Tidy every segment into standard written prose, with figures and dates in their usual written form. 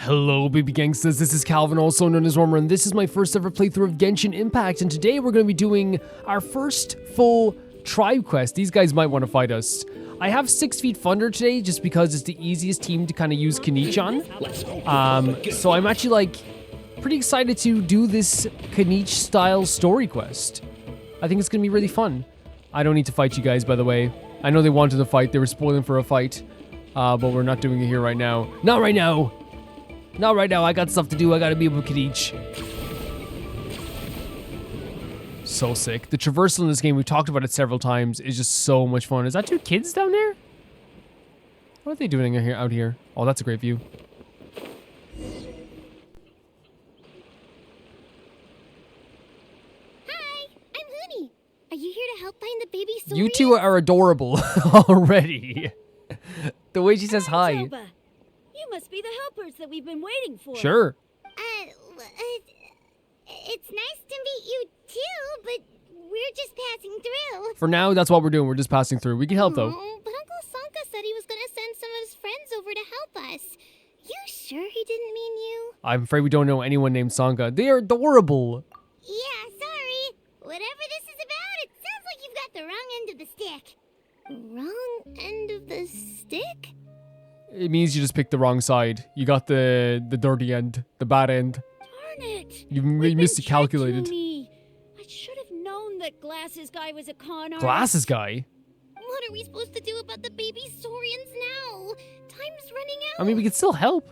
Hello baby gangsters, this is Calvin, also known as Wormer, and this is my first ever playthrough of Genshin Impact, and today we're going to be doing our first full tribe quest. These guys might want to fight us. I have 6 Feet Thunder today just because it's the easiest team to kind of use Kinich on. So I'm actually like pretty excited to do this Kinich style story quest. I think it's going to be really fun. I don't need to fight you guys, by the way. I know they wanted to fight, they were spoiling for a fight, but we're not doing it here right now. Not right now! Not right now, I got stuff to do, I gotta be with Kinich. So sick. The traversal in this game, we've talked about it several times, is just so much fun. Is that 2 kids down there? What are they doing out here? Oh, that's a great view. Hi, I'm Hooney. Are you here to help find the baby Saurians? You two are adorable already. The way she says hi. Toba. You must be the helpers that we've been waiting for. Sure. It's nice to meet you too, but we're just passing through. For now, that's what we're doing. We're just passing through. We can help, though. Oh, but Uncle Sanka said he was going to send some of his friends over to help us. You sure he didn't mean you? I'm afraid we don't know anyone named Sanka. They are adorable. Yeah, sorry. Whatever this is about, it sounds like you've got the wrong end of the stick. Wrong end of the stick? It means you just picked the wrong side. You got the dirty end, the bad end. Darn it. You miscalculated. I should have known that Glasses Guy was a con artist. Glasses guy? What are we supposed to do about the baby Saurians now? Time's running out. I mean, we can still help.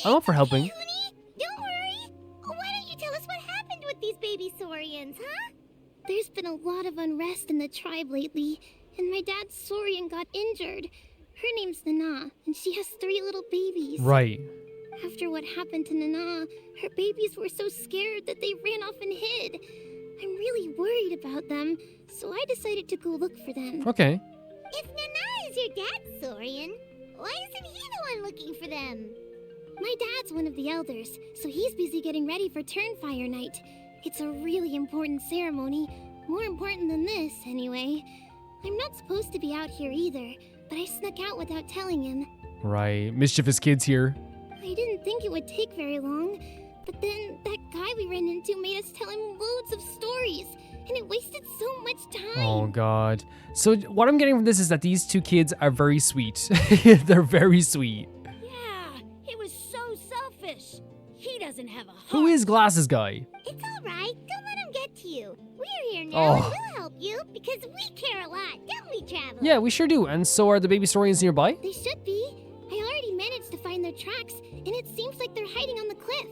I'm up for helping. Hey, Hooney, don't worry. Why don't you tell us what happened with these baby Saurians, huh? There's been a lot of unrest in the tribe lately, and my dad's Saurian got injured. Her name's Nana, and she has 3 little babies. Right. After what happened to Nana, her babies were so scared that they ran off and hid. I'm really worried about them, so I decided to go look for them. Okay. If Nana is your dad's Saurian, why isn't he the one looking for them? My dad's one of the elders, so he's busy getting ready for Turnfire Night. It's a really important ceremony, more important than this, anyway. I'm not supposed to be out here either, but I snuck out without telling him. Right. Mischievous kids here. I didn't think it would take very long, but then that guy we ran into made us tell him loads of stories, and it wasted so much time. Oh, God. So what I'm getting from this is that these 2 kids are very sweet. They're very sweet. Yeah, he was so selfish. He doesn't have a heart. Who is Glasses Guy? It's all right. Don't let him get to you. We're here now, Oh. and we'll help you, because we care a lot, don't we, Traveler? Yeah, we sure do. And so are the baby Saurians nearby? They should be. I already managed to find their tracks, and it seems like they're hiding on the cliff.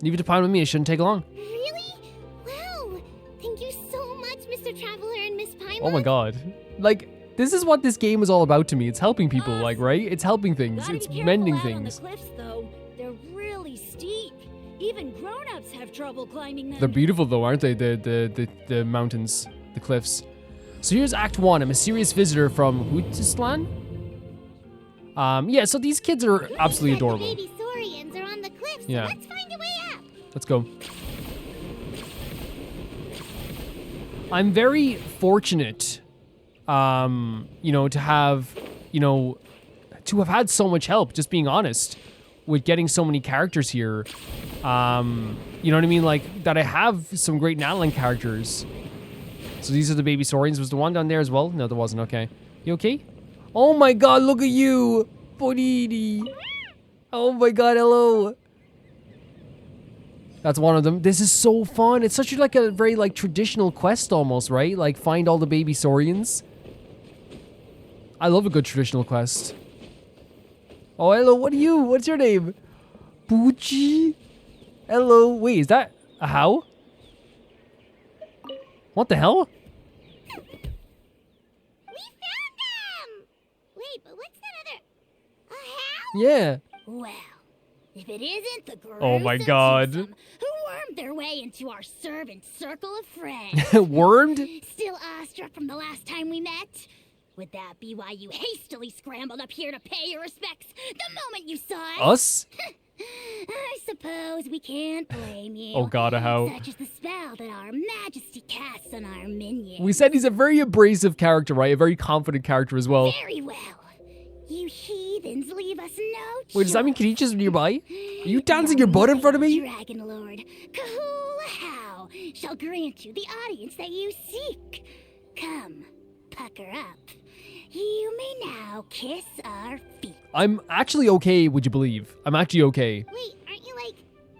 Leave it to Pine with me. It shouldn't take long. Really? Wow. Thank you so much, Mr. Traveler and Miss Pine. Oh, my God. Like, this is what this game is all about to me. It's helping people, like, right? It's helping things. Gotta It's be careful mending out things. On the cliffs, though. They're really steep. Even grown-ups have trouble climbing them. They're beautiful, though, aren't they? The mountains, the cliffs. So here's Act 1. A mysterious visitor from Hootislan? Yeah, so these kids are absolutely adorable. The baby Saurians are on the cliffs, Yeah. so let's find a way up. Let's go. I'm very fortunate, you know, to have, to have had so much help, just being honest, with getting so many characters here. You know what I mean? Like, that I have some great Natalan characters. So these are the baby Saurians. Was the one down there as well? No, there wasn't. Okay. You okay? Oh my God, look at you! Bonini! Oh my God, hello! That's one of them. This is so fun. It's such like a very like traditional quest almost, right? Like find all the baby Saurians. I love a good traditional quest. Oh, hello. What are you? What's your name? Poochie? Hello. Wait, is that a how? What the hell? We found them! Wait, but what's that other... A how? Yeah. Well, if it isn't the gruesome Oh my God. twosome who wormed their way into our servant circle of friends. Wormed? Still awestruck from the last time we met? Would that be why you hastily scrambled up here to pay your respects the moment you saw us? Us? I suppose we can't blame you. Oh God, a how? Such is the spell that our majesty casts on our minions. We said he's a very abrasive character, right? A very confident character as well. Very well. You heed heathens leave us no choice. Wait, does that mean Kinich is nearby? Are you dancing your butt in front of me? Dragon Lord Kahula shall grant you the audience that you seek. Come, pucker up. You may now kiss our feet. I'm actually okay, would you believe? I'm actually okay. Wait, aren't you like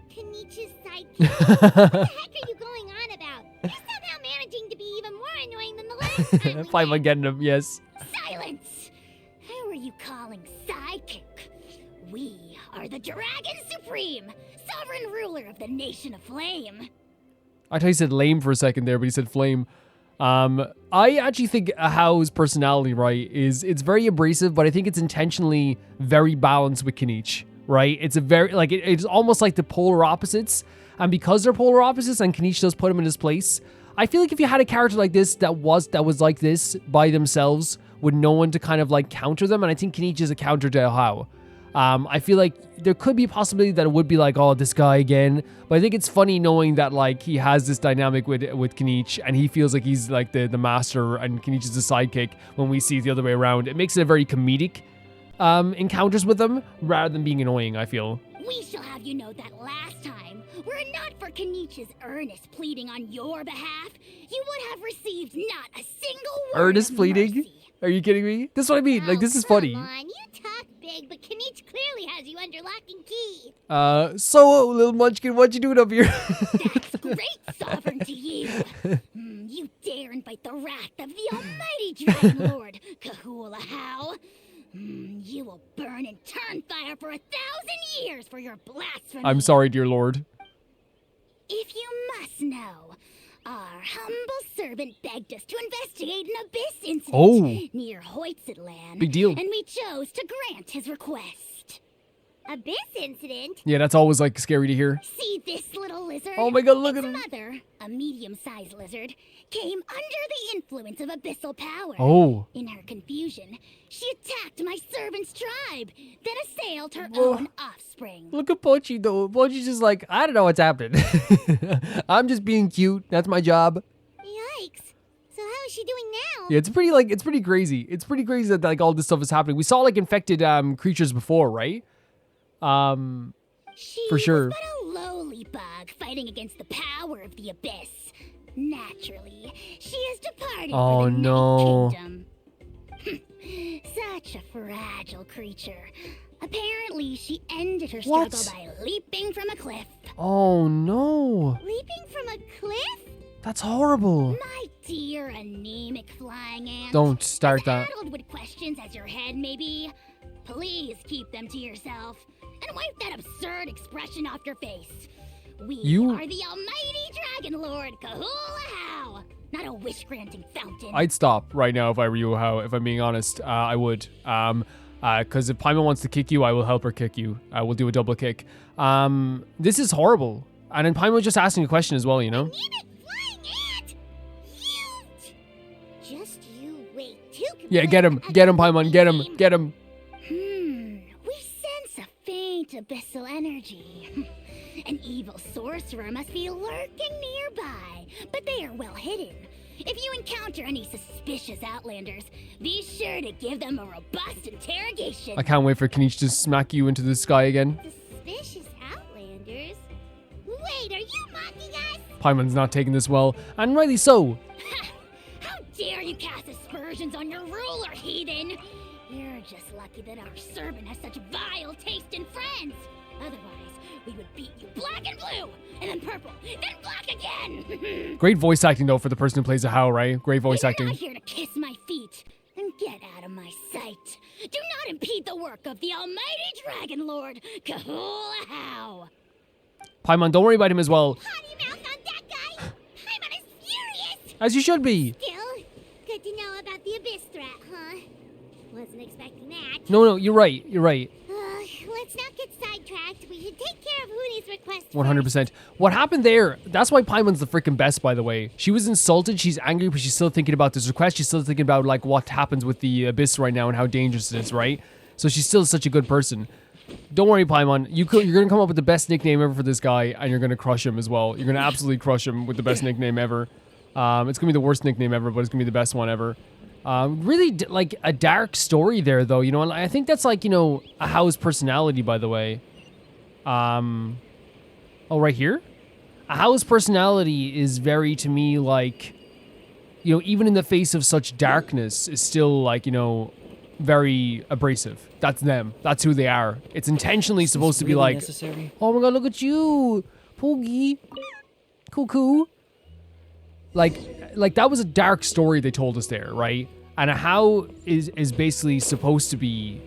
Kenich's sidekick? What the heck are you going on about? You're somehow managing to be even more annoying than the last time we Fine, I'm met. getting him, yes. Silence! Who are you calling sidekick? We are the Dragon Supreme, sovereign ruler of the Nation of Flame. I thought he said lame for a second there, but he said flame. I actually think Ahao's personality, right, it's very abrasive, but I think it's intentionally very balanced with Kinich, right? It's a very, like, it's almost like the polar opposites, and because they're polar opposites and Kinich does put him in his place, I feel like if you had a character like this that was like this by themselves with no one to kind of like counter them, and I think Kinich is a counter to Ahao. I feel like there could be a possibility that it would be like, oh, this guy again. But I think it's funny knowing that like he has this dynamic with Kinich and he feels like he's like the master and Kinich is the sidekick when we see it the other way around. It makes it a very comedic encounters with them rather than being annoying, I feel. We shall have you know that last time, were it not for Kenich's earnest pleading on your behalf, you would have received not a single word Earnest of pleading? mercy. Are you kidding me? This is what I mean. Like, this is funny. Come on, you talk big, but Kinich clearly has you under lock and key. So, little munchkin, what you doing up here? That's great sovereignty, you. You dare invite the wrath of the almighty Dragon Lord, Kahula How. You will burn in turn fire for 1,000 years for your blasphemy. I'm sorry, dear lord. If you must know, our humble servant begged us to investigate an abyss incident near Hoytsidland. Big deal. And we chose to grant his request. Abyss incident? Yeah, that's always like scary to hear. See this little lizard? Oh my god, look at Its him. mother, a medium-sized lizard, came under the influence of abyssal power. Oh. In her confusion, she attacked my servant's tribe, then assailed her Whoa. own offspring. Look at Pochi though. Pochi's just like, I don't know what's happening. I'm just being cute. That's my job. Yikes. So how is she doing now? Yeah, it's pretty crazy. It's pretty crazy that like all this stuff is happening. We saw like infected creatures before, right? She For sure. was but a lowly bug fighting against the power of the abyss. Naturally, she has departed Oh, for the no. Night Kingdom. Such a fragile creature. Apparently, she ended her struggle What? by leaping from a cliff. Oh no. Leaping from a cliff? That's horrible. My dear anemic flying ant. Don't start that. Addled with questions as your head may be, please keep them to yourself and wipe that absurd expression off your face. We are the almighty Dragon Lord Kahula How, not a wish-granting fountain. I'd stop right now if I were you, How. If I'm being honest, I would. Because if Paimon wants to kick you, I will help her kick you. I will do a double kick. This is horrible. And then Paimon's just asking a question as well, you know? Anemic flying ant! You! Just you wait till Yeah, get him, Paimon, get him. We sense a faint abyssal energy. An evil sorcerer must be lurking nearby, but they are well hidden. If you encounter any suspicious outlanders, be sure to give them a robust interrogation. I can't wait for Kinich to smack you into the sky again. Suspicious outlanders? Wait, are you mocking us? Paimon's not taking this well, and rightly so. How dare you cast aspersions on your ruler, heathen! You're just lucky that our servant has such vile taste in friends. Otherwise, we would beat you black and blue, and then purple, then black again! Great voice acting, though, for the person who plays Ahao, right? Great voice You're acting. not here to kiss my feet, and get out of my sight. Do not impede the work of the almighty Dragon Lord, Kahula How. Paimon, don't worry about him as well. Potty mouth on that guy! Paimon is furious! As you should be. Still, good to know about the abyss threat, huh? Wasn't expecting that. No, you're right. Let's not get sidetracked. We should take care of Hoonie's request 100%. What happened there, that's why Paimon's the freaking best, by the way. She was insulted, she's angry, but she's still thinking about this request. She's still thinking about, like, what happens with the abyss right now and how dangerous it is, right? So she's still such a good person. Don't worry, Paimon. You're going to come up with the best nickname ever for this guy, and you're going to crush him as well. You're going to absolutely crush him with the best nickname ever. It's going to be the worst nickname ever, but it's going to be the best one ever. Really, like, a dark story there, though, you know, and I think that's, like, you know, a How's personality, by the way. Oh, right here? A How's personality is very, to me, like, you know, even in the face of such darkness, is still, like, you know, very abrasive. That's them. That's who they are. It's intentionally supposed to be like, necessary? oh my god, look at you, Poogie. Cuckoo. Like that was a dark story they told us there, right? And a How is basically supposed to be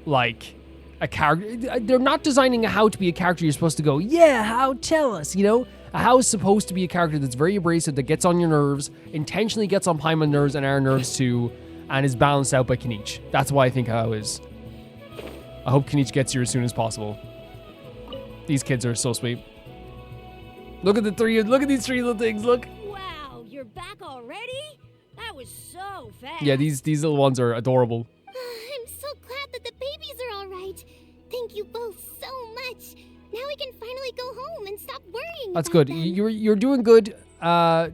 like a character. They're not designing a How to be a character you're supposed to go, yeah, How, tell us, you know? A How is supposed to be a character that's very abrasive, that gets on your nerves, intentionally gets on Paimon's nerves and our nerves too, and is balanced out by Kinich. That's why I think How is. I hope Kinich gets here as soon as possible. These kids are so sweet. Look at these three little things, look. Wow, you're back already? That was so fast. Yeah, these little ones are adorable. I'm so glad that the babies are all right. Thank you both so much. Now we can finally go home and stop worrying. That's about good. them. You're doing good.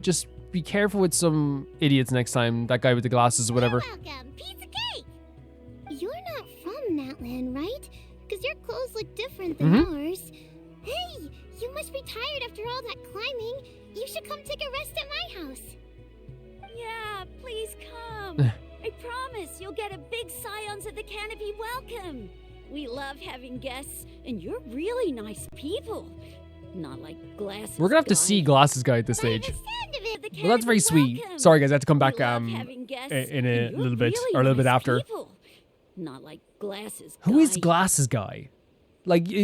Just be careful with some idiots next time. That guy with the glasses or whatever. You're welcome. Piece of cake. You're not from Natland, right? Because your clothes look different than ours. Hey, you must be tired after all that climbing. You should come take a rest at my house. Yeah, please come. I promise you'll get a big Scions of the Canopy welcome. We love having guests, and you're really nice people. Not like Glasses We're gonna have to Guy. see Glasses Guy at this By the stage. sound of it, The Well, that's very Canopy sweet. welcome. Sorry, guys, I have to come back We love having guests, in a and you're little bit, really or a little bit nice after. people. Not like Glasses Who is Guy. Glasses Guy? Like, the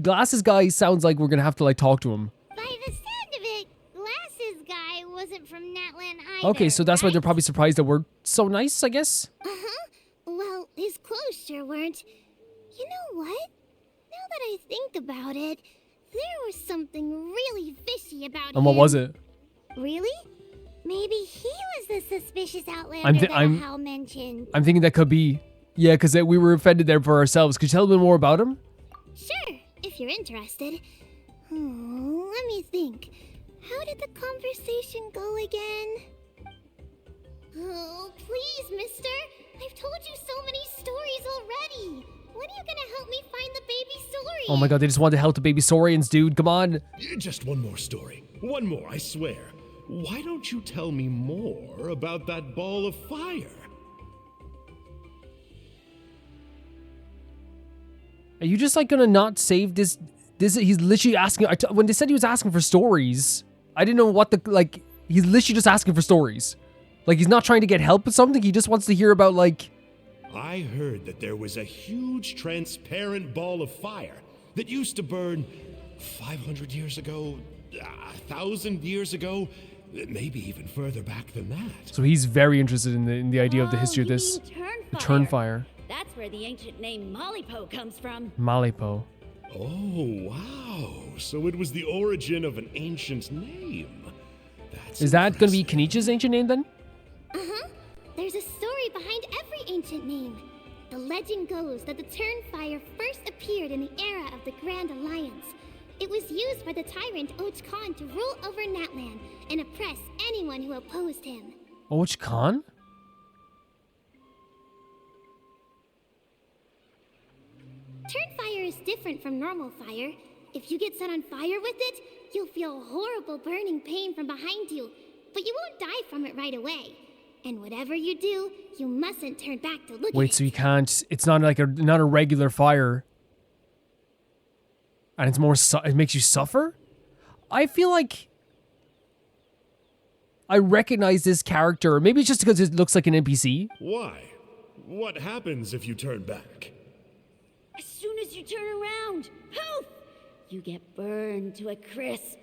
Glasses Guy sounds like we're gonna have to like talk to him. by the sound of it, Glasses Guy wasn't from Natland either. Okay, so that's why right? they're probably surprised that we're so nice, I guess. Well, his clothes sure weren't. You know what? Now that I think about it, there was something really fishy about him. And what was it? Really? Maybe he was the suspicious outlander I'm thi- that I'm- Hal mentioned. I'm thinking that could be, yeah, because we were offended there for ourselves. Could you tell a bit more about him? Sure, if you're interested. Let me think. How did the conversation go again? Oh, please, mister. I've told you so many stories already. When are you gonna help me find the baby story? Oh my god, they just wanted to help the baby Saurians, dude. Come on. Just one more story. One more, I swear. Why don't you tell me more about that ball of fire? Are you just like gonna not save this? He's literally asking. When they said he was asking for stories, I didn't know what the like. He's literally just asking for stories. Like he's not trying to get help with something. He just wants to hear about like. I heard that there was a huge transparent ball of fire that used to burn 500 years ago, 1,000 years ago, maybe even further back than that. So he's very interested in the idea of the history of you this. mean The Turnfire. That's where the ancient name Malipo comes from. Malipo. Oh, wow. So it was the origin of an ancient name. That's Is that gonna be impressive. Kenich's ancient name then? There's a story behind every ancient name. The legend goes that the Turnfire first appeared in the era of the Grand Alliance. It was used by the tyrant Och Khan to rule over Natland and oppress anyone who opposed him. Och Khan? Turnfire is different from normal fire. If you get set on fire with it, you'll feel horrible burning pain from behind you, but you won't die from it right away. And whatever you do, you mustn't turn back to look Wait, at so it. you can't. It's not like not a regular fire. And it's more. It makes you suffer. I feel like I recognize this character. Maybe it's just because it looks like an NPC. Why? What happens if you turn back? As soon as you turn around, poof! You get burned to a crisp.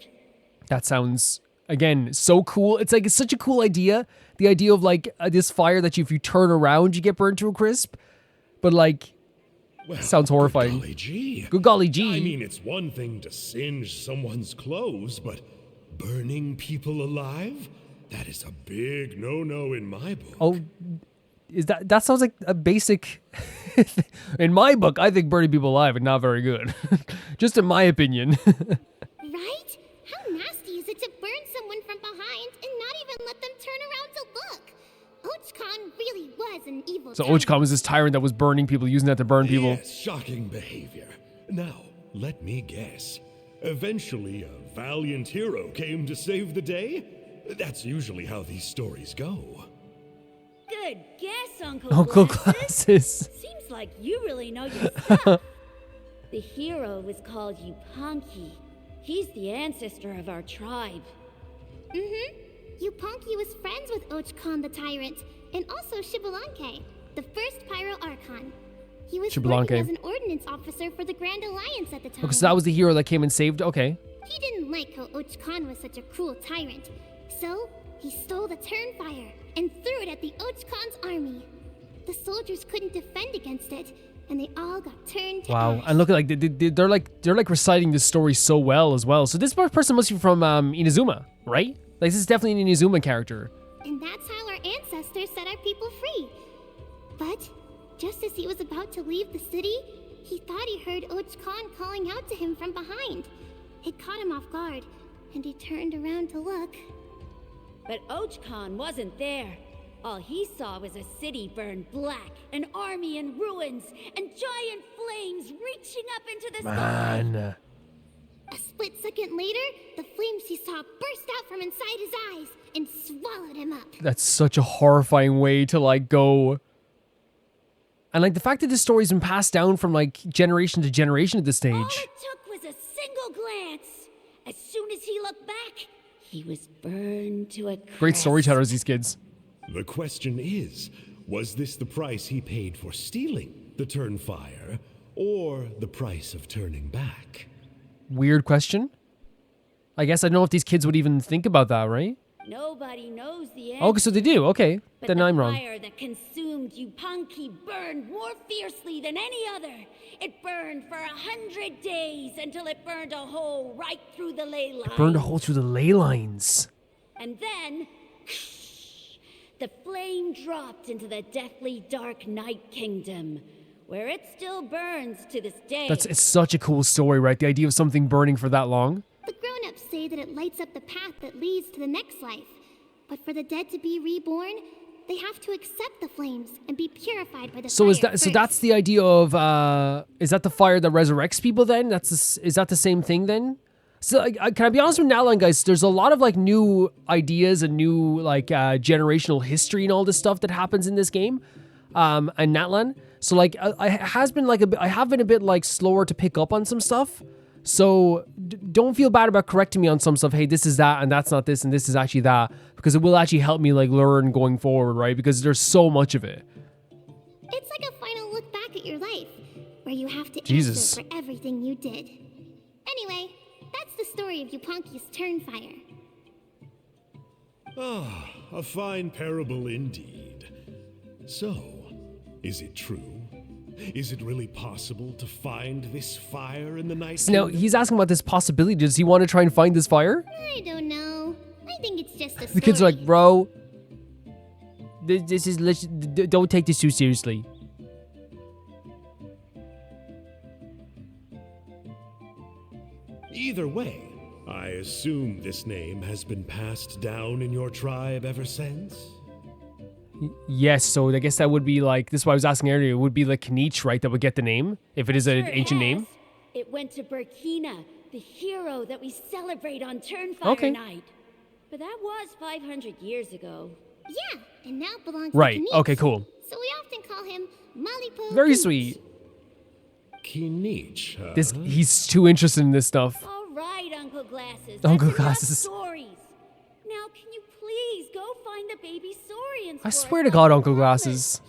That sounds again so cool. It's like it's such a cool idea. The idea of like this fire that if you turn around, you get burned to a crisp. But like, Well, sounds horrifying. Good golly gee. Good golly gee. I mean, it's one thing to singe someone's clothes, but burning people alive? That is a big no-no in my book. Oh, is that sounds like a basic? In my book, I think burning people alive is not very good. Just in my opinion. Right? How nasty is it to burn someone from behind and not even let them turn around to look? Ochcon really was an evil So tyrant. Ochcon was this tyrant that was burning people, using that to burn people. Yes, shocking behavior. Now, let me guess. Eventually, a valiant hero came to save the day? That's usually how these stories go. Good guess, Uncle Uncle Glasses. Glasses. Seems like you really know your stuff. The hero was called Yupanqui. He's the ancestor of our tribe. Yupanqui was friends with Ochcon the Tyrant, and also Shibalanke, the first Pyro Archon. He was Shibalanke. working as an ordnance officer for the Grand Alliance at the time. Okay, so that was the hero that came and saved. Okay. He didn't like how Ochcon was such a cruel tyrant, so he stole the Turnfire and threw it at the Ochcon's army. The soldiers couldn't defend against it, and they all got turned to Wow. ash. And look at they're like reciting this story so well as well. So this person must be from Inazuma, right? Like this is definitely an Inazuma character. And that's how our ancestors set our people free. But just as he was about to leave the city, he thought he heard Ochcon calling out to him from behind. It caught him off guard, and he turned around to look. But Ochcon wasn't there. All he saw was a city burned black, an army in ruins, and giant flames reaching up into the sky. Man. A split second later, the flames he saw burst out from inside his eyes and swallowed him up. That's such a horrifying way to like go. And like the fact that this story's been passed down from like generation to generation at this stage. All it took was a single glance. As soon as he looked back, he was burned to a crisp. Great storytellers, these kids. The question is, was this the price he paid for stealing the Turnfire, or the price of turning back? Weird question. I guess I don't know if these kids would even think about that, right? Nobody knows the answer. Oh, so they do. Okay. But Then the I'm wrong. fire that consumed Yupanqui burned more fiercely than any other. It burned for 100 days until it burned a hole right through the ley line. Burned a hole through the ley lines. And then, the flame dropped into the deathly dark night kingdom, where it still burns to this day. It's such a cool story, right? The idea of something burning for that long. The grown-ups say that it lights up the path that leads to the next life. But for the dead to be reborn, they have to accept the flames and be purified by the So fire is that so first. that's the idea of is that the fire that resurrects people then? Is that the same thing then? So can I be honest with Natlan, guys? There's a lot of like new ideas and new like generational history and all this stuff that happens in this game, and Natlan. So like I have been a bit like slower to pick up on some stuff. So don't feel bad about correcting me on some stuff. Hey, this is that and that's not this and this is actually that, because it will actually help me like learn going forward, right? Because there's so much of it. It's like a final look back at your life, where you have to Jesus. answer for everything you did. Anyway, that's the story of Yupanqui's Turnfire. Ah, a fine parable indeed. So, is it true? Is it really possible to find this fire in the night? So now kingdom? he's asking about this possibility. Does he want to try and find this fire? I don't know. I think it's just a story. The kids are like, bro, this is don't take this too seriously. Either way, I assume this name has been passed down in your tribe ever since? Yes, so I guess that would be like, this is what I was asking earlier, it would be like Kinich, right, that would get the name, if it is an Sure ancient has. name. It went to Burkina, the hero that we celebrate on Turnfire Okay. Night. But that was 500 years ago. Yeah, and now belongs Right, to Kinich. okay, cool. So we often call him Malipo. Very Kinich. sweet. Kinich, huh? He's too interested in this stuff. All right, Uncle Glasses. Uncle that's enough Glasses. stories. Now, can you please go find the baby saurians? I for swear us to on God, the Uncle promise? Glasses.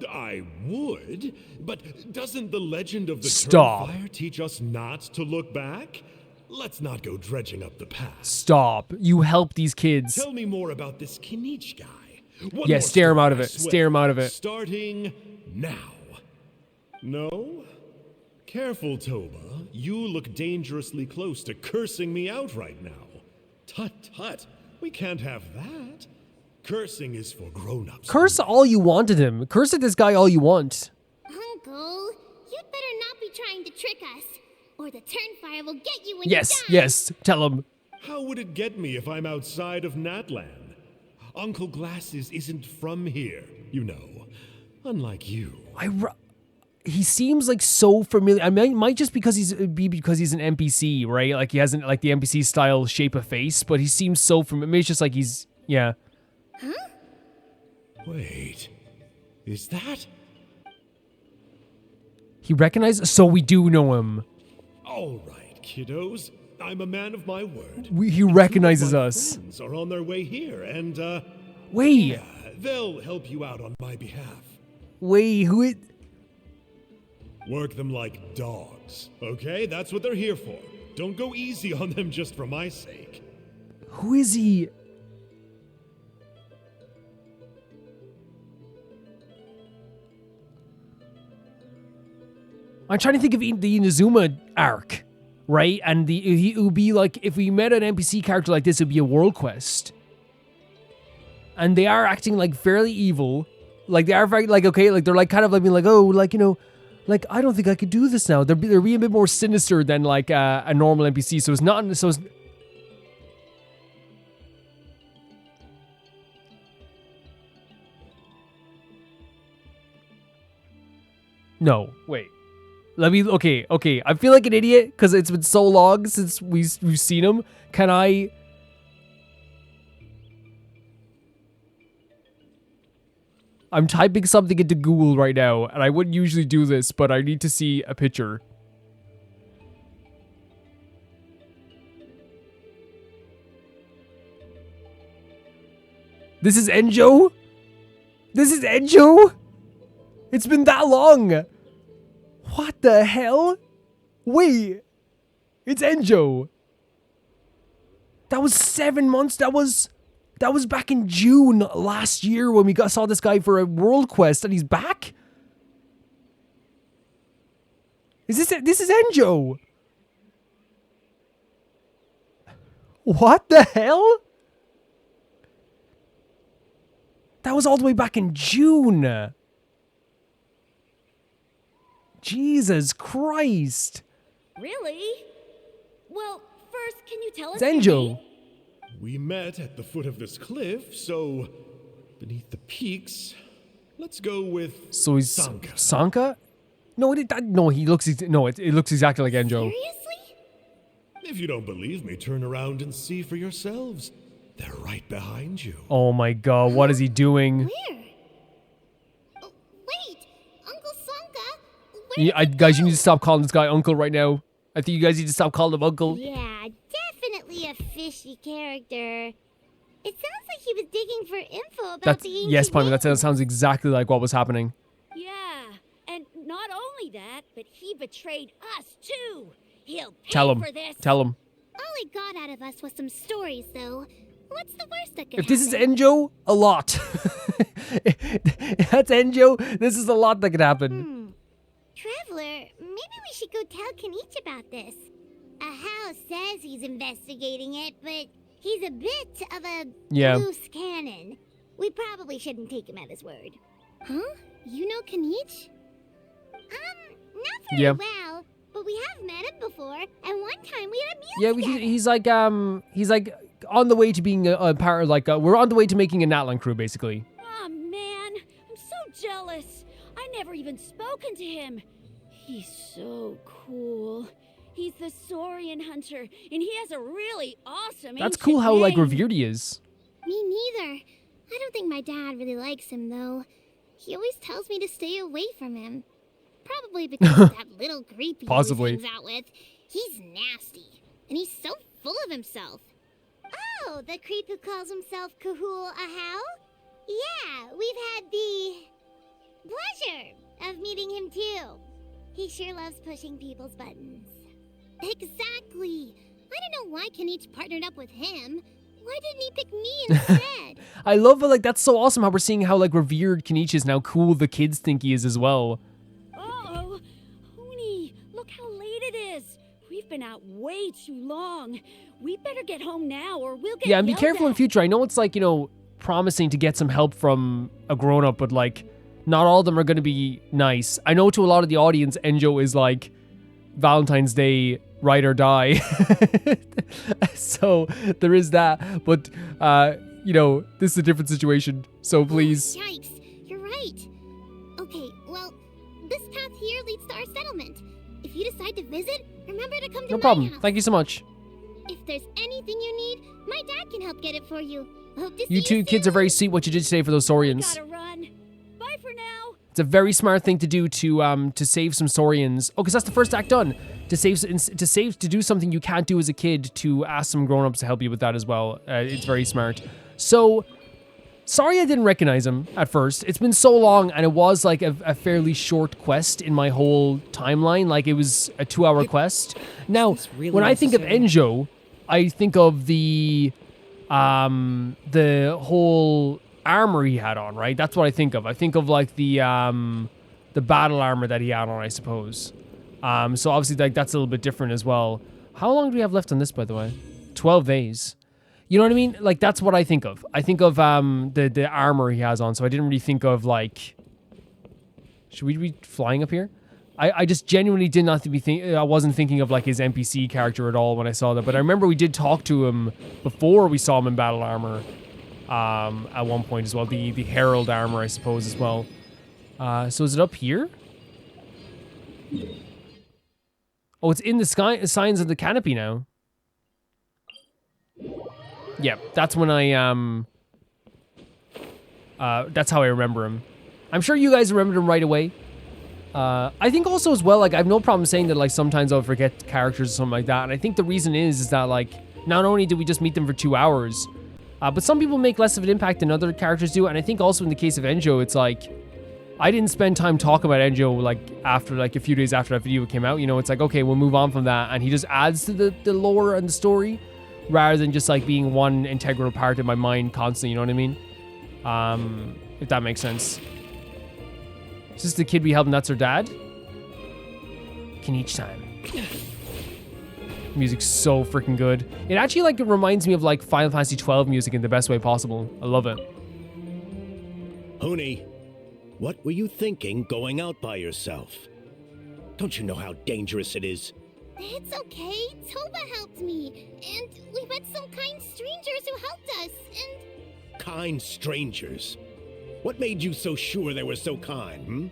I would, but doesn't the legend of the Stop. Turnfire teach us not to look back? Let's not go dredging up the past. Stop. You help these kids. Tell me more about this Kinich guy. One Yeah, more stare him story, out of I it. swear. Stare him out of it. Starting now. No? Careful, Toba. You look dangerously close to cursing me out right now. Tut tut. We can't have that. Cursing is for grown-ups. Curse all you want at him. Curse at this guy all you want. Uncle, you'd better not be trying to trick us, or the Turnfire will get you when Yes, you die. yes. Tell him. How would it get me if I'm outside of Natlan? Uncle Glasses isn't from here, you know. Unlike you. He seems like so familiar. I mean, it might just because he's an NPC, right? Like he hasn't like the NPC style shape of face, but he seems so familiar. Maybe it's just like he's yeah. Huh? Wait, is that? He recognizes, so we do know him. All right, kiddos. I'm a man of my word. He recognizes Two of my us. friends are on their way here, and Wait, yeah, they'll help you out on my behalf. wait, who it? Work them like dogs, okay? That's what they're here for. Don't go easy on them just for my sake. Who is he? I'm trying to think of the Inazuma arc, right? And it would be like, if we met an NPC character like this, it would be a world quest. And they are acting like fairly evil. Like they are very, like, okay, like they're like kind of like being like, oh, like, you know, like, I don't think I could do this now. They're being a bit more sinister than like a normal NPC. So it's not, so it's... No, wait. Let me, okay. I feel like an idiot because it's been so long since we've seen him. Can I... I'm typing something into Google right now, and I wouldn't usually do this, but I need to see a picture. This is ENJOU? This is ENJOU? It's been that long. What the hell? Wait. It's ENJOU. That was 7 months. That was back in June last year when we saw this guy for a world quest, and he's back? This is ENJOU. What the hell? That was all the way back in June. Jesus Christ. Really? Well, first, can you tell us It's ENJOU. We met at the foot of this cliff, so beneath the peaks, let's go with So he's Sanka. Sanka? No, he looks it looks exactly like ENJOU. Seriously? If you don't believe me, turn around and see for yourselves. They're right behind you. Oh my god, what is he doing? Where? Oh, wait, Uncle Sanka. Where Yeah, guys, you need to stop calling this guy Uncle right now. I think you guys need to stop calling him Uncle. Yeah, definitely a fishy character. It sounds like he was digging for info about the ancient Yes, Palmy, that names. sounds exactly like what was happening. Yeah, and not only that, but he betrayed us too. He'll pay Tell him. for this. Tell him. All he got out of us was some stories, though. What's the worst that could If this is happen? ENJOU, a lot. If that's ENJOU, this is a lot that could happen. Traveler, maybe we should go tell Kinich about this. Ahau says he's investigating it, but he's a bit of a Yeah. loose cannon. We probably shouldn't take him at his word. Huh? You know Kinich? Not very Yeah. well, but we have met him before, and one time we had a meal Yeah, together. he's like on the way to being a part of like, we're on the way to making a Natlan crew, basically. Oh man, I'm so jealous. I never even spoken to him. He's so cool. He's the Saurian hunter, and he has a really awesome That's ancient cool how like name. revered he is. Me neither. I don't think my dad really likes him, though. He always tells me to stay away from him. Probably because of that little creep he always Possibly. hangs out with. He's nasty, and he's so full of himself. Oh, the creep who calls himself Kahul Ahau? Yeah, we've had the pleasure of meeting him too. He sure loves pushing people's buttons. Exactly. I don't know why Kinich partnered up with him. Why didn't he pick me instead? I love it, like that's so awesome how we're seeing how like revered Kinich is and how cool the kids think he is as well. Uh-oh. Honi, look how late it is. We've been out way too long. We better get home now or we'll get Yeah, and be yelled careful in at. future. I know it's like, you know, promising to get some help from a grown-up, but like not all of them are going to be nice. I know to a lot of the audience, ENJOU is like Valentine's Day ride or die. So there is that. But you know, this is a different situation. So please. Yikes, you're right. Okay, well, this path here leads to our settlement. If you decide to visit, remember to come to No my problem. house. Thank you so much. If there's anything you need, my dad can help get it for you. Hope to see You two kids are soon. very sweet what you did today for those Saurians. Gotta run. Bye for now. It's a very smart thing to do to save some Saurians. Oh, because that's the first act done. To do something you can't do as a kid, to ask some grown-ups to help you with that as well. It's very smart. So, sorry I didn't recognize him at first. It's been so long, and it was like a fairly short quest in my whole timeline. Like, it was a 2-hour quest. Now, really when I think of necessary? ENJOU, I think of the whole armor he had on, right? That's what I think of. I think of like the battle armor that he had on, I suppose. So obviously like that's a little bit different as well. How long do we have left on this, by the way? 12 days. You know what I mean? Like that's what I think of. I think of the armor he has on. So I didn't really think of like. Should we be flying up here? I just genuinely did not I wasn't thinking of like his NPC character at all when I saw that. But I remember we did talk to him before we saw him in battle armor. At one point as well, the herald armor, I suppose, as well. So is it up here? Oh, it's in the sky signs of the canopy now. Yeah, that's when that's how I remember him. I'm sure you guys remembered him right away. I think also as well, like I have no problem saying that like sometimes I'll forget characters or something like that, and I think the reason is that like not only did we just meet them for 2 hours. But some people make less of an impact than other characters do, and I think also in the case of ENJOU, it's like I didn't spend time talking about ENJOU like after like a few days after that video came out. You know, it's like okay, we'll move on from that, and he just adds to the lore and the story rather than just like being one integral part in my mind constantly. You know what I mean? If that makes sense. Is this the kid we helped and that's her dad? Kinich time. Music's so freaking good. It actually like it reminds me of like Final Fantasy 12 music in the best way possible. I love it. Huni, what were you thinking going out by yourself? Don't you know how dangerous it is? It's okay. Toba helped me. And we met some kind strangers who helped us. And Kind strangers. What made you so sure they were so kind, hmm?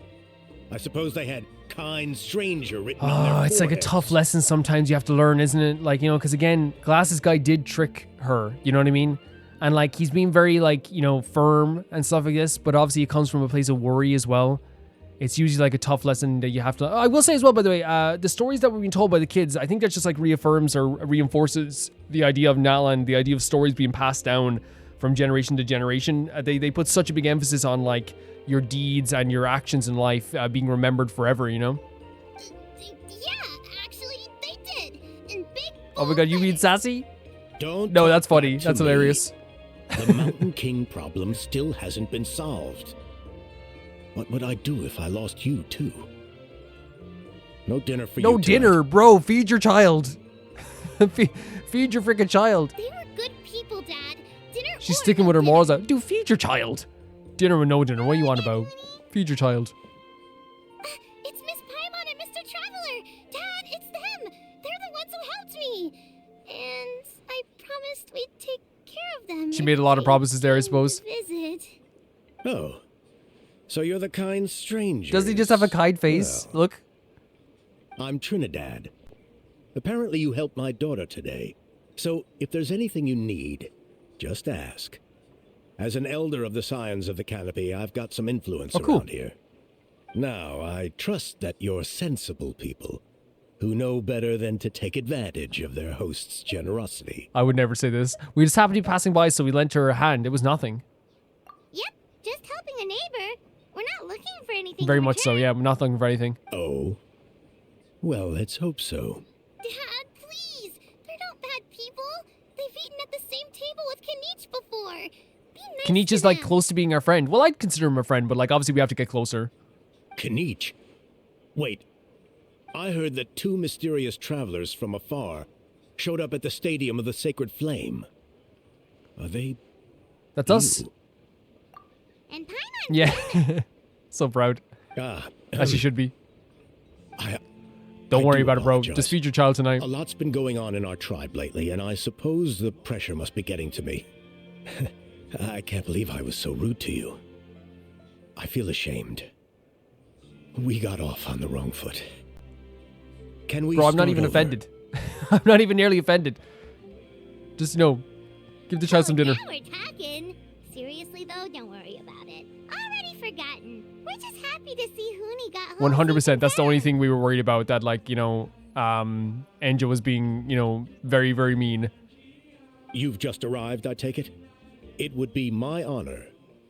I suppose they had kind stranger written on their Oh, it's like a foreheads. tough lesson sometimes you have to learn, isn't it? Like, you know, because again, Glasses guy did trick her, you know what I mean? And like, he's being very like, you know, firm and stuff like this, but obviously it comes from a place of worry as well. It's usually like a tough lesson that you have to... I will say as well, by the way, the stories that we've been told by the kids, I think that just like reaffirms or reinforces the idea of Nala and the idea of stories being passed down from generation to generation. They put such a big emphasis on like your deeds and your actions in life being remembered forever, you know? yeah, actually, they did. In big Oh my god, you mean sassy? Don't No, that's talk funny. back to That's me. hilarious. The Mountain King problem still hasn't been solved. What would I do if I lost you, too? No dinner for you No tonight. dinner, bro. Feed your child. Feed your freaking child. They were good people, Dad. Dinner She's or sticking no with her dinner. morals out. Dude, feed your child. Dinner or no dinner. What are you on about? Feed your child. It's Miss Paimon and Mr. Traveler. Dad, it's them. They're the ones who helped me. And I promised we'd take care of them. She if made a lot of they promises there, I came to suppose. Visit. Oh. So you're the kind stranger. Does he just have a kind face? Well, Look. I'm Trinidad. Apparently you helped my daughter today. So if there's anything you need, just ask. As an elder of the Scions of the Canopy, I've got some influence Oh, cool. around here. Now, I trust that you're sensible people who know better than to take advantage of their host's generosity. I would never say this. We just happened to be passing by, so we lent her a hand. It was nothing. Yep, just helping a neighbor. We're not looking for anything. Very in much so, return. yeah. We're not looking for anything. Oh? Well, let's hope so. Dad, please. They're not bad people. They've eaten at the same table with Kinich before. Be nice Kinich to is like them. close to being our friend. Well, I'd consider him a friend, but like obviously we have to get closer. Kinich? Wait. I heard that 2 mysterious travelers from afar showed up at the Stadium of the Sacred Flame. Are they... That's us. you? And Paimon. Yeah. So proud. Ah, As you should be. I Don't I worry do about it, bro. apologize. Just feed your child tonight. A lot's been going on in our tribe lately, and I suppose the pressure must be getting to me. I can't believe I was so rude to you. I feel ashamed. We got off on the wrong foot. Can we Bro, I'm not start even over? offended. I'm not even nearly offended. Just, give the child some dinner. Now we're talking. Seriously though, don't worry about it. Already forgotten. We're just happy to see Huni got home. 100%. That's the only thing we were worried about. That, like, ENJOU was being, very, very mean. You've just arrived, I take it? It would be my honor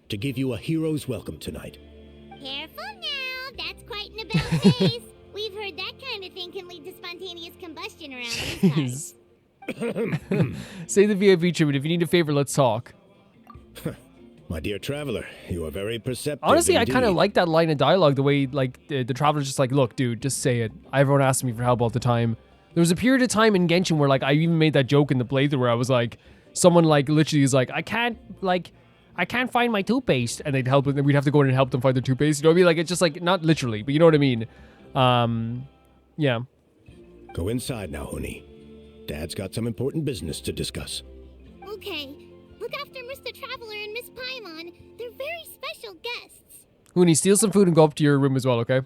to give you a hero's welcome tonight. Careful now. That's quite an about face. We've heard that kind of thing can lead to spontaneous combustion around these parts. Say the VIP treatment. If you need a favor, let's talk. My dear traveler, you are very perceptive. Honestly, I indeed. kind of like that line of dialogue, the way, like, the traveler's just like, look, dude, just say it. Everyone asks me for help all the time. There was a period of time in Genshin where, like, I even made that joke in the playthrough where I was like, someone, like, literally is like, I can't find my toothpaste. And they'd help, and we'd have to go in and help them find their toothpaste. You know what I mean? Like, it's just, like, not literally, but you know what I mean? Yeah. Go inside now, Huni. Dad's got some important business to discuss. Okay. Look after Mr. Traveler and Miss Paimon. They're very special guests. Huni, steal some food and go up to your room as well, okay?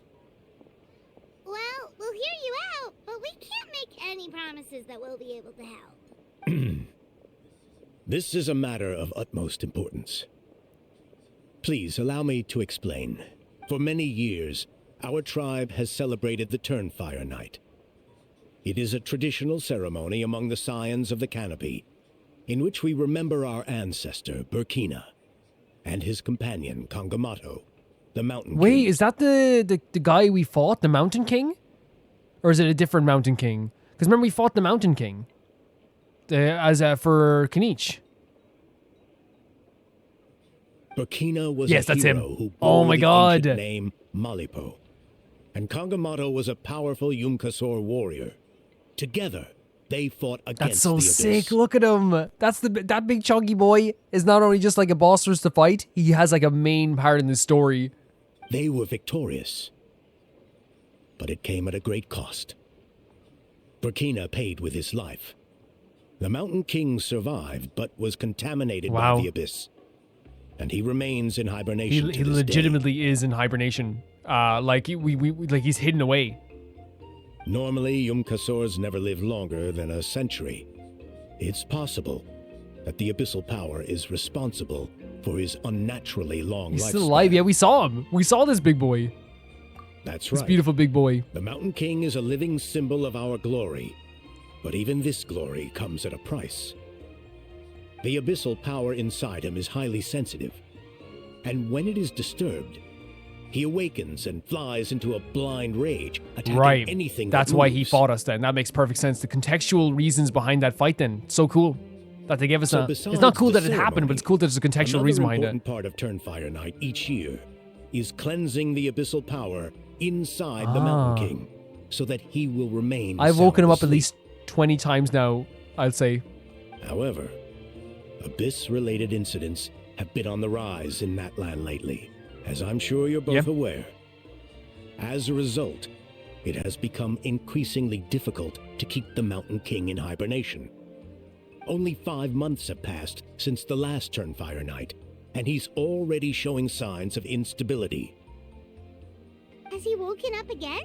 Well, we'll hear you out, but we can't make any promises that we'll be able to help. This is a matter of utmost importance. Please allow me to explain. For many years, our tribe has celebrated the Turnfire Night. It is a traditional ceremony among the Scions of the Canopy, in which we remember our ancestor, Burkina, and his companion, Kangamato, the Mountain Wait, King. is that the guy we fought, the Mountain King? Or is it a different Mountain King? Because remember we fought the Mountain King. For Kinich. Burkina was Yes, a that's hero him. who Oh bore my the God. ancient name Malipo. And Kangamato was a powerful Yumkasor warrior. Together, they fought against That's so the sick. Abyss. Look at him. That big chunky boy is not only just like a boss for us to fight, he has like a main part in the story. They were victorious. But it came at a great cost. Burkina paid with his life. The Mountain King survived, but was contaminated Wow. by the Abyss. And he remains in hibernation He to this legitimately is in hibernation. Like he's hidden away. day. Normally, Yumkasors never live longer than a century. It's possible that the abyssal power is responsible for his unnaturally long He's lifespan. still alive. Yeah, we saw him. We saw this big boy. That's This right. beautiful big boy. The Mountain King is a living symbol of our glory, but even this glory comes at a price. The abyssal power inside him is highly sensitive, and when it is disturbed, he awakens and flies into a blind rage, attacking Right. anything That's that why he moves. fought us then. That makes perfect sense. The contextual reasons behind that fight then. So cool. That they gave us So a... It's besides not cool the that it happened, but it's cool that there's a contextual Another reason behind it. important part of Turnfire Night each year is cleansing the abyssal power inside the Mountain King, so that he will remain I've woken him sound up at asleep. least 20 times now, I'd say. However, Abyss-related incidents have been on the rise in that land lately, as I'm sure you're both Yeah. aware. As a result, it has become increasingly difficult to keep the Mountain King in hibernation. Only 5 months have passed since the last Turnfire Night, and he's already showing signs of instability. Has he woken up again?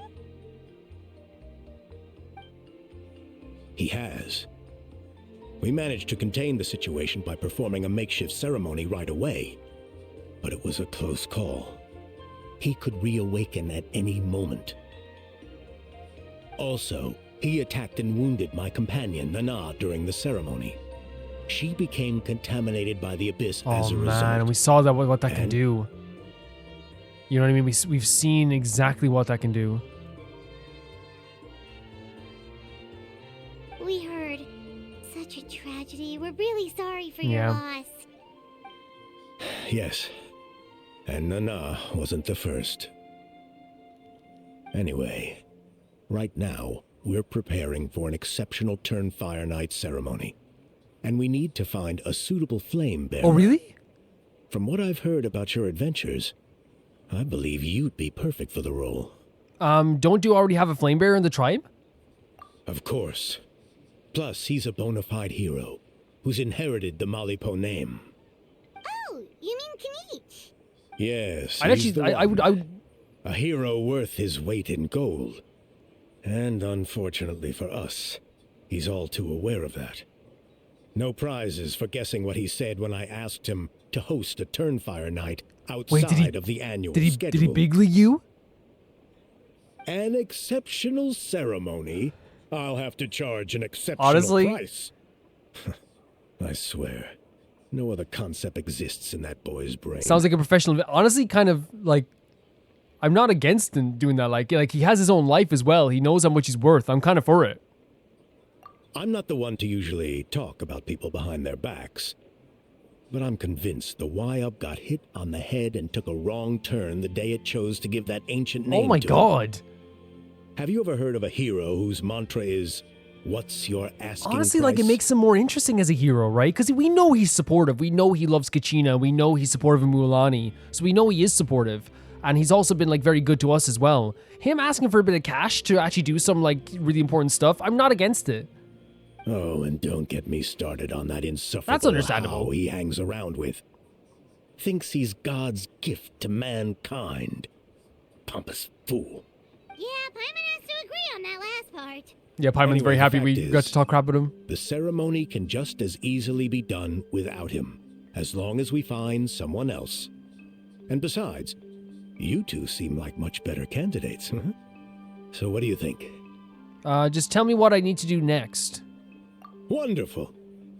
He has. We managed to contain the situation by performing a makeshift ceremony right away, but it was a close call. He could reawaken at any moment. Also, he attacked and wounded my companion, Nana, during the ceremony. She became contaminated by the Abyss as Oh a man, result. and we saw that what that can And- do. You know what I mean? We've seen exactly what that can do. We heard. Such a tragedy. We're really sorry for Yeah. your loss. Yes, and Nana wasn't the first. Anyway, right now, we're preparing for an exceptional Turnfire Night ceremony, and we need to find a suitable flame bearer. Oh really? From what I've heard about your adventures, I believe you'd be perfect for the role. Don't you already have a flame bearer in the tribe? Of course. Plus, he's a bona fide hero, who's inherited the Malipo name. Yes, I'd he's actually, the I would, one. A hero worth his weight in gold. And unfortunately for us, he's all too aware of that. No prizes for guessing what he said when I asked him to host a Turnfire night outside of the annual schedule. Did he big league you? An exceptional ceremony? I'll have to charge an exceptional Honestly? price. I swear, no other concept exists in that boy's brain. Sounds like a professional. Honestly, kind of like, I'm not against him doing that. Like he has his own life as well. He knows how much he's worth. I'm kind of for it. I'm not the one to usually talk about people behind their backs, but I'm convinced the Y-Up got hit on the head and took a wrong turn the day it chose to give that ancient name Oh my to god. it. Have you ever heard of a hero whose mantra is, "What's your asking Honestly, price?" like, it makes him more interesting as a hero, right? Because we know he's supportive. We know he loves Kachina. We know he's supportive of Mualani. So we know he is supportive. And he's also been, like, very good to us as well. Him asking for a bit of cash to actually do some, like, really important stuff, I'm not against it. Oh, and don't get me started on that insufferable That's understandable. how he hangs around with. Thinks he's God's gift to mankind. Pompous fool. Yeah, Paimon has to agree on that last part. Yeah, Paimon's Anyway, very the happy fact we got is- to talk crap with him. The ceremony can just as easily be done without him, as long as we find someone else. And besides, you two seem like much better candidates. So what do you think? Just tell me what I need to do next. Wonderful.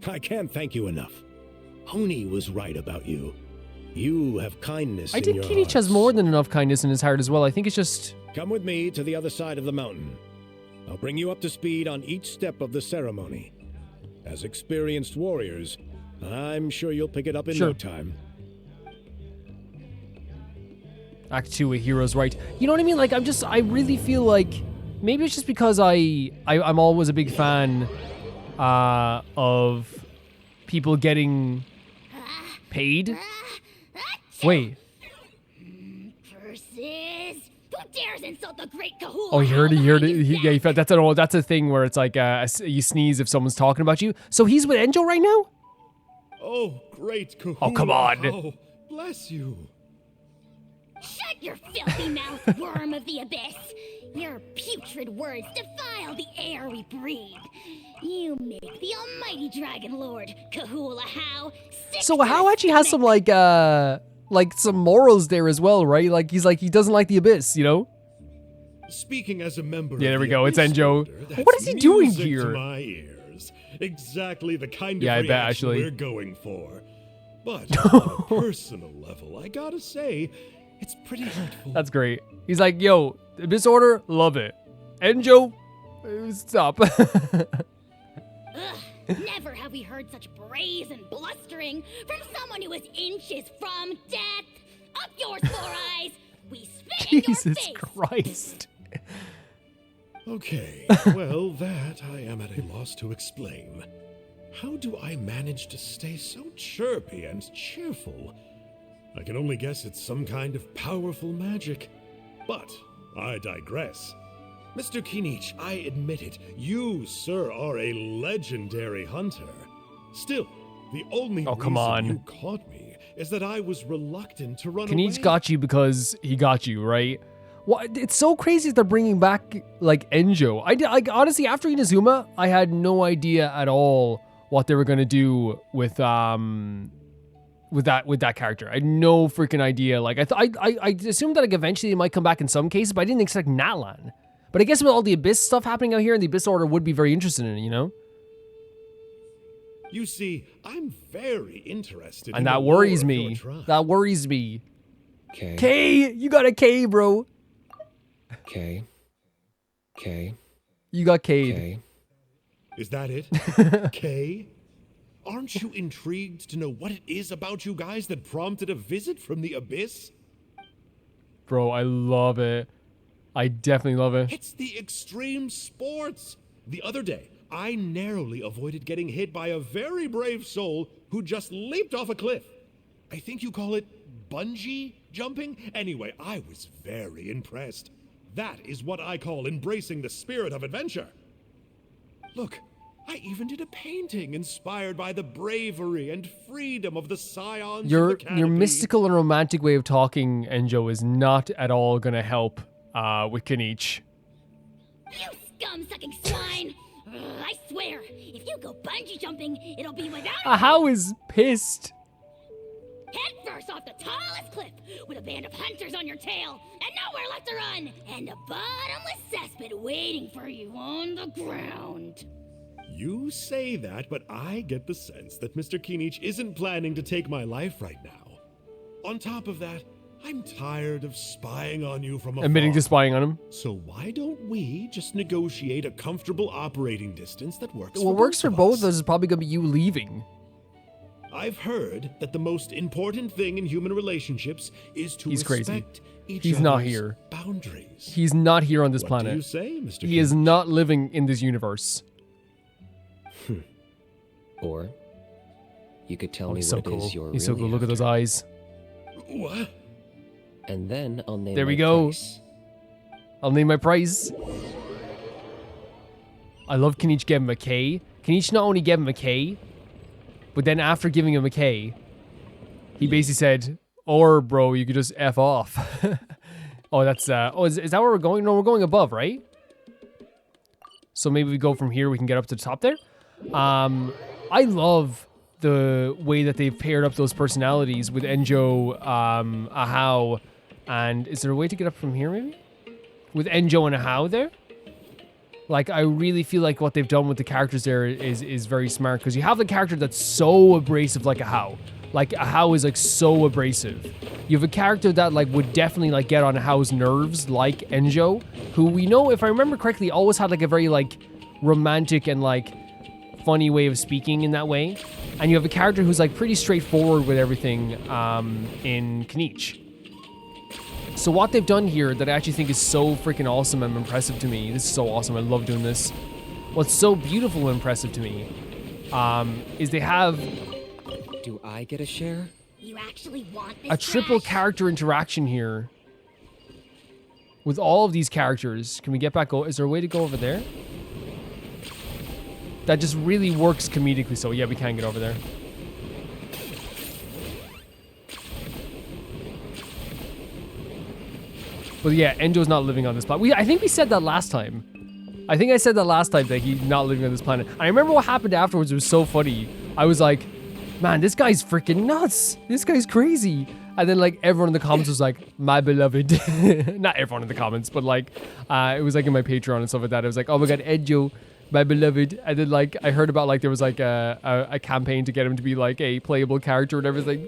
I can't thank you enough. Oni was right about you. You have kindness I in think your Kinich has hearts. more than enough kindness in his heart as well. I think it's just... Come with me to the other side of the mountain. I'll bring you up to speed on each step of the ceremony. As experienced warriors, I'm sure you'll pick it up in Sure. no time. Act 2, a hero's right. You know what I mean? Like, I really feel like... Maybe it's just because I'm always a big fan of people getting paid. Wait. Versus... Who dares insult the great Kahula? Oh, he heard it. Yeah, he felt. felt that's a thing where it's like you sneeze if someone's talking about you. So he's with ENJOU right now? Oh, great Kahuna. Oh, come on. Oh, bless you. Shut your filthy mouth, worm of the abyss! Your putrid words defile the air we breathe. You make the almighty Dragon Lord, Kahula How, sick So to How the actually has some stomach. like some morals there as well, right? Like he doesn't like the abyss, you know? Speaking as a member Yeah, of there we the go. It's Abyss ENJOU. Order, that's What is he doing music here? To my ears. Exactly the kind Yeah, I of bet, reaction actually. we're going for. But on a personal level, I gotta say, it's pretty hurtful. That's great. He's like, yo, Abyss Order, love it. ENJOU, stop. Ugh, never have we heard such brazen blustering from someone who is inches from death. Up yours, Four Eyes! We spit in your Jesus face! Christ. Okay, well, that I am at a loss to explain. How do I manage to stay so chirpy and cheerful? I can only guess it's some kind of powerful magic. But I digress. Mr. Kinich, I admit it, you, sir, are a legendary hunter. Still, the only come reason on. you caught me is that I was reluctant to run away. Kinich got you because he got you, right? Well, it's so crazy that they're bringing back, like, ENJOU. Honestly, after Inazuma, I had no idea at all what they were going to do with that character. I had no freaking idea. Like, I assumed that, like, eventually it might come back in some cases, but I didn't expect Natlan. But I guess with all the Abyss stuff happening out here, and the Abyss Order would be very interested in it, you know? You see, I'm very interested in And the that lore worries of me. your tribe. That worries me. K. K! You got a K, bro. K. K. You got K'd. K. Is that it? Kay? Aren't you intrigued to know what it is about you guys that prompted a visit from the Abyss? Bro, I love it. I definitely love it. It's the extreme sports. The other day, I narrowly avoided getting hit by a very brave soul who just leaped off a cliff. I think you call it bungee jumping? Anyway, I was very impressed. That is what I call embracing the spirit of adventure. Look, I even did a painting inspired by the bravery and freedom of the scions of Your the canopy. mystical and romantic way of talking, ENJOU, is not at all gonna help with Kinich. You scum-sucking swine! I swear, if you go bungee jumping, it'll be without How is pissed? head first off the tallest cliff with a band of hunters on your tail and nowhere left to run, and a bottomless cesspit waiting for you on the ground. You say that, but I get the sense that Mr. Kinich isn't planning to take my life right now. On top of that, I'm tired of spying on you from afar. Admitting to spying on him. So why don't we just negotiate a comfortable operating distance that works What for works for both both of of us is probably gonna be you leaving. I've heard that the most important thing in human relationships is to He's crazy. respect each He's not other's here. boundaries. He's not here on this What planet. do you say, Mr. He is Kinich? not living in this universe. Or you could tell Oh, me he's what so it cool. is you're He's so really cool. Look at those after, eyes. What? and then I'll name There we my go. price. I'll name my price. I love Kinich gave him a K. Kinich not only gave him a K, but then after giving him a K, he basically said, or bro, you could just F off. Oh, that's, is that where we're going? No, we're going above, right? So maybe we go from here, we can get up to the top there. I love the way that they've paired up those personalities with ENJOU, Ahau, and is there a way to get up from here maybe? With ENJOU and Ahau there? Like, I really feel like what they've done with the characters there is very smart, because you have the character that's so abrasive like Ahau. Like, Ahau is, like, so abrasive. You have a character that, like, would definitely, like, get on Ahau's nerves, like ENJOU, who we know, if I remember correctly, always had, like, a very, like, romantic and, like, funny way of speaking in that way. And you have a character who's, like, pretty straightforward with everything in Kinich. So what they've done here that I actually think is so freaking awesome and impressive to me, this is so awesome, I love doing this. What's so beautiful and impressive to me is they have Do I get a share? You actually want this a triple trash? character interaction here with all of these characters. Can we get back? Is there a way to go over there? That just really works comedically. So yeah, we can get over there. But yeah, ENJOU's not living on this planet. I think we said that last time. I think I said that last time that he's not living on this planet. I remember what happened afterwards. It was so funny. I was like, man, this guy's freaking nuts. This guy's crazy. And then, like, everyone in the comments was like, my beloved. Not everyone in the comments, but, like, it was, like, in my Patreon and stuff like that. I was like, oh, my God, ENJOU, my beloved. And then, like, I heard about, like, there was, like, a campaign to get him to be, like, a playable character and everything.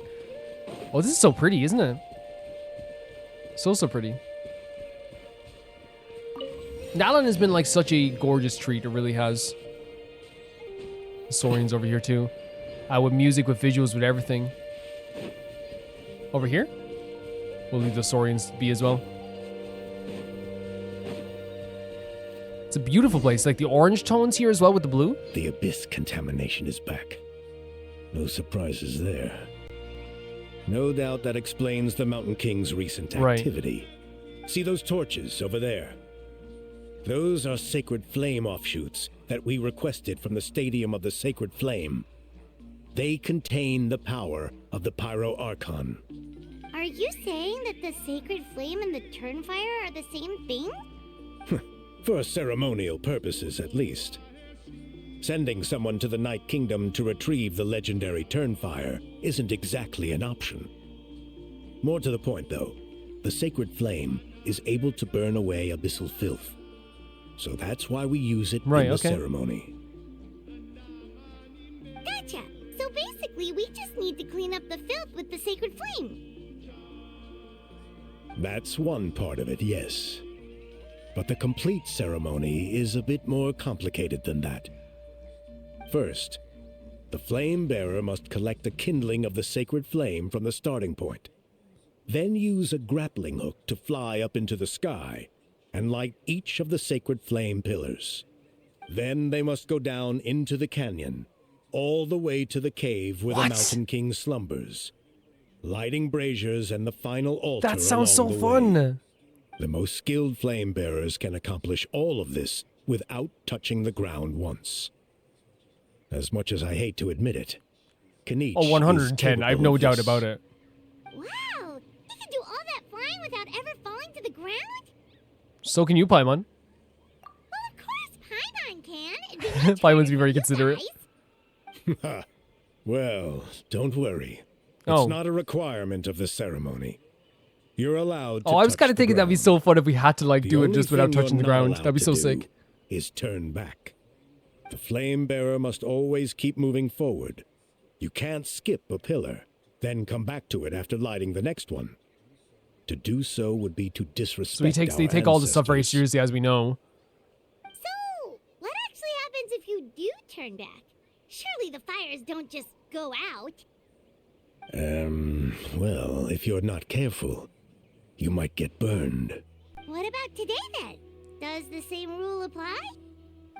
Oh, this is so pretty, isn't it? So pretty. Nalan has been, like, such a gorgeous treat. It really has. The Saurians over here, too. With music, with visuals, with everything. Over here? We'll leave the Saurians be as well. It's a beautiful place. Like the orange tones here as well with the blue. The abyss contamination is back. No surprises there. No doubt that explains the Mountain King's recent Right. activity. See those torches over there? Those are sacred flame offshoots that we requested from the Stadium of the Sacred Flame. They contain the power of the Pyro Archon. Are you saying that the sacred flame and the turnfire are the same thing? For ceremonial purposes, at least. Sending someone to the Night Kingdom to retrieve the legendary Turnfire isn't exactly an option. More to the point, though, the sacred flame is able to burn away abyssal filth. So that's why we use it Right, in the okay. ceremony. Gotcha! So basically, we just need to clean up the filth with the sacred flame. That's one part of it, yes. But the complete ceremony is a bit more complicated than that. First, the flame bearer must collect the kindling of the sacred flame from the starting point. Then use a grappling hook to fly up into the sky and light each of the sacred flame pillars. Then they must go down into the canyon, all the way to the cave where What? the Mountain King slumbers, lighting braziers and the final altar. That sounds so along the fun. way. The most skilled flame bearers can accomplish all of this without touching the ground once. As much as I hate to admit it, Kinich Oh, is 110. I have capable no of doubt this. about it. Wow! He can do all that flying without ever falling to the ground? So can you, Paimon. Well, of course Paimon can. It'd be much Paimon's harder be for very you considerate. guys. Well, don't worry. Oh. It's not a requirement of the ceremony. You're allowed to Oh, I was touch kind of the thinking that'd be ground. so fun if we had to, like, The do it only just without thing touching the you're not ground. allowed That'd be to so do sick. Is turn back. The flame bearer must always keep moving forward. You can't skip a pillar, then come back to it after lighting the next one. To do so would be to disrespect So they our take all the stuff very ancestors. seriously, as we know. So, what actually happens if you do turn back? Surely the fires don't just go out. Well, if you're not careful, you might get burned. What about today then? Does the same rule apply?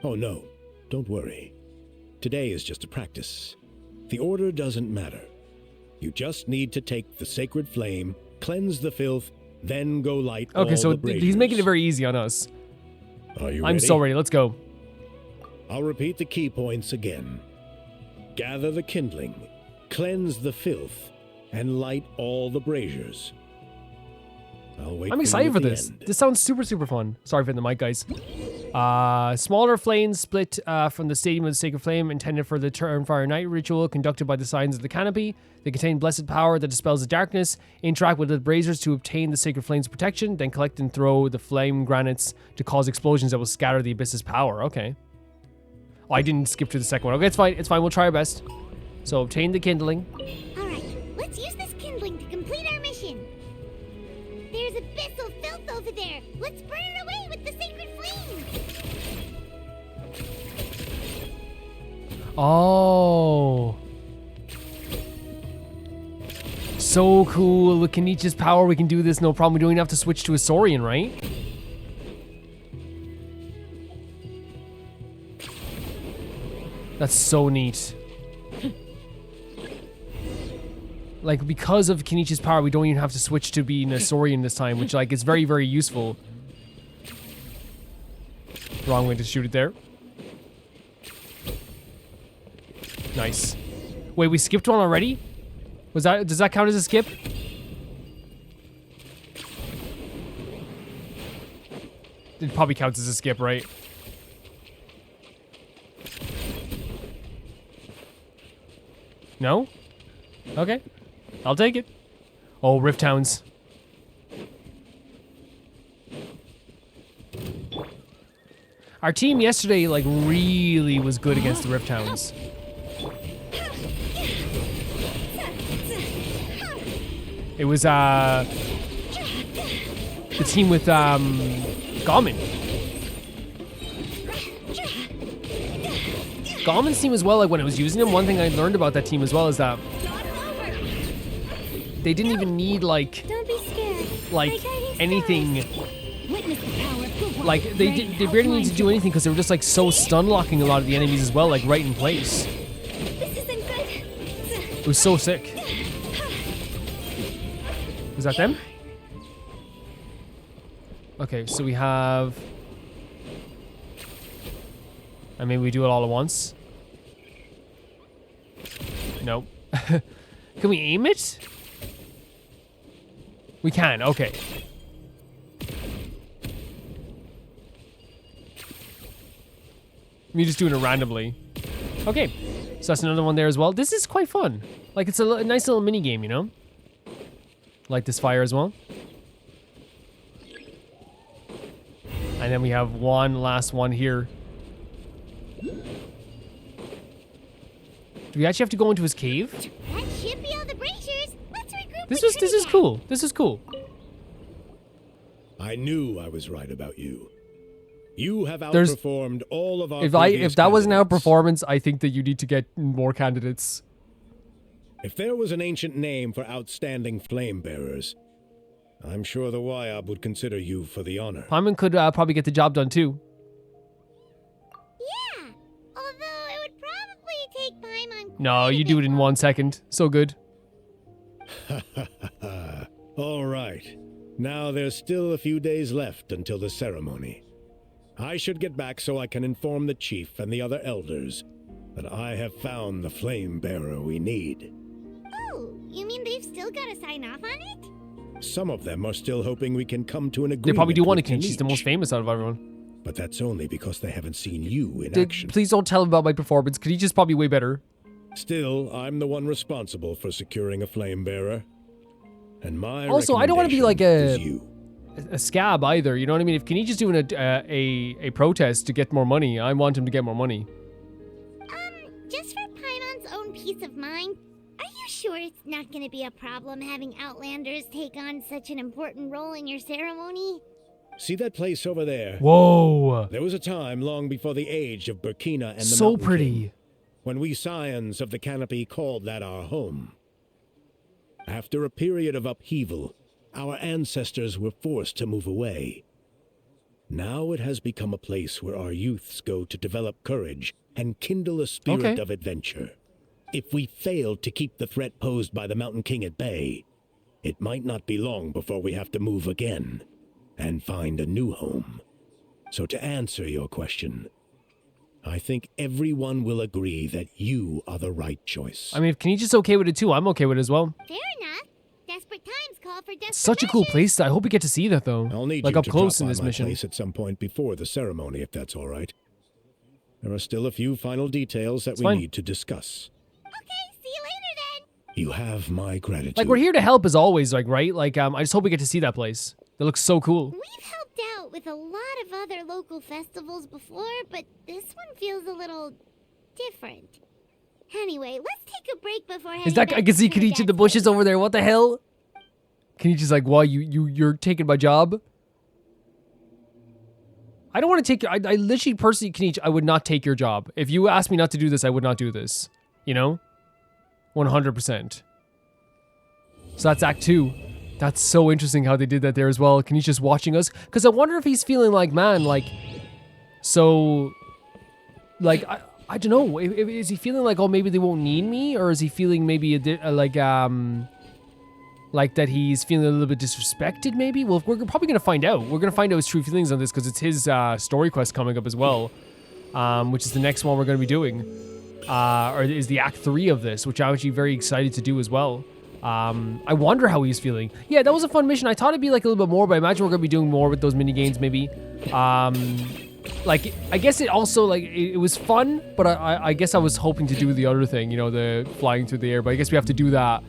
Oh no, don't worry. Today is just a practice. The order doesn't matter. You just need to take the sacred flame, cleanse the filth, then go light all Okay, so the he's making it braziers. very easy on us. Are you I'm ready? so ready. Let's go. I'll repeat the key points again. Gather the kindling, cleanse the filth, and light all the braziers. I'll wait I'm for excited you for at the this. end. This sounds super, super fun. Sorry for the mic, guys. Smaller flames split from the Stadium of the Sacred Flame intended for the Turnfire Night ritual conducted by the Signs of the Canopy. They contain blessed power that dispels the darkness. Interact with the braziers to obtain the Sacred Flame's protection. Then collect and throw the flame granites to cause explosions that will scatter the Abyss's power. Okay. Oh, I didn't skip to the second one. Okay, it's fine. It's fine. We'll try our best. So obtain the kindling. Alright, let's use this kindling to complete our mission. There's abyssal filth over there. Let's burn it away with the sacred flame. Oh. So cool. With Kinich's power, we can do this no problem. We don't even have to switch to a Saurian, right? That's so neat. Like, because of Kinich's power, we don't even have to switch to being a Saurian this time, which, like, is very, very useful. Wrong way to shoot it there. Nice. Wait, we skipped one already? Does that count as a skip? It probably counts as a skip, right? No? Okay. I'll take it. Oh, Rift Hounds. Our team yesterday, like, really was good against the Rift Hounds. It was, the team with, Garmin. Garmin's team as well, like, when I was using them, one thing I learned about that team as well is that they didn't even need, like, Don't be scared. like, anything. Witness the power of the Like, they barely need to do anything because they were just, like, so stun locking a lot of the enemies as well, like, right in place. This isn't good. It was so sick. Was that them? Okay, so we have... I mean, we do it all at once. Nope. Can we aim it? We can, okay. Me just doing it randomly. Okay, so that's another one there as well. This is quite fun. Like, it's a nice little mini game, you know? Light this fire as well. And then we have one last one here. Do we actually have to go into his cave? That should be all the braziers. Let's regroup. This with is Trinidad. cool. This is cool. I knew I was right about you. You have There's- outperformed all of our If previous that wasn't our candidates. performance, I think that you need to get more candidates. If there was an ancient name for outstanding flame bearers, I'm sure the Wyab would consider you for the honor. Paimon could probably get the job done too. Yeah, although it would probably take Paimon. No, quite a you do bit it in 1 second. So good. All right. Now there's still a few days left until the ceremony. I should get back so I can inform the chief and the other elders. but I have found the flame bearer we need. Oh, you mean they've still got to sign off on it? Some of them are still hoping we can come to an agreement. They probably do want to with Kinich. She's the most Kinich. famous out of everyone. But that's only because they haven't seen you in action. Please don't tell him about my performance. Kinich is probably way better. Still, I'm the one responsible for securing a flame bearer. And my Also, I don't want to be like recommendation is you. a scab either. You know what I mean? If Kinich is doing a protest to get more money, I want him to get more money. Just for Paimon's own peace of mind, are you sure it's not going to be a problem having Outlanders take on such an important role in your ceremony? See that place over there? Whoa. There was a time long before the age of Burkina and the So Mountain pretty. King, when we scions of the canopy called that our home. After a period of upheaval, our ancestors were forced to move away. Now it has become a place where our youths go to develop courage and kindle a spirit of adventure. If we failed to keep the threat posed by the Mountain King at bay, it might not be long before we have to move again and find a new home. So to answer your question, I think everyone will agree that you are the right choice. I mean, if Kinich is okay with it too, I'm okay with it as well. Fair enough. Desperate times call for desperate Such a cool measures. place. I hope we get to see that though. I'll need like you up to close drop in by this my mission. place at some point before the ceremony, if that's all right. There are still a few final details that we fine. need to discuss. Okay, see you later then. You have my gratitude. Like we're here to help as always, like right? Like I just hope we get to see that place. That looks so cool. We've helped out with a lot of other local festivals before, but this one feels a little different. Anyway, let's take a break before heading Is that back I can see to Kinich in the Dad's bushes place. over there. What the hell? Kinich is like, "Why you're taking my job?" I don't want to take your. I literally, personally, Kinich, I would not take your job. If you asked me not to do this, I would not do this. You know, 100%. So that's Act 2. That's so interesting how they did that there as well. Kinich just watching us, because I wonder if he's feeling like, man, like, so, like I don't know. Is he feeling like, oh, maybe they won't need me, or is he feeling maybe like that he's feeling a little bit disrespected, maybe? Well, we're probably going to find out. We're going to find out his true feelings on this because it's his story quest coming up as well, which is the next one we're going to be doing, or is the Act 3 of this, which I'm actually very excited to do as well. I wonder how he's feeling. Yeah, that was a fun mission. I thought it'd be like a little bit more, but I imagine we're going to be doing more with those mini games maybe. Like, I guess it also, like, it was fun, but I guess I was hoping to do the other thing, you know, the flying through the air, but I guess we have to do that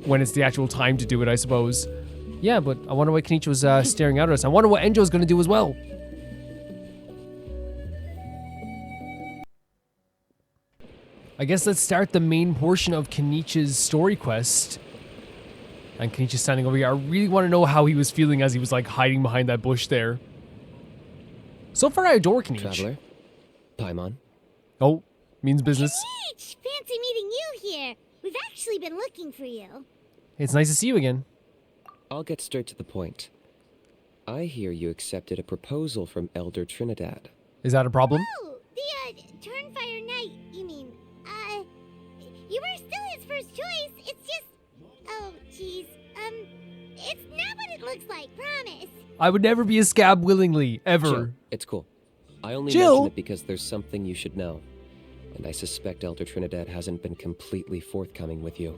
when it's the actual time to do it, I suppose. Yeah, but I wonder why Kinich was staring out at us. I wonder what ENJOU's going to do as well. I guess let's start the main portion of Kinich's story quest. And Kinich is standing over here. I really want to know how he was feeling as he was, like, hiding behind that bush there. So far, I adore Kinich. Traveler, Paimon, Oh, means business. Kinich, fancy meeting you here. We've actually been looking for you. It's nice to see you again. I'll get straight to the point. I hear you accepted a proposal from Elder Trinidad. Is that a problem? Oh, the, Turnfire Knight, you mean. You were still his first choice. It's just... Oh, jeez. It's not what it looks like, promise. I would never be a scab willingly, ever. Chill, it's cool. I only Chill? mention it because there's something you should know. And I suspect Elder Trinidad hasn't been completely forthcoming with you.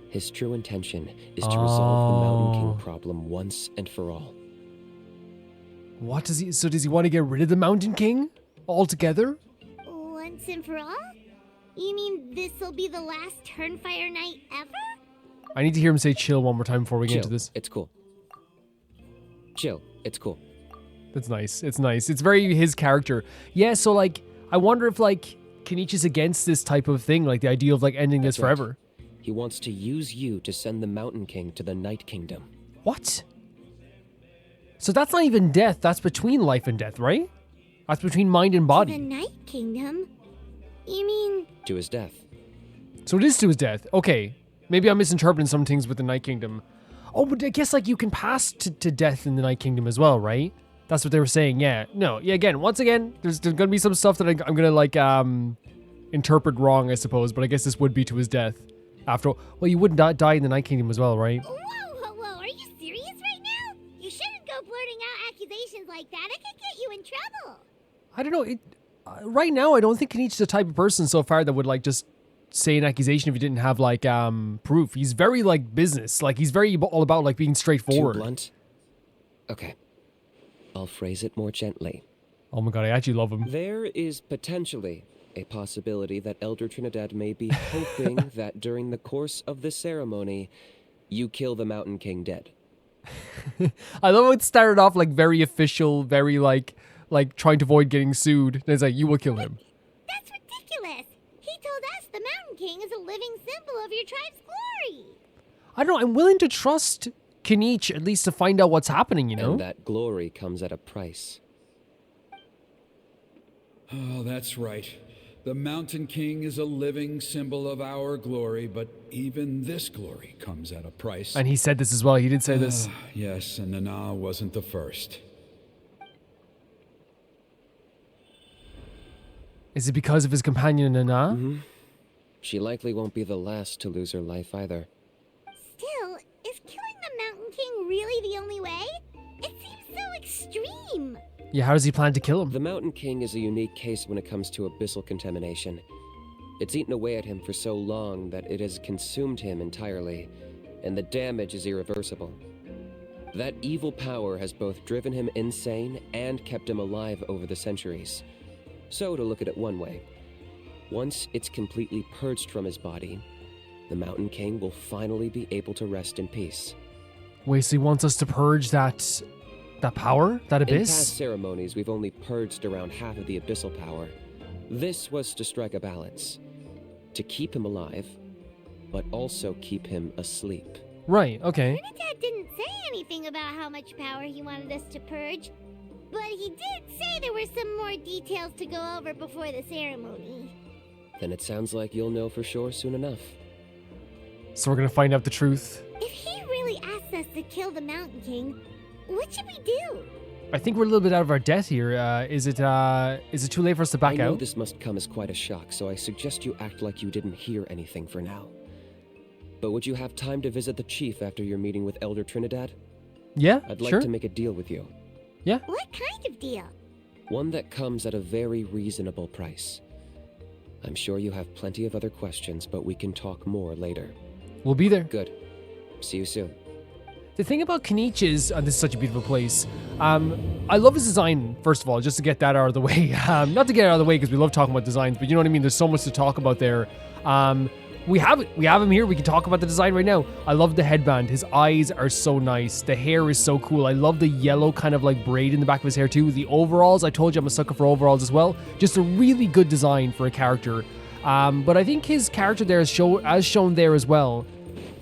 His true intention is to resolve the Mountain Oh. King problem once and for all. What does he... So does he want to get rid of the Mountain King? Altogether? Once and for all? You mean this'll be the last Turnfire Knight ever? I need to hear him say chill one more time before we get Chill, into this. it's cool. Chill, it's cool. That's nice. It's nice. It's very his character. Yeah, so, like, I wonder if, like, Kinich is against this type of thing, like the idea of, like, ending this That's right. forever. He wants to use you to send the Mountain King to the Night Kingdom. What? So that's not even death. That's between life and death, right? That's between mind and The body. Night Kingdom? You mean... To his death. So it is to his death. Okay. Maybe I'm misinterpreting some things with the Night Kingdom. Oh, but I guess, like, you can pass to death in the Night Kingdom as well, right? That's what they were saying, yeah. No, yeah, again, once again, there's going to be some stuff that I'm going to, like, interpret wrong, I suppose, but I guess this would be to his death. After all, well, you wouldn't die in the Night Kingdom as well, right? Whoa, are you serious right now? You shouldn't go blurting out accusations like that. It could get you in trouble. I don't know. right now, I don't think Kinich is the type of person so far that would like just say an accusation if he didn't have like proof. He's very like business. Like he's very all about like being straightforward. Too blunt? Okay. I'll phrase it more gently. Oh my god, I actually love him. There is potentially a possibility that Elder Trinidad may be hoping that during the course of the ceremony, you kill the Mountain King dead. I love how it started off like very official, very like trying to avoid getting sued. And it's like, you will kill him. That's ridiculous. He told us the Mountain King is a living symbol of your tribe's glory. I don't know, I'm willing to trust Kinich at least to find out what's happening, you know? And that glory comes at a price. Oh, that's right. The Mountain King is a living symbol of our glory, but even this glory comes at a price. And he said this as well. He did say this. Yes, and Nana wasn't the first. Is it because of his companion Nana? Mm-hmm. She likely won't be the last to lose her life either. Still, is killing the Mountain King really the only way? It seems so extreme. Yeah, how does he plan to kill him? The Mountain King is a unique case when it comes to abyssal contamination. It's eaten away at him for so long that it has consumed him entirely, and the damage is irreversible. That evil power has both driven him insane and kept him alive over the centuries. So, to look at it one way, once it's completely purged from his body, the Mountain King will finally be able to rest in peace. Wait, so he wants us to purge that power? That In abyss? past ceremonies, we've only purged around half of the abyssal power. This was to strike a balance. To keep him alive, but also keep him asleep. Right, okay. Trinidad didn't say anything about how much power he wanted us to purge, but he did say there were some more details to go over before the ceremony. Then it sounds like you'll know for sure soon enough. So we're gonna find out the truth. If he really asks us to kill the Mountain King, what should we do? I think we're a little bit out of our depth here. Is it too late for us to back I know out? this must come as quite a shock, so I suggest you act like you didn't hear anything for now. But would you have time to visit the chief after your meeting with Elder Trinidad? Yeah, I'd like sure. to make a deal with you. Yeah. What kind of deal? One that comes at a very reasonable price. I'm sure you have plenty of other questions, but we can talk more later. We'll be there. Good. See you soon. The thing about Kinich is, this is such a beautiful place. I love his design, first of all, just to get that out of the way. Not to get it out of the way because we love talking about designs, but you know what I mean? There's so much to talk about there. We have him here. We can talk about the design right now. I love the headband. His eyes are so nice. The hair is so cool. I love the yellow kind of like braid in the back of his hair too. The overalls, I told you I'm a sucker for overalls as well. Just a really good design for a character. But I think his character there is as shown there as well.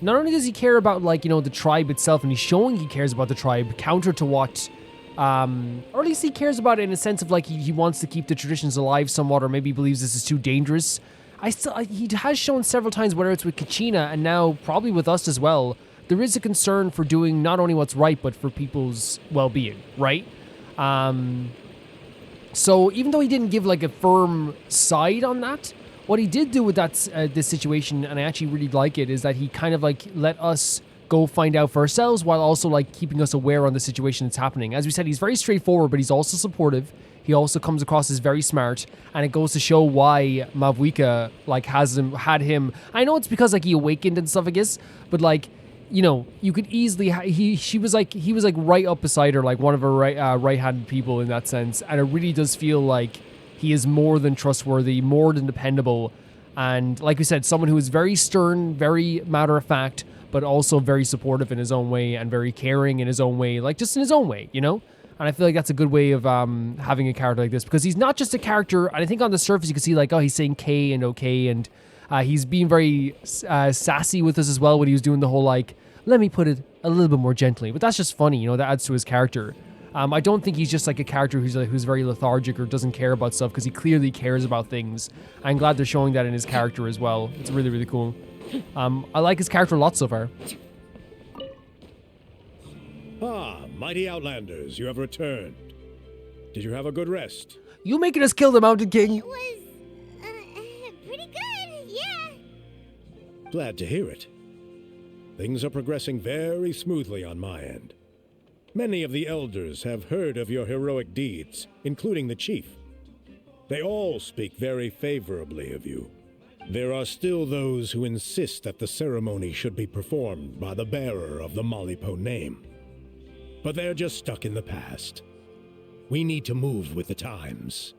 Not only does he care about, like, you know, the tribe itself, and he's showing he cares about the tribe, counter to what, or at least he cares about it in a sense of, like, he wants to keep the traditions alive somewhat, or maybe he believes this is too dangerous. He has shown several times, whether it's with Kachina, and now probably with us as well, there is a concern for doing not only what's right, but for people's well-being, right? So even though he didn't give, like, a firm side on that, what he did do with that this situation, and I actually really like it, is that he kind of like let us go find out for ourselves while also like keeping us aware on the situation that's happening. As we said, he's very straightforward, but he's also supportive. He also comes across as very smart, and it goes to show why Mavuika like had him. I know it's because like he awakened and stuff, I guess, but like, you know, you could easily he was like right up beside her, like one of her right-handed people in that sense, and it really does feel like he is more than trustworthy, more than dependable, and like we said, someone who is very stern, very matter-of-fact, but also very supportive in his own way and very caring in his own way, like just in his own way, you know? And I feel like that's a good way of having a character like this, because he's not just a character, and I think on the surface you can see like, oh, he's saying K and okay, and he's being very sassy with us as well when he was doing the whole like, let me put it a little bit more gently, but that's just funny, you know, that adds to his character. I don't think he's just like a character who's very lethargic or doesn't care about stuff, because he clearly cares about things. I'm glad they're showing that in his character as well. It's really, really cool. I like his character a lot so far. Ah, mighty Outlanders, you have returned. Did you have a good rest? You making us kill the Mountain King? It was, pretty good, yeah. Glad to hear it. Things are progressing very smoothly on my end. Many of the elders have heard of your heroic deeds, including the chief. They all speak very favorably of you. There are still those who insist that the ceremony should be performed by the bearer of the Malipo name. But they're just stuck in the past. We need to move with the times.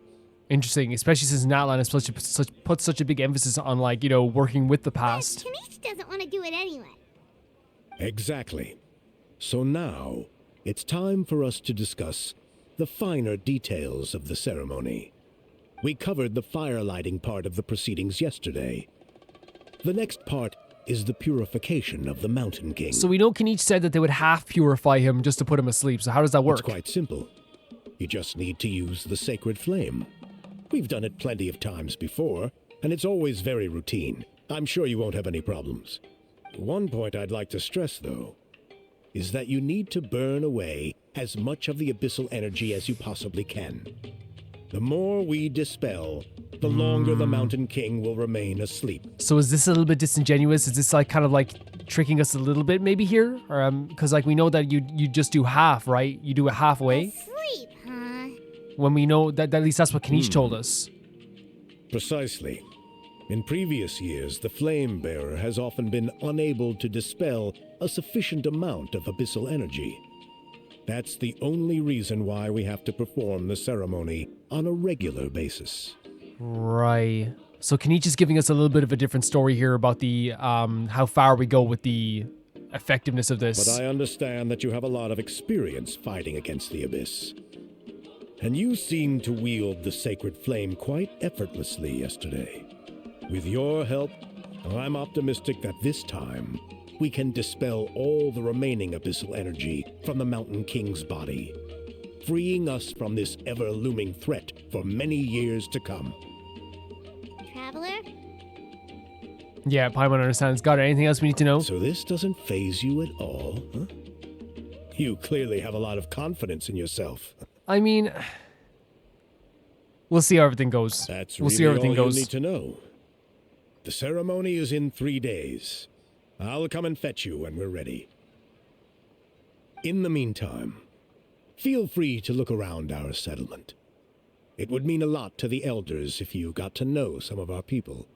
Interesting, especially since Natlan has put such a big emphasis on, like, you know, working with the past. Kinich doesn't want to do it anyway. Exactly. So now, it's time for us to discuss the finer details of the ceremony. We covered the fire-lighting part of the proceedings yesterday. The next part is the purification of the Mountain King. So we know Kinich said that they would half purify him just to put him asleep. So how does that work? It's quite simple. You just need to use the sacred flame. We've done it plenty of times before, and it's always very routine. I'm sure you won't have any problems. One point I'd like to stress, though, is that you need to burn away as much of the abyssal energy as you possibly can. The more we dispel, the longer the Mountain King will remain asleep. So is this a little bit disingenuous? Is this like kind of like tricking us a little bit maybe here? Or because like we know that you just do half, right? You do it halfway. Asleep, huh? When we know that at least that's what Kinich told us. Precisely. In previous years, the Flame Bearer has often been unable to dispel a sufficient amount of abyssal energy. That's the only reason why we have to perform the ceremony on a regular basis. Right. So Kinich is giving us a little bit of a different story here about the how far we go with the effectiveness of this. But I understand that you have a lot of experience fighting against the Abyss. And you seemed to wield the sacred flame quite effortlessly yesterday. With your help, I'm optimistic that this time we can dispel all the remaining abyssal energy from the Mountain King's body, freeing us from this ever-looming threat for many years to come. Traveler? Yeah, Paimon understands. Got it. Anything else we need to know? So this doesn't faze you at all, huh? You clearly have a lot of confidence in yourself. I mean, we'll see how everything goes. That's we'll really see how everything all goes. you need to know. The ceremony is in 3 days. I'll come and fetch you when we're ready. In the meantime, feel free to look around our settlement. It would mean a lot to the elders if you got to know some of our people.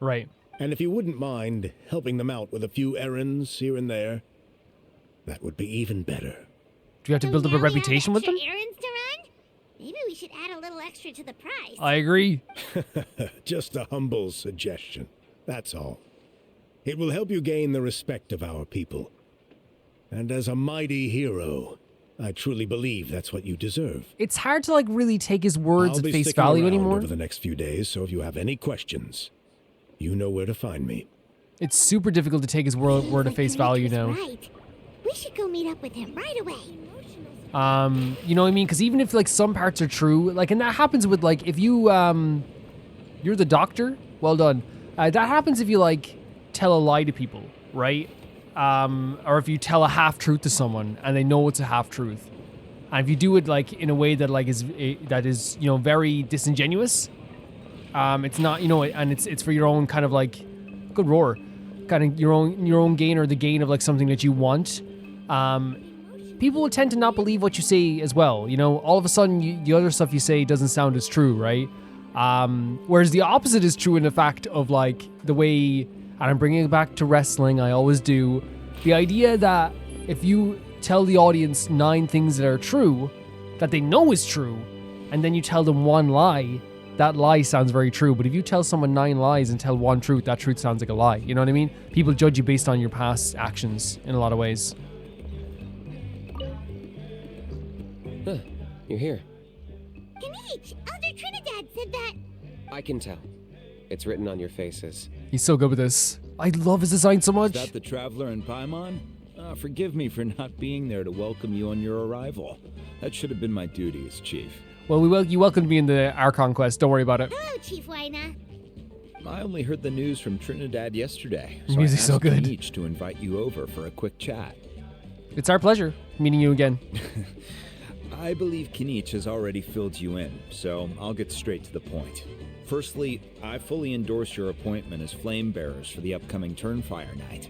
Right. And if you wouldn't mind helping them out with a few errands here and there, that would be even better. Do we have to So build up a now we have reputation with them? extra errands to run? Maybe we should add a little extra to the price. I agree. Just a humble suggestion, that's all. It will help you gain the respect of our people. And as a mighty hero, I truly believe that's what you deserve. It's hard to like really take his words I'll at be face sticking value around anymore. over the next few days, so if you have any questions, you know where to find me. It's super difficult to take his word at face value now. Right. We should go meet up with him right away. You know what I mean? Because even if like some parts are true, like, and that happens with like if you you're the doctor. Well done. That happens if you like tell a lie to people, right? Or if you tell a half truth to someone and they know it's a half truth, and if you do it like in a way that like is you know very disingenuous, it's not, you know, and it's for your own kind of like good roar, kind of your own gain or the gain of like something that you want. People will tend to not believe what you say as well. You know, all of a sudden the other stuff you say doesn't sound as true, right? Whereas the opposite is true in the fact of like the way, and I'm bringing it back to wrestling, I always do, the idea that if you tell the audience 9 things that are true, that they know is true, and then you tell them one lie, that lie sounds very true. But if you tell someone 9 lies and tell one truth, that truth sounds like a lie. You know what I mean? People judge you based on your past actions in a lot of ways. Huh, you're here. Kinich, Elder Trinidad said that. I can tell. It's written on your faces. He's so good with this. I love his design so much. Is that the Traveler and Paimon? Forgive me for not being there to welcome you on your arrival. That should have been my duty as chief. Well, you welcomed me in our conquest. Don't worry about it. Hello, Chief Waina. I only heard the news from Trinidad yesterday, The so music's I so asked good. Kinich to invite you over for a quick chat. It's our pleasure meeting you again. I believe Kinich has already filled you in, so I'll get straight to the point. Firstly, I fully endorse your appointment as flame bearers for the upcoming Turnfire Night.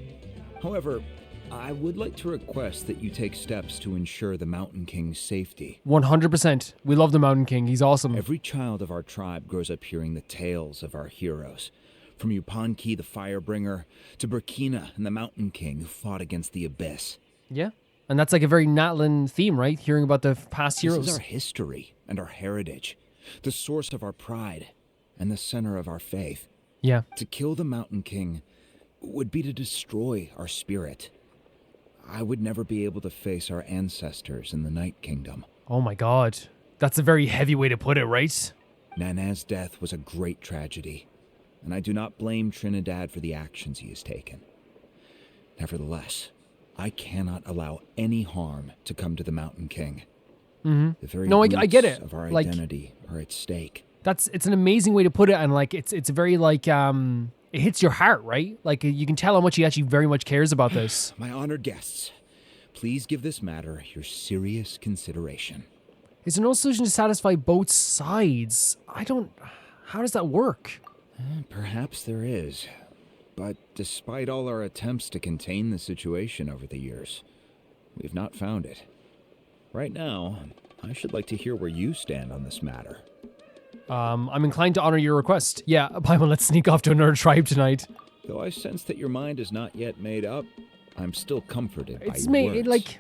However, I would like to request that you take steps to ensure the Mountain King's safety. 100%. We love the Mountain King. He's awesome. Every child of our tribe grows up hearing the tales of our heroes. From Yupanqui the Firebringer to Burkina and the Mountain King who fought against the Abyss. Yeah. And that's like a very Natlan theme, right? Hearing about the past heroes. This is our history and our heritage, the source of our pride and the center of our faith. Yeah. To kill the Mountain King would be to destroy our spirit. I would never be able to face our ancestors in the Night Kingdom. Oh my god. That's a very heavy way to put it, right? Nana's death was a great tragedy, and I do not blame Trinidad for the actions he has taken. Nevertheless, I cannot allow any harm to come to the Mountain King. Mm-hmm. The very No, I get it. Of our Like, identity are at stake. it's an amazing way to put it, and like it's very like it hits your heart, right? Like you can tell how much he actually very much cares about this. My honored guests, please give this matter your serious consideration. Is there no solution to satisfy both sides? How does that work? Perhaps there is. But despite all our attempts to contain the situation over the years, we've not found it. Right now, I should like to hear where you stand on this matter. I'm inclined to honor your request. Yeah, Paimon, let's sneak off to another tribe tonight. Though I sense that your mind is not yet made up, I'm still comforted by It's your made words. like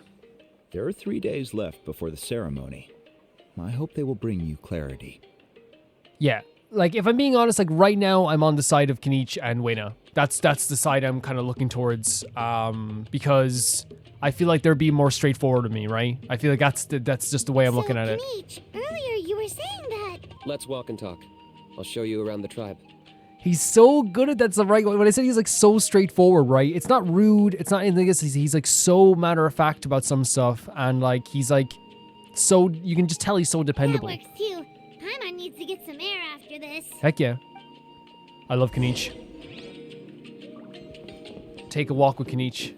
There are 3 days left before the ceremony. I hope they will bring you clarity. yeah. Like if I'm being honest, like right now I'm on the side of Kinich and Wena. That's the side I'm kind of looking towards because I feel like they're being more straightforward to me, right? I feel like that's just the way I'm looking at it. Kinich, earlier you were saying that. Let's walk and talk. I'll show you around the tribe. He's so good at that's the right way. When I said he's like so straightforward, right? It's not rude. It's not anything. He's like so matter of fact about some stuff, and like he's like so you can just tell he's so dependable. That works too. Paimon needs to get some air after this. Heck yeah. I love Kinich. Take a walk with Kinich.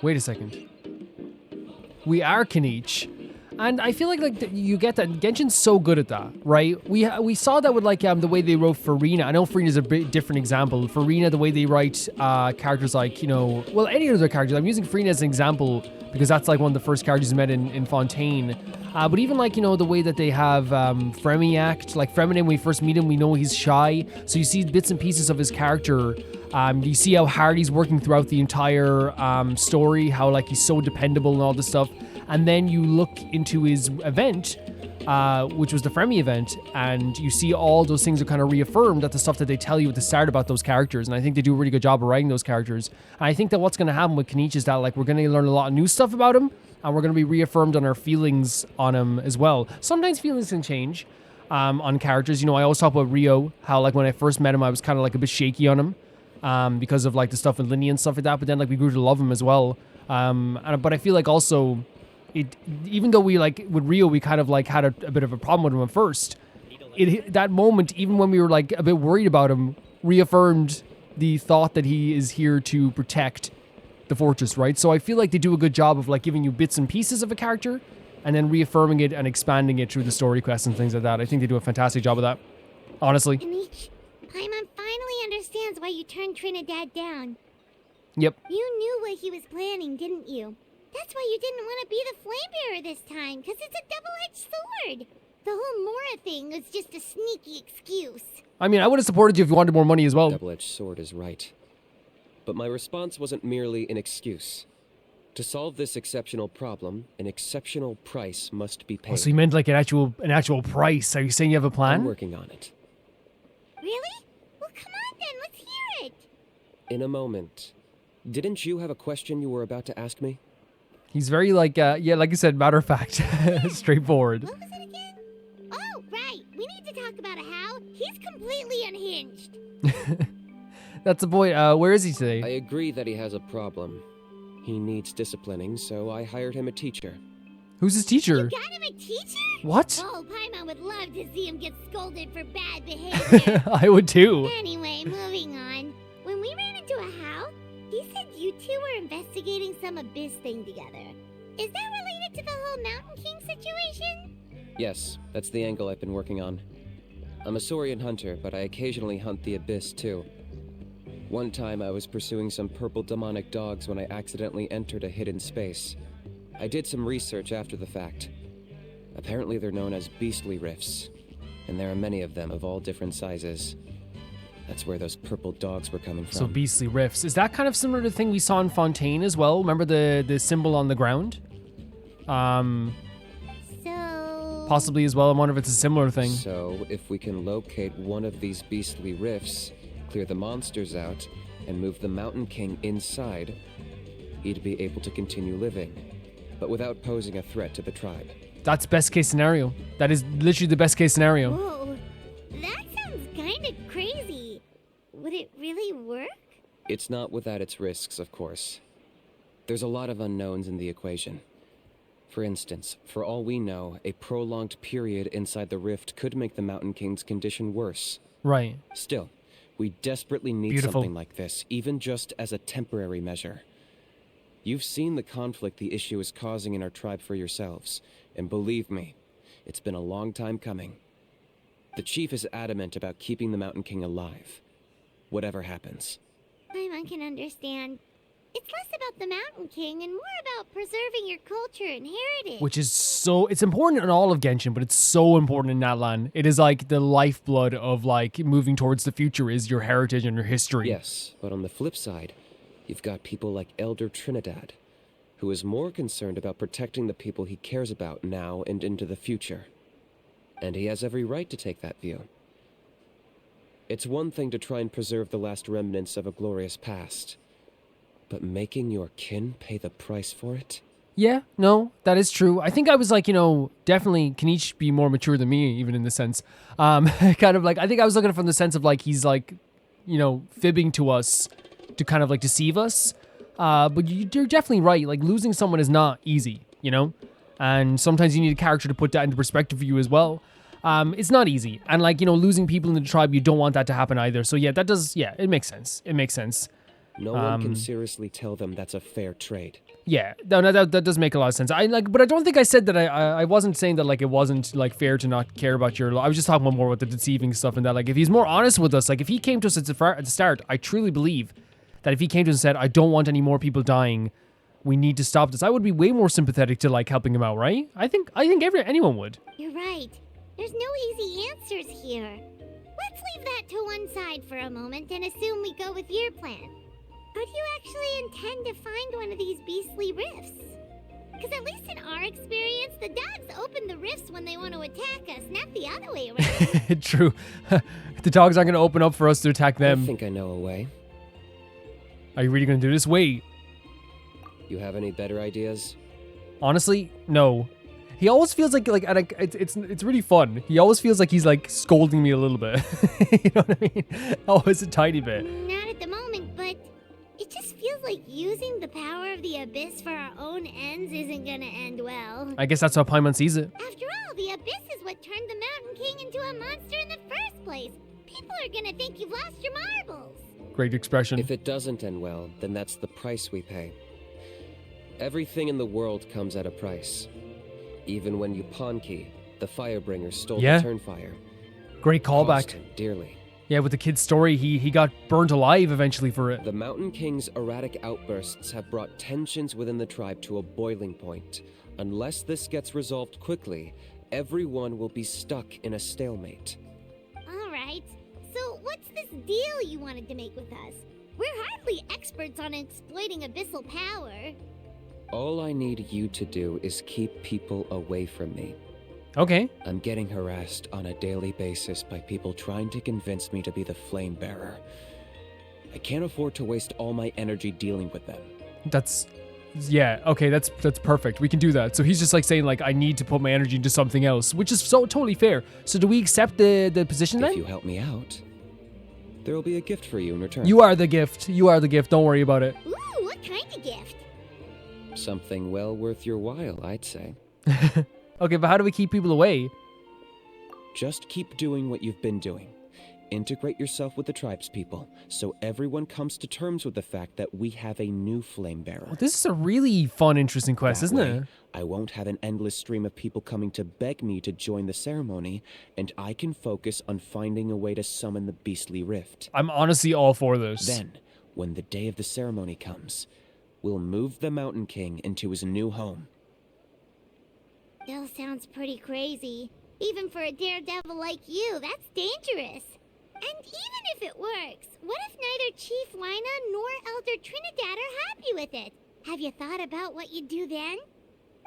Wait a second. We are Kinich. And I feel like you get that. Genshin's so good at that, right? We saw that with like the way they wrote Farina. I know Farina's a bit different example. Farina, the way they write characters like, well, any other characters. I'm using Farina as an example because that's like one of the first characters we met in Fontaine. But even like, the way that they have Fremi act, like Fremine, when we first meet him, we know he's shy. So you see bits and pieces of his character. You see how hard he's working throughout the entire story, how like he's so dependable and all this stuff. And then you look into his event, which was the Fremi event, and you see all those things are kind of reaffirmed at the stuff that they tell you at the start about those characters. And I think they do a really good job of writing those characters. And I think that what's going to happen with Kinich is that like we're going to learn a lot of new stuff about him, and we're going to be reaffirmed on our feelings on him as well. Sometimes feelings can change on characters. I always talk about Rio, how like when I first met him, I was kind of like a bit shaky on him because of like the stuff with Linny and stuff like that. But then like we grew to love him as well. But I feel like also, even though we like with Rio, we kind of like had a bit of a problem with him at first. That moment, even when we were like a bit worried about him, reaffirmed the thought that he is here to protect the fortress, right? So I feel like they do a good job of like giving you bits and pieces of a character and then reaffirming it and expanding it through the story quests and things like that. I think they do a fantastic job of that, honestly. Kinich, Paimon finally understands why you turned Trinidad down. Yep. You knew what he was planning, didn't you? That's why you didn't want to be the flame bearer this time, because it's a double-edged sword. The whole Mora thing was just a sneaky excuse. I mean, I would have supported you if you wanted more money as well. Double-edged sword is right. But my response wasn't merely an excuse. To solve this exceptional problem, an exceptional price must be paid. Oh, so you meant like an actual price. Are you saying you have a plan? I'm working on it. Really? Well, come on then, let's hear it. In a moment. Didn't you have a question you were about to ask me? He's very like, like you said, matter of fact, straightforward. What was it again? Oh, right. We need to talk about a How. He's completely unhinged. That's the point. Where is he today? I agree that he has a problem. He needs disciplining, so I hired him a teacher. Who's his teacher? Got him a teacher? What? Oh, Paimon would love to see him get scolded for bad behavior. I would too. Anyway, moving on. When we ran into a How, he said you two were investigating some Abyss thing together. Is that related to the whole Mountain King situation? Yes, that's the angle I've been working on. I'm a Saurian hunter, but I occasionally hunt the Abyss too. One time I was pursuing some purple demonic dogs when I accidentally entered a hidden space. I did some research after the fact. Apparently they're known as beastly rifts, and there are many of them of all different sizes. That's where those purple dogs were coming from. So beastly rifts. Is that kind of similar to the thing we saw in Fontaine as well? Remember the symbol on the ground? So... Possibly as well. I wonder if it's a similar thing. So, if we can locate one of these beastly rifts, clear the monsters out, and move the Mountain King inside, he'd be able to continue living, but without posing a threat to the tribe. That's best case scenario. That is literally the best case scenario. Whoa, that sounds kinda crazy. Would it really work? It's not without its risks, of course. There's a lot of unknowns in the equation. For instance, for all we know, a prolonged period inside the rift could make the Mountain King's condition worse. Right. Still, we desperately need Beautiful. something like this, even just as a temporary measure. You've seen the conflict the issue is causing in our tribe for yourselves, and believe me, it's been a long time coming. The chief is adamant about keeping the Mountain King alive, whatever happens. I can understand. It's less about the Mountain King and more about preserving your culture and heritage. Which is so, it's important in all of Genshin, but it's so important in Natlan. It is like the lifeblood of like moving towards the future is your heritage and your history. Yes, but on the flip side, you've got people like Elder Trinidad, who is more concerned about protecting the people he cares about now and into the future. And he has every right to take that view. It's one thing to try and preserve the last remnants of a glorious past, but making your kin pay the price for it? Yeah, no, that is true. I think I was like, definitely Kinich be more mature than me, even in the sense. Kind of like, I think I was looking at it from the sense of like, he's like, fibbing to us to kind of like deceive us. But you're definitely right. Like losing someone is not easy, and sometimes you need a character to put that into perspective for you as well. It's not easy. And like, losing people in the tribe, you don't want that to happen either. So yeah, it makes sense. It makes sense. No one can seriously tell them that's a fair trade. Yeah, no, that does make a lot of sense. But I don't think I said that. I wasn't saying that like it wasn't like fair to not care about your. I was just talking about more about the deceiving stuff and that. Like if he's more honest with us, like if he came to us at the start, I truly believe that if he came to us and said, "I don't want any more people dying, we need to stop this," I would be way more sympathetic to like helping him out, right? I think anyone would. You're right. There's no easy answers here. Let's leave that to one side for a moment and assume we go with your plan. How do you actually intend to find one of these beastly rifts? Because at least in our experience, the dogs open the rifts when they want to attack us, not the other way around. True. The dogs aren't going to open up for us to attack them. I think I know a way. Are you really going to do this? Wait. You have any better ideas? Honestly, no. He always feels like it's really fun. He always feels like he's like scolding me a little bit. You know what I mean? Always a tiny bit. Not at the moment, but it just feels like using the power of the Abyss for our own ends isn't gonna end well. I guess that's how Paimon sees it. After all, the Abyss is what turned the Mountain King into a monster in the first place. People are gonna think you've lost your marbles. Great expression. If it doesn't end well, then that's the price we pay. Everything in the world comes at a price. Even when Yupanqui, the Firebringer, stole the Turnfire. Great Cost callback. him dearly. Yeah, with the kid's story, he got burnt alive eventually for it. The Mountain King's erratic outbursts have brought tensions within the tribe to a boiling point. Unless this gets resolved quickly, everyone will be stuck in a stalemate. All right. So what's this deal you wanted to make with us? We're hardly experts on exploiting abyssal power. All I need you to do is keep people away from me. Okay. I'm getting harassed on a daily basis by people trying to convince me to be the flame bearer. I can't afford to waste all my energy dealing with them. Okay, that's perfect. We can do that. So he's just like saying like, I need to put my energy into something else, which is so totally fair. So do we accept the position then? If you help me out, there will be a gift for you in return. You are the gift. You are the gift. Don't worry about it. Ooh, what kind of gift? Something well worth your while, I'd say. Okay, but how do we keep people away? Just keep doing what you've been doing. Integrate yourself with the tribespeople, so everyone comes to terms with the fact that we have a new flame bearer. This is a really fun, interesting quest, That isn't way, it? I won't have an endless stream of people coming to beg me to join the ceremony, and I can focus on finding a way to summon the beastly rift. I'm honestly all for this. Then, when the day of the ceremony comes, we'll move the Mountain King into his new home. Still sounds pretty crazy. Even for a daredevil like you, that's dangerous. And even if it works, what if neither Chief Lina nor Elder Trinidad are happy with it? Have you thought about what you'd do then?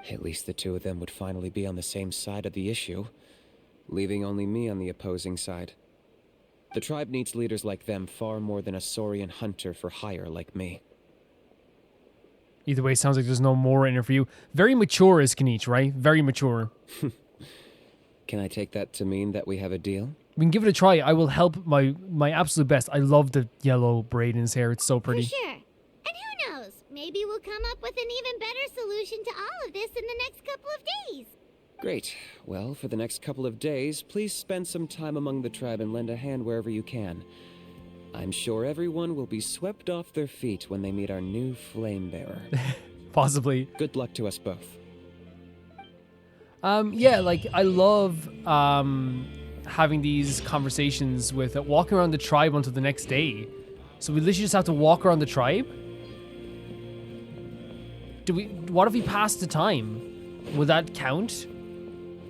At least the two of them would finally be on the same side of the issue, leaving only me on the opposing side. The tribe needs leaders like them far more than a Saurian hunter for hire like me. Either way, sounds like there's no more in it for you. Very mature is Kinich, right? Very mature. Can I take that to mean that we have a deal? We can give it a try. I will help my absolute best. I love the yellow braid in his hair. It's so pretty. For sure. And who knows? Maybe we'll come up with an even better solution to all of this in the next couple of days. Great. Well, for the next couple of days, please spend some time among the tribe and lend a hand wherever you can. I'm sure everyone will be swept off their feet when they meet our new flame bearer. Possibly. Good luck to us both. Yeah, like, I love having these conversations with walking around the tribe until the next day. So we literally just have to walk around the tribe? What if we pass the time? Would that count?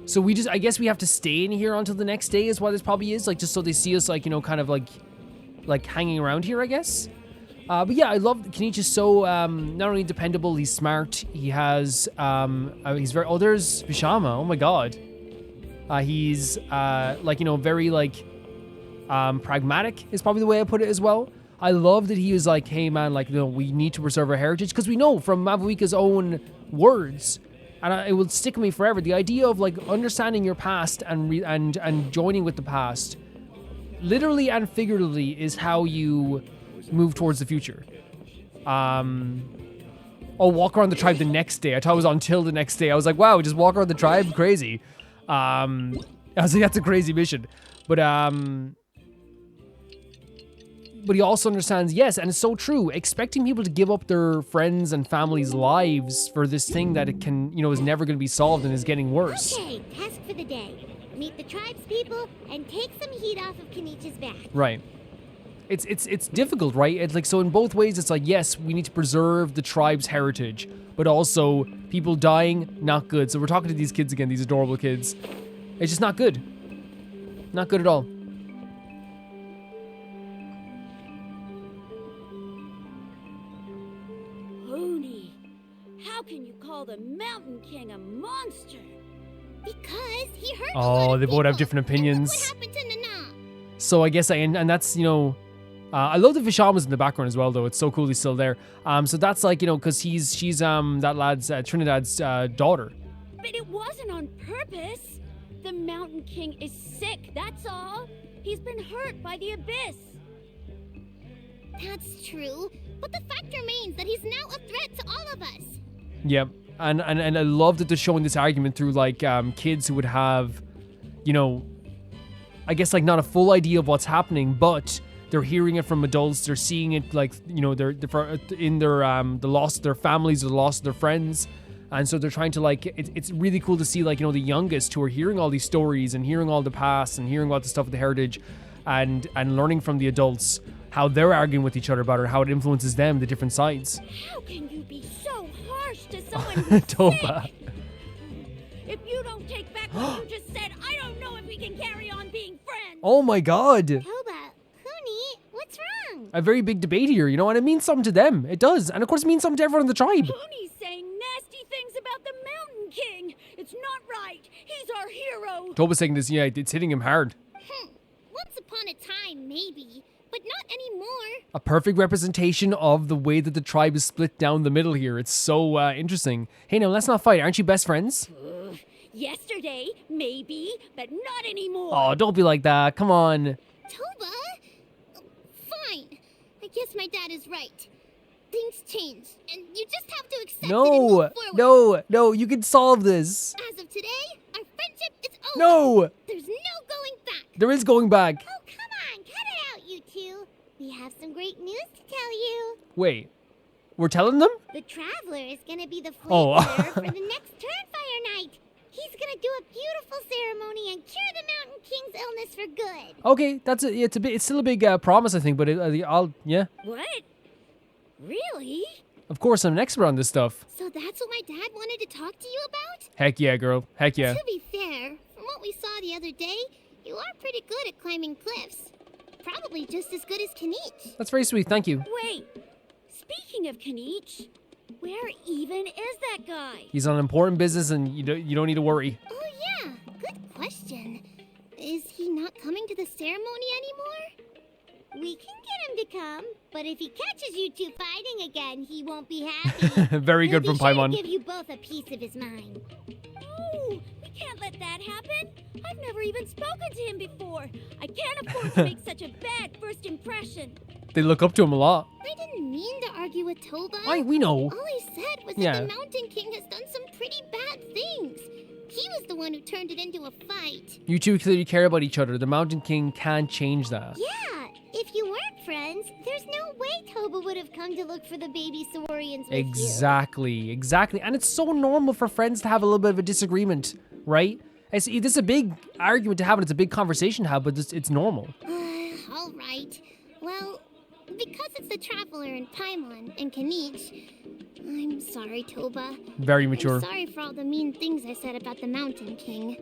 So I guess we have to stay in here until the next day is why this probably is, like, just so they see us, like, you know, kind of like hanging around here, I guess. But yeah, I love Kinich is so not only dependable, he's smart. He has he's very. Oh, there's Vishama. Oh my god. He's like, you know, very like pragmatic is probably the way I put it as well. I love that he was like, hey man, like, you know, we need to preserve our heritage because we know from Mavuika's own words, and it will stick with me forever. The idea of like understanding your past and joining with the past, literally and figuratively, is how you move towards the future. Walk around the tribe the next day. I thought it was until the next day. I was like, wow, just walk around the tribe? Crazy. I was like, that's a crazy mission. But he also understands, yes, and it's so true, expecting people to give up their friends and families' lives for this thing that it can, you know, is never going to be solved and is getting worse. Okay, task for the day. Meet the tribe's people and take some heat off of Kenich's back. Right. It's difficult, right? It's like, so in both ways, it's like, yes, we need to preserve the tribe's heritage, but also people dying, not good. So we're talking to these kids again, these adorable kids. It's just not good. Not good at all. Hoonie, how can you call the Mountain King a monster? Because he hurt a Oh, lot of they both have people. different And opinions. look what happened to Nana. So I guess and that's, you know, I love the Vishama's in the background as well, though. It's so cool he's still there. So that's like, you know, because she's that lad's Trinidad's daughter. But it wasn't on purpose. The Mountain King is sick, that's all. He's been hurt by the abyss. That's true, but the fact remains that he's now a threat to all of us. Yep. And I love that they're showing this argument through like kids who would have, you know, I guess like not a full idea of what's happening, but they're hearing it from adults. They're seeing it like, you know, they're in their the loss of their families, or the loss of their friends. And so they're trying to like, it's really cool to see like, you know, the youngest who are hearing all these stories and hearing all the past and hearing about the stuff of the heritage and learning from the adults how they're arguing with each other about it, how it influences them, the different sides. How can you be so harsh to someone who's Toba. sick? If you don't take back what you just said, I don't know if we can carry on being friends. Oh my god. Toba, Huni, what's wrong? A very big debate here, you know, and it means something to them. It does. And of course it means something to everyone in the tribe. Hooney's saying nasty things about the Mountain King. It's not right. He's our hero. Toba's saying this, yeah, it's hitting him hard. Once upon a time, maybe, but not anymore. A perfect representation of the way that the tribe is split down the middle here. It's so interesting. Hey, now let's not fight. Aren't you best friends? Yesterday, maybe, but not anymore. Oh, don't be like that. Come on. Toba? Fine. I guess my dad is right. Things change, and you just have to accept it and move forward. No, you can solve this. As of today, our friendship is over. No, There's no going back. there is going back. Oh, come on, great news to tell you. Wait, we're telling them? The Traveler is gonna be the Oh. flame bearer for the next Turnfire Night. He's gonna do a beautiful ceremony and cure the Mountain King's illness for good. Okay, that's it's still a big promise, I think, but yeah. What? Really? Of course, I'm an expert on this stuff. So that's what my dad wanted to talk to you about? Heck yeah, girl. Heck yeah. To be fair, from what we saw the other day, you are pretty good at climbing cliffs. Probably just as good as Kinich. That's very sweet. Thank you. Wait. Speaking of Kinich, where even is that guy? He's on important business, and you don't need to worry. Oh yeah, good question. Is he not coming to the ceremony anymore? We can get him to come, but if he catches you two fighting again, he won't be happy. Very good He'll from be sure Paimon. to give you both a piece of his mind. No, we can't let that happen. I've never even spoken to him before. I can't afford to make such a bad first impression. They look up to him a lot. I didn't mean to argue with Toba. We know. All I said was Yeah. that the Mountain King has done some pretty bad things. He was the one who turned it into a fight. You two clearly care about each other. The Mountain King can't change that. Yeah, if you weren't friends, there's no way Toba would have come to look for the baby Saurians with Exactly. And it's so normal for friends to have a little bit of a disagreement, right? This is a big argument to have, and it's a big conversation to have, but it's normal. you. All right. Well, because it's the Traveler and Paimon and Kinich, I'm sorry, Toba. Very mature. I'm sorry for all the mean things I said about the Mountain King.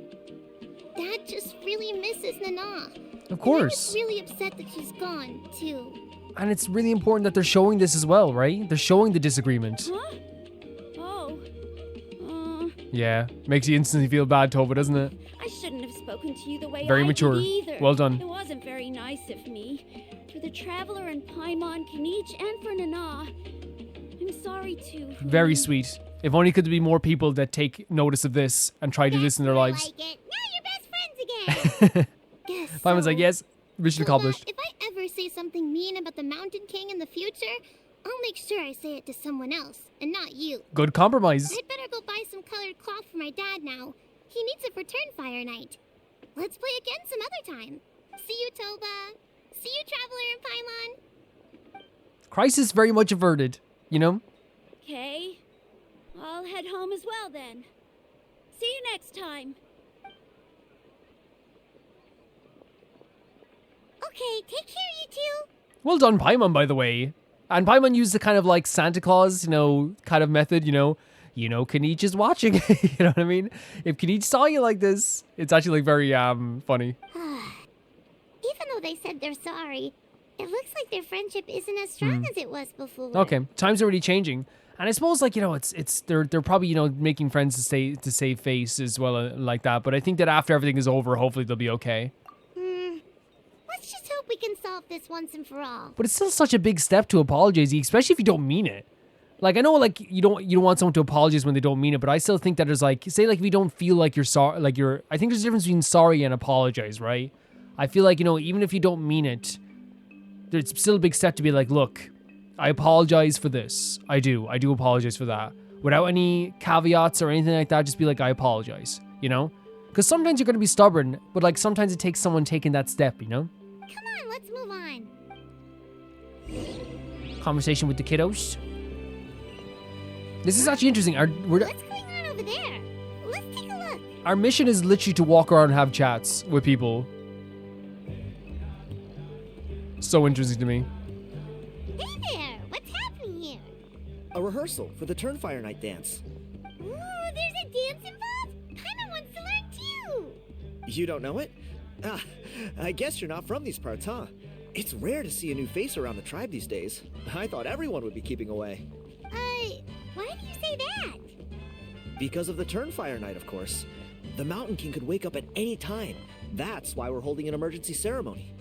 Dad just really misses Nana. Of course. And I was really upset that she's gone, too. And it's really important that they're showing this as well, right? They're showing the disagreement. Huh? Oh. Yeah, makes you instantly feel bad, Toba, doesn't it? I shouldn't have spoken to you the way Very I mature. did either. Well done. It wasn't very nice of me. For the Traveler and Paimon, Kinich, and for Nana. I'm sorry too. Very sweet. If only could there be more people that take notice of this and try to do this in their I lives. like it. Now you're best friends again. Guess Paimon's so. like, yes, mission Toba, accomplished. if I ever say something mean about the Mountain King in the future, I'll make sure I say it to someone else, and not you. Good compromise. I'd better go buy some colored cloth for my dad now. He needs it for Turnfire Night. Let's play again some other time. See you, Toba. See you, Traveler and Paimon. Crisis very much averted, you know? Okay. I'll head home as well then. See you next time. Okay, take care, you two. Well done, Paimon, by the way. And Paimon used the kind of like Santa Claus, kind of method, Kinich is watching. You know what I mean? If Kinich saw you like this, it's actually like very funny. Even though they said they're sorry, it looks like their friendship isn't as strong as it was before. Okay, times are already changing. And I suppose they're probably making friends to save face as well like that. But I think that after everything is over, hopefully they'll be okay. Let's just hope we can solve this once and for all. But it's still such a big step to apologize, especially if you don't mean it. Like I know, like you don't want someone to apologize when they don't mean it, but I still think that there's like, say like if you don't feel like you're sorry, I think there's a difference between sorry and apologize, right? I feel like even if you don't mean it, there's still a big step to be like, look, I apologize for this. I do apologize for that, without any caveats or anything like that. Just be like, I apologize, because sometimes you're gonna be stubborn, but like sometimes it takes someone taking that step, Come on, let's move on. Conversation with the kiddos. This is actually interesting. What's going on over there? Let's take a look. Our mission is literally to walk around and have chats with people. So interesting to me. Hey there, what's happening here? A rehearsal for the Turnfire Night dance. Ooh, there's a dance involved? Paimon wants to learn too. You don't know it? Ah, I guess you're not from these parts, huh? It's rare to see a new face around the tribe these days. I thought everyone would be keeping away. Why do you say that? Because of the Turnfire Night, of course. The Mountain King could wake up at any time. That's why we're holding an emergency ceremony.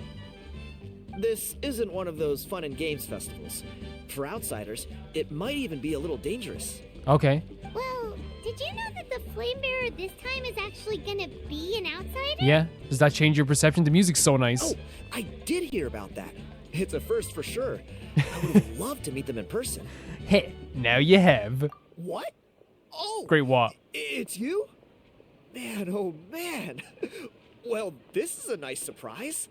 This isn't one of those fun and games festivals. For outsiders, it might even be a little dangerous. Okay. Well, did you know that the Flame Bearer this time is actually gonna be an outsider? Yeah. Does that change your perception? The music's so nice. Oh, I did hear about that. It's a first for sure. I would have loved to meet them in person. Hey, now you have. What? Oh! Great what? It's you? Man, oh man. Well, this is a nice surprise.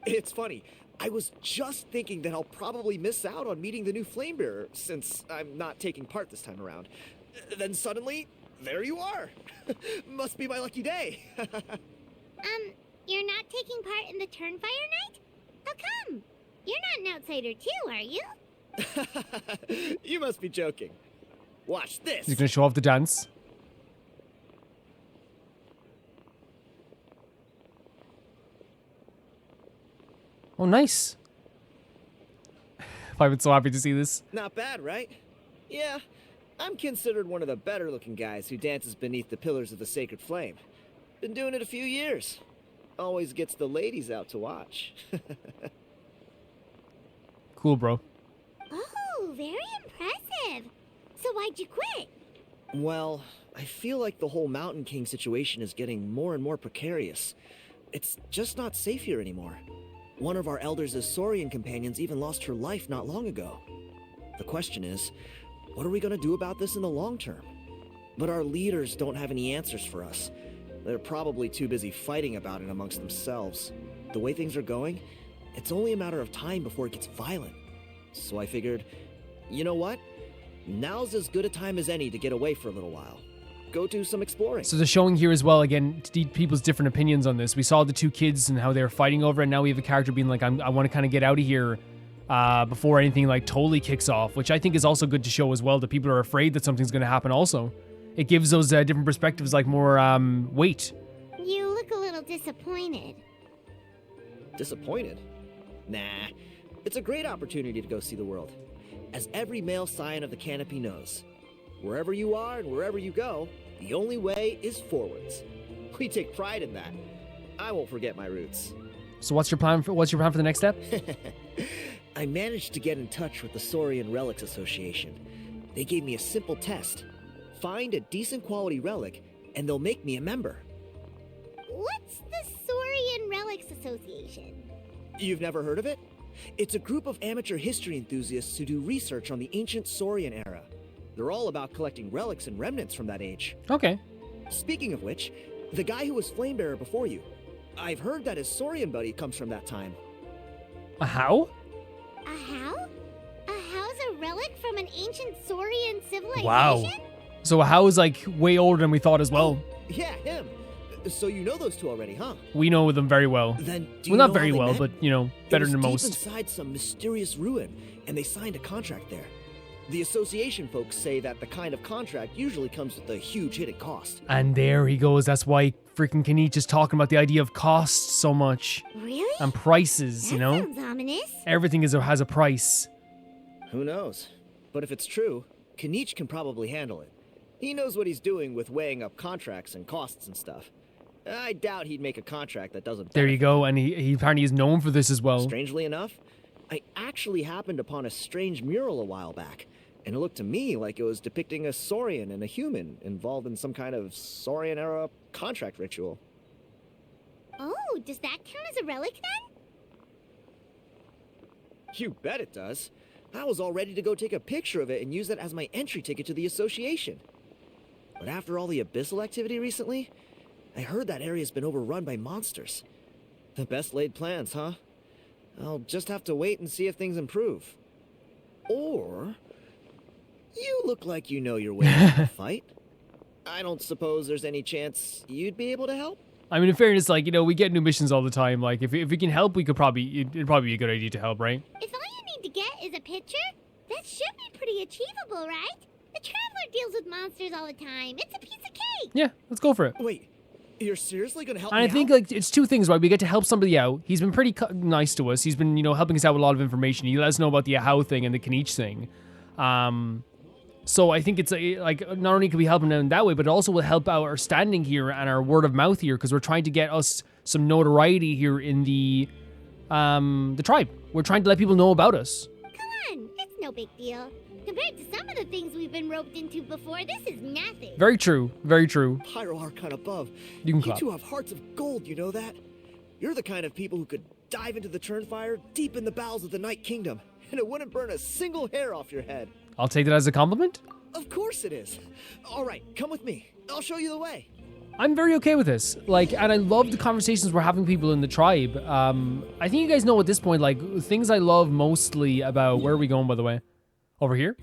It's funny. I was just thinking that I'll probably miss out on meeting the new Flamebearer, since I'm not taking part this time around. Then suddenly, there you are. Must be my lucky day. You're not taking part in the Turnfire Night? How come? You're not an outsider too, are you? You must be joking. Watch this. He's gonna show off the dance. Oh, nice. I've been so happy to see this. Not bad, right? Yeah, I'm considered one of the better looking guys who dances beneath the pillars of the sacred flame. Been doing it a few years. Always gets the ladies out to watch. Cool, bro. Oh, very impressive. So why'd you quit? Well, I feel like the whole Mountain King situation is getting more and more precarious. It's just not safe here anymore. One of our elders' Saurian companions even lost her life not long ago. The question is, what are we going to do about this in the long term? But our leaders don't have any answers for us. They're probably too busy fighting about it amongst themselves. The way things are going, it's only a matter of time before it gets violent. So I figured, you know what? Now's as good a time as any to get away for a little while. Go do some exploring. So they're showing here as well, again, people's different opinions on this. We saw the two kids and how they were fighting over it. Now we have a character being like, I want to kind of get out of here before anything like totally kicks off, which I think is also good to show as well, that people are afraid that something's going to happen also. It gives those different perspectives like more weight. You look a little disappointed. Disappointed? Nah. It's a great opportunity to go see the world. As every male scion of the canopy knows, wherever you are and wherever you go, the only way is forwards. We take pride in that. I won't forget my roots. So what's your plan for the next step? I managed to get in touch with the Saurian Relics Association. They gave me a simple test. Find a decent quality relic, and they'll make me a member. What's the Saurian Relics Association? You've never heard of it? It's a group of amateur history enthusiasts who do research on the ancient Saurian era. They're all about collecting relics and remnants from that age. Okay. Speaking of which, the guy who was Flamebearer before you, I've heard that his Saurian buddy comes from that time. A how? A how? A how's a relic from an ancient Saurian civilization? Wow. So a how is like way older than we thought as well. Yeah, him. So you know those two already, huh? We know them very well. Then do Well, you not know very how they well, met? but, you know, better It was than deep most. inside some mysterious ruin, and they signed a contract there. The association folks say that the kind of contract usually comes with a huge hidden cost. And there he goes. That's why freaking Kinich is talking about the idea of cost so much. Really? And prices, That you know? sounds ominous. Everything has a price. Who knows? But if it's true, Kinich can probably handle it. He knows what he's doing with weighing up contracts and costs and stuff. I doubt he'd make a contract that doesn't There you benefit go. him. And he apparently is known for this as well. Strangely enough, I actually happened upon a strange mural a while back, and it looked to me like it was depicting a Saurian and a human involved in some kind of Saurian-era contract ritual. Oh, does that count as a relic then? You bet it does. I was all ready to go take a picture of it and use that as my entry ticket to the association. But after all the abyssal activity recently, I heard that area's been overrun by monsters. The best laid plans, huh? I'll just have to wait and see if things improve. Or... you look like you know your way out of the fight. I don't suppose there's any chance you'd be able to help? I mean, in fairness, like, you know, we get new missions all the time. Like, if we can help, it'd probably be a good idea to help, right? If all you need to get is a picture, that should be pretty achievable, right? The Traveler deals with monsters all the time. It's a piece of cake. Yeah, let's go for it. Wait, you're seriously gonna help And me I think out? like it's two things, right? We get to help somebody out. He's been pretty nice to us. He's been, you know, helping us out with a lot of information. He let us know about the Ahau thing and the Kinich thing. So I think it's like not only can we help him out in that way, but it also will help out our standing here and our word of mouth here, because we're trying to get us some notoriety here in the tribe. We're trying to let people know about us. Come on, it's no big deal. Compared to some of the things we've been roped into before, this is nothing. Very true. Very true. Pyro Archon above. You can You clap. two have hearts of gold, you know that? You're the kind of people who could dive into the Turnfire deep in the bowels of the Night Kingdom, and it wouldn't burn a single hair off your head. I'll take that as a compliment. Of course it is. All right, come with me. I'll show you the way. I'm very okay with this. Like, and I love the conversations we're having with people in the tribe. I think you guys know at this point, like, things I love mostly about... Where are we going, by the way? Over here?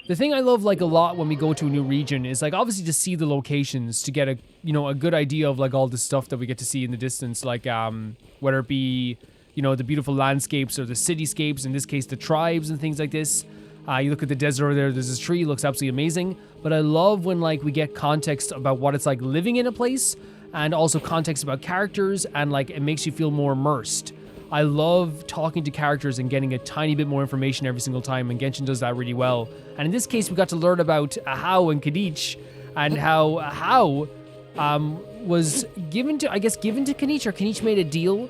The thing I love, like, a lot when we go to a new region is, like, obviously to see the locations, to get a, you know, a good idea of, like, all the stuff that we get to see in the distance. Like, whether it be, you know, the beautiful landscapes or the cityscapes, in this case, the tribes and things like this. You look at the desert over there, there's this tree, it looks absolutely amazing. But I love when, like, we get context about what it's like living in a place, and also context about characters, and, like, it makes you feel more immersed. I love talking to characters and getting a tiny bit more information every single time, and Genshin does that really well. And in this case, we got to learn about Ahau and Kinich, and how Ahau was given to Kinich, or Kinich made a deal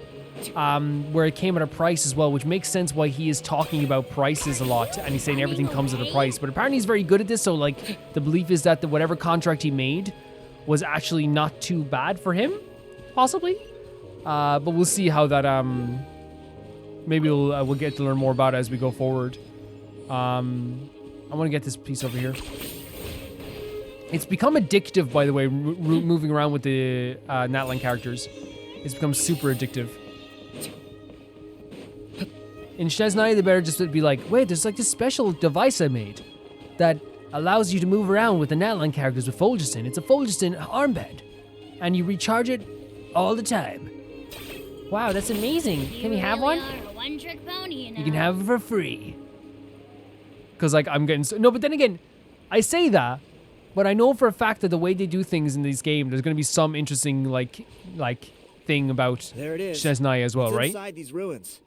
where it came at a price as well, which makes sense why he is talking about prices a lot, and he's saying everything comes at a price. But apparently he's very good at this, so, like, the belief is that whatever contract he made was actually not too bad for him, possibly. But we'll see how that, maybe we'll get to learn more about it as we go forward. I want to get this piece over here. It's become addictive, by the way, moving around with the Natlan characters. It's become super addictive. In Chesnai, they better just be like, wait, there's like this special device I made that allows you to move around with the Natlan characters with Folgeston. It's a Folgeston armband, and you recharge it all the time. Wow, that's amazing. Can we have one? One-trick pony, you know. You can have it for free. Because, like, I'm getting... No, but then again, I say that, but I know for a fact that the way they do things in this game, there's going to be some interesting, like thing about There it is. Chesnai as well, It's right? inside these ruins.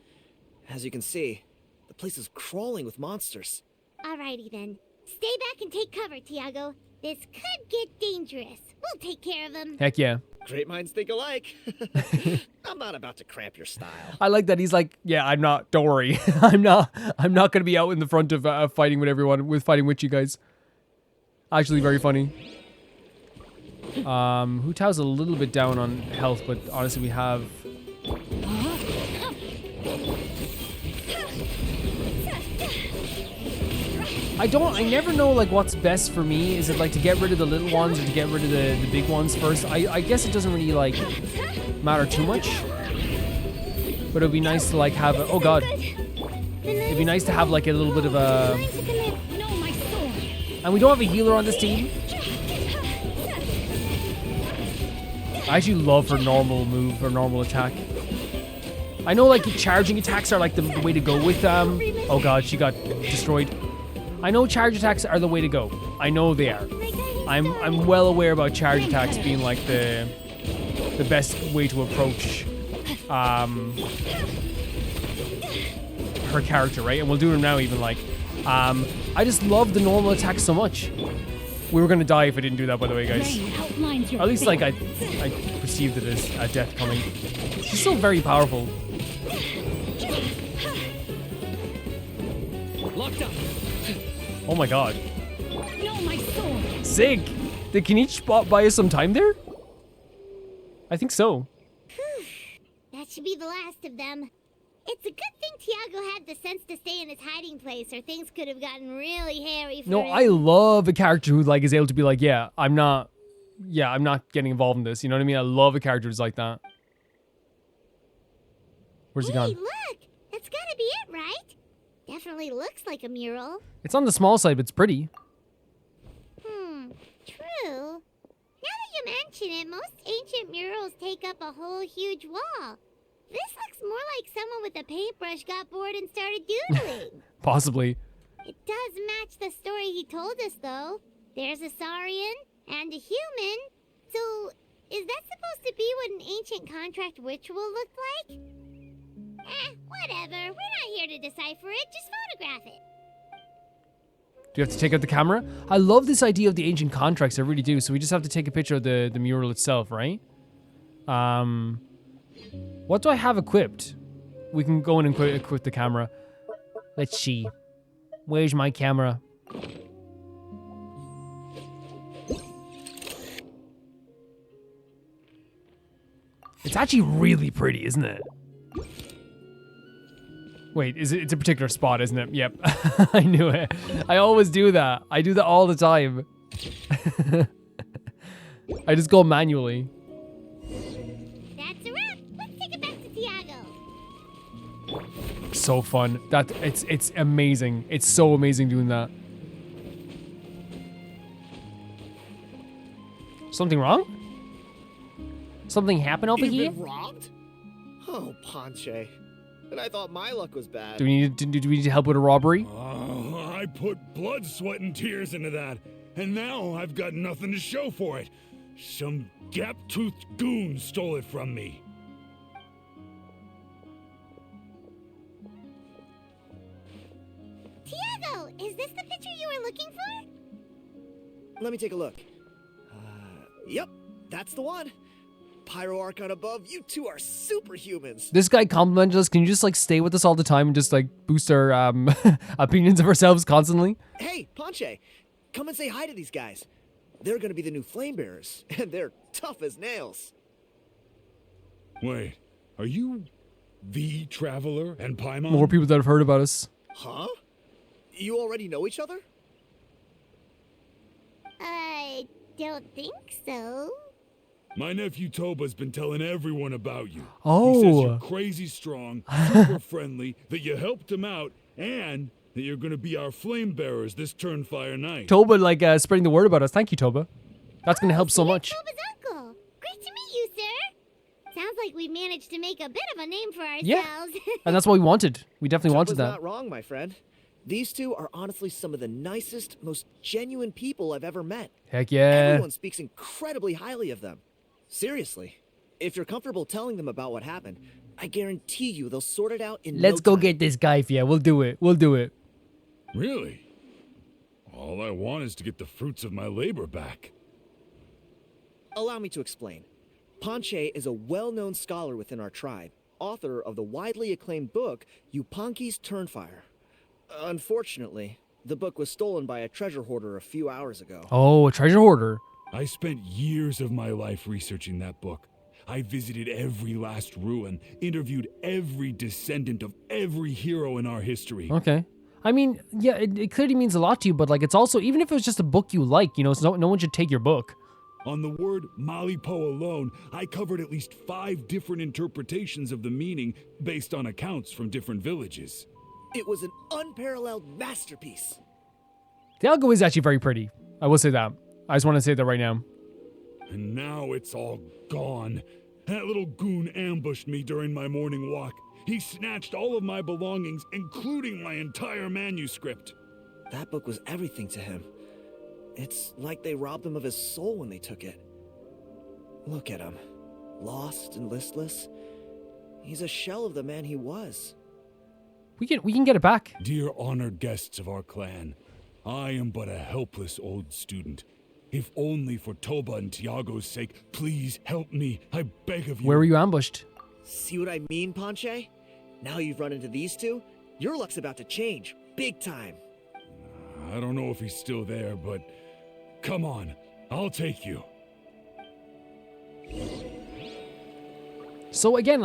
As you can see, the place is crawling with monsters. Alrighty then. Stay back and take cover, Tiago. This could get dangerous. We'll take care of them. Heck yeah. Great minds think alike. I'm not about to cramp your style. I like that he's like, yeah, I'm not, don't worry. I'm not going to be out in the front of fighting with everyone, fighting with you guys. Actually very funny. Hu Tao's a little bit down on health, but honestly we have... I never know, like, what's best for me. Is it, like, to get rid of the little ones or to get rid of the big ones first? I guess it doesn't really, like, matter too much. But it would be nice to, like, have a... Oh, God. It'd be nice to have, like, a little bit of a... And we don't have a healer on this team. I actually love her normal move, her normal attack. I know, like, charging attacks are, like, the way to go with, Oh, God, she got destroyed. I know charge attacks are the way to go. I know they are. I'm well aware about charge attacks being, like, the best way to approach her character, right? And we'll do them now even, like. I just love the normal attack so much. We were gonna die if I didn't do that, by the way, guys. Or at least, like, I perceived it as a death coming. She's still very powerful. Locked up. Oh my god. No, my sword. Sick! Did Kinich buy us some time there? I think so. That should be the last of them. It's a good thing Tiago had the sense to stay in his hiding place, or things could have gotten really hairy for him. I love a character who, like, is able to be like, yeah, I'm not getting involved in this. You know what I mean? I love a character who's like that. Where's he gone? Hey, look! That's gotta be it, right? Definitely looks like a mural. It's on the small side, but it's pretty. True. Now that you mention it, most ancient murals take up a whole huge wall. This looks more like someone with a paintbrush got bored and started doodling. Possibly. It does match the story he told us, though. There's a Saurian and a human. So, is that supposed to be what an ancient contract ritual looked like? Whatever. We're not here to decipher it. Just photograph it. Do you have to take out the camera? I love this idea of the ancient contracts. I really do. So we just have to take a picture of the mural itself, right? What do I have equipped? We can go in and equip the camera. Let's see. Where's my camera? It's actually really pretty, isn't it? Wait, it's a particular spot, isn't it? Yep. I knew it. I always do that. I do that all the time. I just go manually. That's a wrap. Let's take it back to Tiago. So fun. It's amazing. It's so amazing doing that. Something wrong? Something happened over You've here? been robbed? Oh, Ponche. And I thought my luck was bad. Do we need help with a robbery? I put blood, sweat, and tears into that, and now I've got nothing to show for it. Some gap-toothed goon stole it from me. Tiago, is this the picture you were looking for? Let me take a look. Yep, that's the one. Pyro Archon above, you two are superhumans. This guy complimented us. Can you just like stay with us all the time and just like boost our opinions of ourselves constantly? Hey, Ponche, come and say hi to these guys. They're gonna be the new flame bearers, and they're tough as nails. Wait, are you the Traveler and Paimon? More people that have heard about us. Huh? You already know each other? I don't think so. My nephew Toba's been telling everyone about you. Oh. He says you're crazy strong, super friendly, that you helped him out, and that you're gonna be our flame bearers this Turnfire night. Toba like spreading the word about us. Thank you, Toba. That's gonna help so you're much. Toba's uncle. Great to meet you, sir. Sounds like we managed to make a bit of a name for ourselves. Yeah. And that's what we wanted. We definitely wanted Toba's that. not wrong, my friend. These two are honestly some of the nicest, most genuine people I've ever met. Heck yeah. Everyone speaks incredibly highly of them. Seriously. If you're comfortable telling them about what happened, I guarantee you they'll sort it out in Let's no go time. get this guy, yeah. We'll do it. We'll do it. Really? All I want is to get the fruits of my labor back. Allow me to explain. Ponche is a well-known scholar within our tribe, author of the widely acclaimed book, Yupanqui's Turnfire. Unfortunately, the book was stolen by a treasure hoarder a few hours ago. Oh, a treasure hoarder. I spent years of my life researching that book. I visited every last ruin, interviewed every descendant of every hero in our history. Okay. I mean, yeah, it clearly means a lot to you, but like it's also, even if it was just a book you like, you know, so no one should take your book. On the word Malipo alone, I covered at least 5 different interpretations of the meaning based on accounts from different villages. It was an unparalleled masterpiece. The algo is actually very pretty. I will say that. I just want to say that right now. And now it's all gone. That little goon ambushed me during my morning walk. He snatched all of my belongings, including my entire manuscript. That book was everything to him. It's like they robbed him of his soul when they took it. Look at him. Lost and listless. He's a shell of the man he was. We can get it back. Dear honored guests of our clan, I am but a helpless old student. If only for Toba and Tiago's sake, please help me. I beg of you. Where were you ambushed? See what I mean, Ponche? Now you've run into these two, your luck's about to change. Big time. I don't know if he's still there, but come on. I'll take you. So again,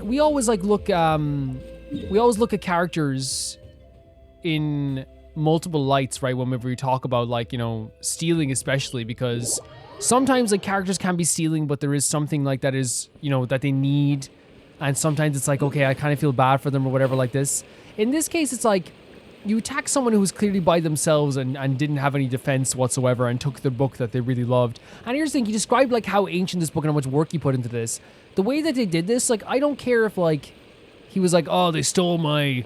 we always like look we always look at characters in multiple lights, right? Whenever we talk about like, you know, stealing, especially because sometimes like characters can be stealing, but there is something like that is, you know, that they need, and sometimes it's like, okay, I kind of feel bad for them or whatever like this. In this case, it's like you attack someone who was clearly by themselves and didn't have any defense whatsoever and took the book that they really loved. And here's the thing, he described like how ancient this book and how much work he put into this. The way that they did this, like, I don't care if like he was like, oh, they stole my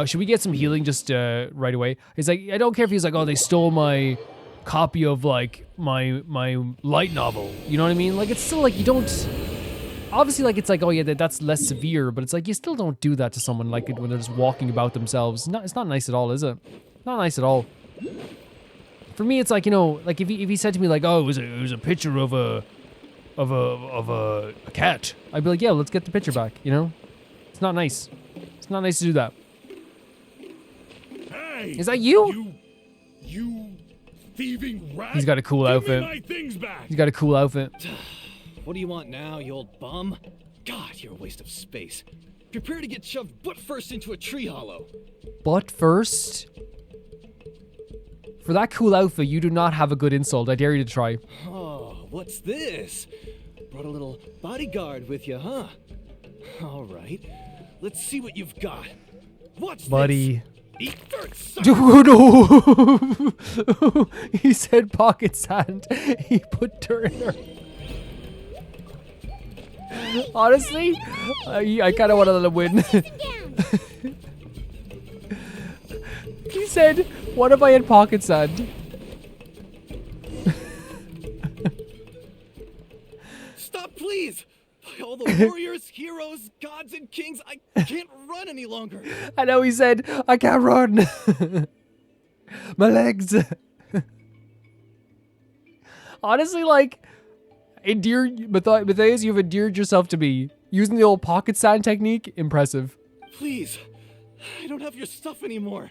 should we get some healing just right away? He's like, I don't care if he's like, oh, they stole my copy of like my light novel. You know what I mean? Like, it's still like you don't. Obviously, like it's like, oh yeah, that's less severe, but it's like you still don't do that to someone like when they're just walking about themselves. It's not nice at all, is it? Not nice at all. For me, it's like, you know, like if he said to me like, oh, it was a picture of a cat, I'd be like, yeah, let's get the picture back. You know, it's not nice. It's not nice to do that. Hey, is that you? You thieving rat! He's got a cool outfit. Give me my things back. He's got a cool outfit. What do you want now, you old bum? God, you're a waste of space. Prepare to get shoved butt first into a tree hollow. Butt first? For that cool outfit, you do not have a good insult. I dare you to try. Oh, what's this? Brought a little bodyguard with you, huh? All right. Let's see what you've got. Watch Buddy. this. Eat dirt, sucker. Dude, no. He said pocket sand. He put dirt in her. Honestly, I kind of want to let him win. He said, what if I had pocket sand? Stop, please. By all the warriors, heroes, gods, and kings, I can't run any longer. I know he said, I can't run. My legs. Honestly, like, Matthias, you've endeared yourself to me. Using the old pocket sand technique, impressive. Please, I don't have your stuff anymore.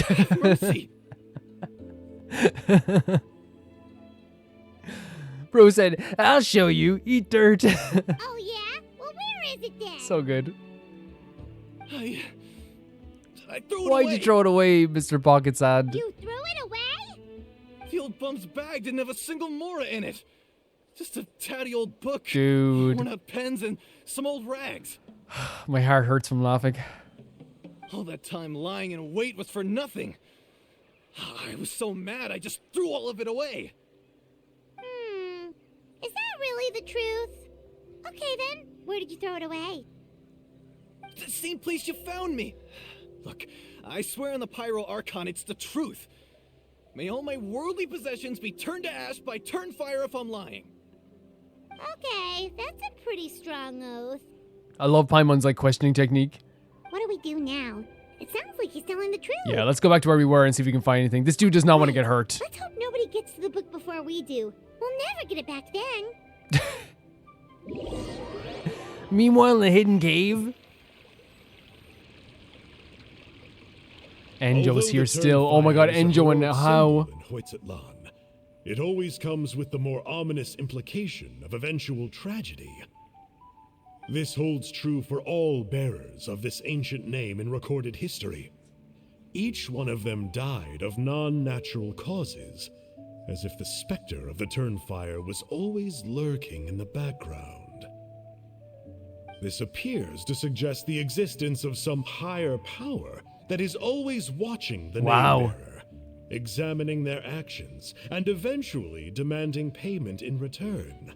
Have mercy. Bro said, I'll show you. Eat dirt. Oh yeah? Well, where is it then? So good. I threw it Why'd away. you throw it away, Mr. Pocket Sand? You threw it away? The old bum's bag didn't have a single mora in it. Just a tatty old book. Dude. Worn out pens and some old rags. My heart hurts from laughing. All that time lying in wait was for nothing. I was so mad I just threw all of it away. Is that really the truth? Okay then, where did you throw it away? The same place you found me. Look, I swear on the Pyro Archon it's the truth. May all my worldly possessions be turned to ash by Turnfire if I'm lying. Okay, that's a pretty strong oath. I love Paimon's like questioning technique. What do we do now? It sounds like he's telling the truth. Yeah, let's go back to where we were and see if we can find anything. This dude does not want to get hurt. Let's hope nobody gets to the book before we do. We'll never get it back then. Meanwhile, in the hidden cave, Enjou's here still. Oh my god, Enjou and how? It always comes with the more ominous implication of eventual tragedy. This holds true for all bearers of this ancient name in recorded history. Each one of them died of non-natural causes, as if the specter of the Turnfire was always lurking in the background. This appears to suggest the existence of some higher power that is always watching the name-bearer, examining their actions, and eventually demanding payment in return.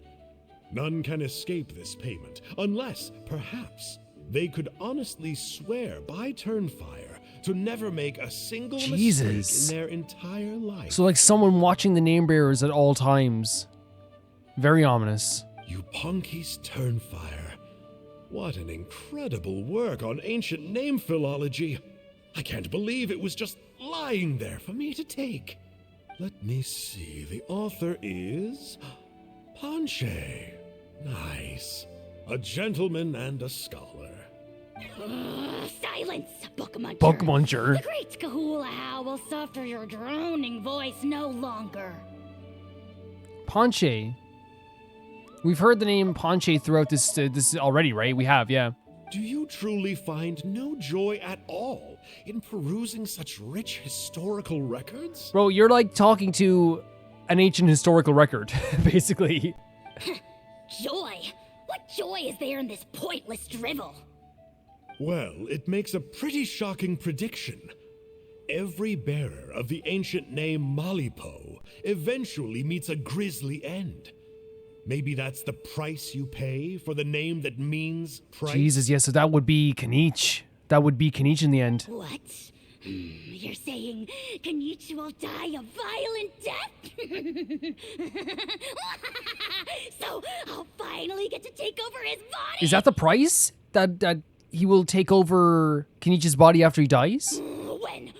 None can escape this payment, unless, perhaps, they could honestly swear by Turnfire to never make a single mistake in their entire life. So like someone watching the name bearers at all times. Very ominous. You punkies Turnfire. What an incredible work on ancient name philology. I can't believe it was just lying there for me to take. Let me see, the author is Panche. Nice. A gentleman and a scholar. Silence, Book Muncher. Book Muncher. The great Kahula will suffer your droning voice no longer. Panche. We've heard the name Panche throughout this already, right? We have, yeah. Do you truly find no joy at all in perusing such rich historical records? Bro, you're like talking to an ancient historical record, basically. Joy? What joy is there in this pointless drivel? Well, it makes a pretty shocking prediction. Every bearer of the ancient name Malipo eventually meets a grisly end. Maybe that's the price you pay for the name that means price? Jesus, yes, so that would be Kinich. That would be Kinich in the end. What? You're saying Kinich will die a violent death? So I'll finally get to take over his body? Is that the price? That he will take over Kinich's body after he dies? When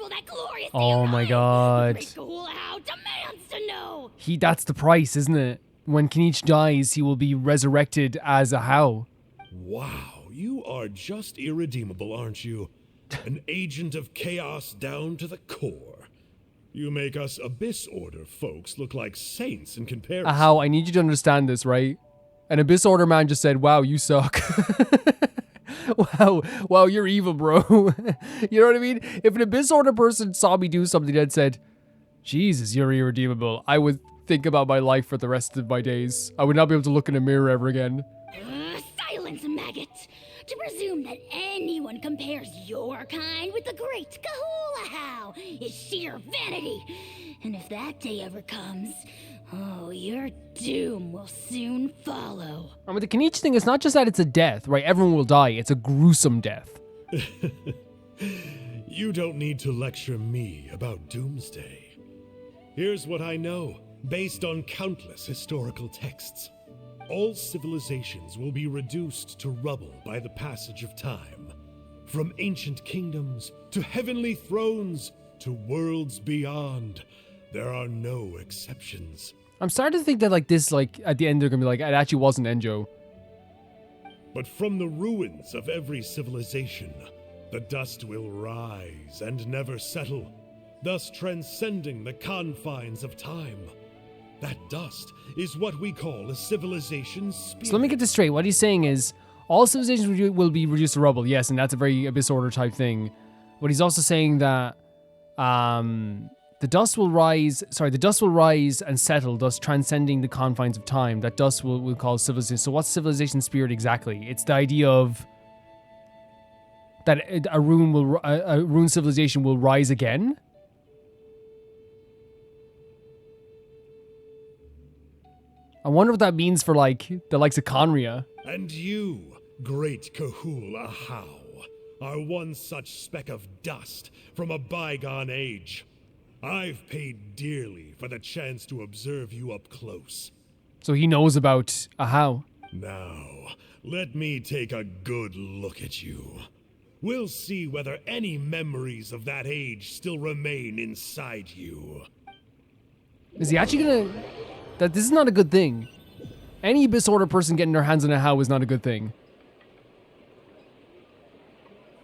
will that glorious Oh my god. The great Kahula demands to know! That's the price, isn't it? When Kinich dies, he will be resurrected as a How. Wow, you are just irredeemable, aren't you? An agent of chaos down to the core. You make us Abyss Order folks look like saints in comparison. How, I need you to understand this, right? An Abyss Order man just said, wow, you suck. Wow, you're evil, bro. You know what I mean? If an Abyss Order person saw me do something and said, Jesus, you're irredeemable. I would think about my life for the rest of my days. I would not be able to look in a mirror ever again. Silence, maggot! To presume that anyone compares your kind with the great Kahulahau is sheer vanity. And if that day ever comes, oh, your doom will soon follow. And with the Kinich thing, it's not just that it's a death, right? Everyone will die. It's a gruesome death. You don't need to lecture me about doomsday. Here's what I know, based on countless historical texts. All civilizations will be reduced to rubble by the passage of time. From ancient kingdoms to heavenly thrones to worlds beyond, there are no exceptions. I'm starting to think that like this, like at the end they're gonna be like, it actually wasn't ENJOU. But from the ruins of every civilization, the dust will rise and never settle, thus transcending the confines of time. That dust is what we call a civilization's spirit. So let me get this straight. What he's saying is, all civilizations will be reduced to rubble. Yes, and that's a very Abyss Order type thing. But he's also saying that the dust will rise and settle, thus transcending the confines of time. That dust will call civilization. So what's civilization spirit exactly? It's the idea of that a rune civilization will rise again. I wonder what that means for like the likes of Conria. And you, great Kahulahau, are one such speck of dust from a bygone age. I've paid dearly for the chance to observe you up close. So he knows about Ahau. Now, let me take a good look at you. We'll see whether any memories of that age still remain inside you. Is he actually gonna... This is not a good thing. Any Abyss Order person getting their hands on Ahau is not a good thing.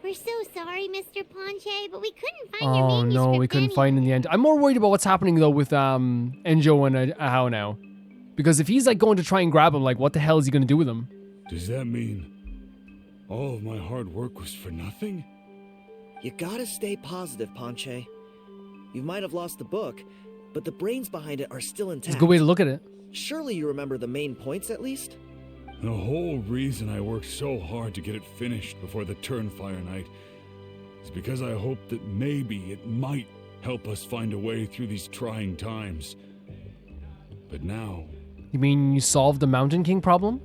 We're so sorry, Mr. Ponche, but we couldn't find your Oh manuscript no, we couldn't find it in the end. I'm more worried about what's happening though with ENJOU and Ahau now. Because if he's like going to try and grab him, like what the hell is he gonna do with him? Does that mean all of my hard work was for nothing? You gotta stay positive, Ponche. You might have lost the book, but the brains behind it are still intact. It's a good way to look at it. Surely you remember the main points at least? The whole reason I worked so hard to get it finished before the Turnfire Night is because I hoped that maybe it might help us find a way through these trying times. But now... You mean you solved the Mountain King problem?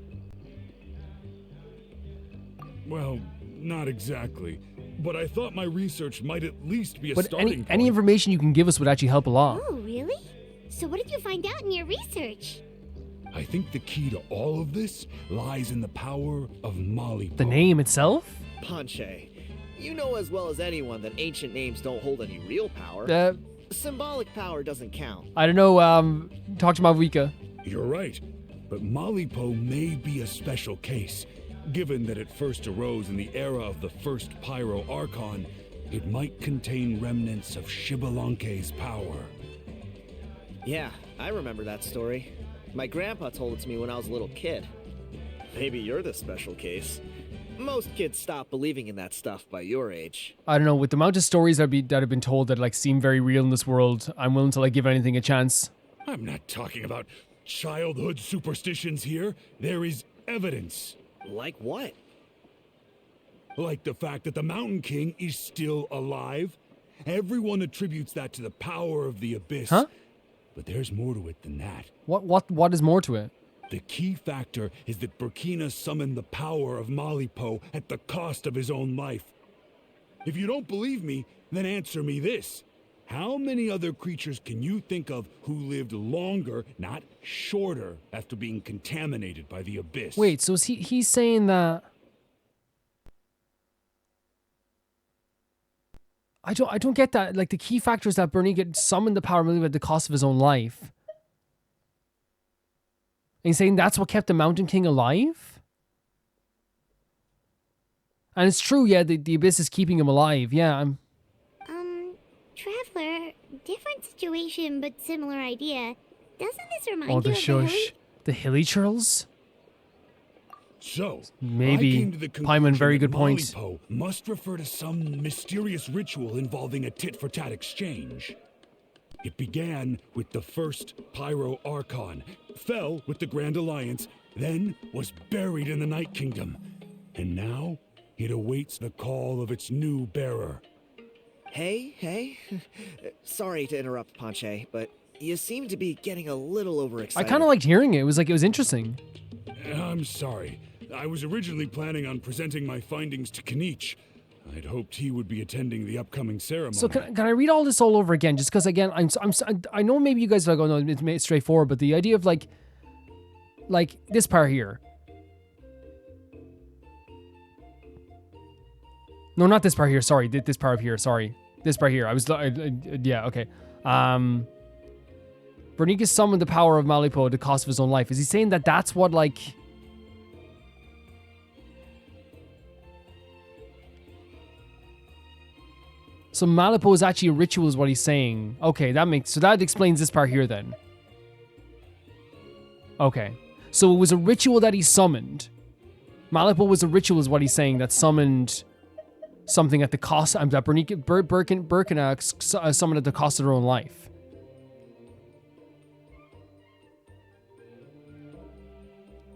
Well, not exactly. But I thought my research might at least be a But starting point. any information you can give us would actually help a lot. Oh, really? So what did you find out in your research? I think the key to all of this lies in the power of Malipo. The name itself? Ponche, you know as well as anyone that ancient names don't hold any real power. Symbolic power doesn't count. I don't know, talk to Mavuika. You're right, but Malipo may be a special case. Given that it first arose in the era of the first Pyro Archon, it might contain remnants of Shibalanke's power. Yeah, I remember that story. My grandpa told it to me when I was a little kid. Maybe you're the special case. Most kids stop believing in that stuff by your age. I don't know, with the amount of stories that have been told that like seem very real in this world, I'm willing to like give anything a chance. I'm not talking about childhood superstitions here. There is evidence. Like what? Like the fact that the Mountain King is still alive. Everyone attributes that to the power of the Abyss. Huh? But there's more to it than that. What is more to it? The key factor is that Burkina summoned the power of Malipo at the cost of his own life. If you don't believe me, then answer me this. How many other creatures can you think of who lived longer, not shorter, after being contaminated by the Abyss? Wait, so is he's saying that... I don't get that. Like, the key factor is that Bernie summoned the power at the cost of his own life. And he's saying that's what kept the Mountain King alive? And it's true, yeah, the Abyss is keeping him alive. Yeah, Traveler, different situation but similar idea. Doesn't this remind Oh, you the of shush. The Hilly Churls? So, Maybe. I came to the Paimon, very conclusion good that point. Malipo must refer to some mysterious ritual involving a tit-for-tat exchange. It began with the first Pyro Archon, fell with the Grand Alliance, then was buried in the Night Kingdom. And now, it awaits the call of its new bearer. Hey. Sorry to interrupt, Ponche, but you seem to be getting a little I overexcited. kind of liked hearing it. It was interesting. I'm sorry. I was originally planning on presenting my findings to Kinich. I'd hoped he would be attending the upcoming ceremony. So can I read all this all over again? Just because again, I know maybe you guys are like, oh no, it's straightforward, but the idea of like this part here. No, not this part here. Sorry, this part here. Sorry, this part here. Yeah, okay. Bernice summoned the power of Malipo at the cost of his own life. Is he saying that that's what like? So Malipo is actually a ritual is what he's saying. Okay, that explains this part here then. Okay. So it was a ritual that he summoned. Malipo was a ritual is what he's saying that summoned something at the cost that Birkin summoned at the cost of their own life.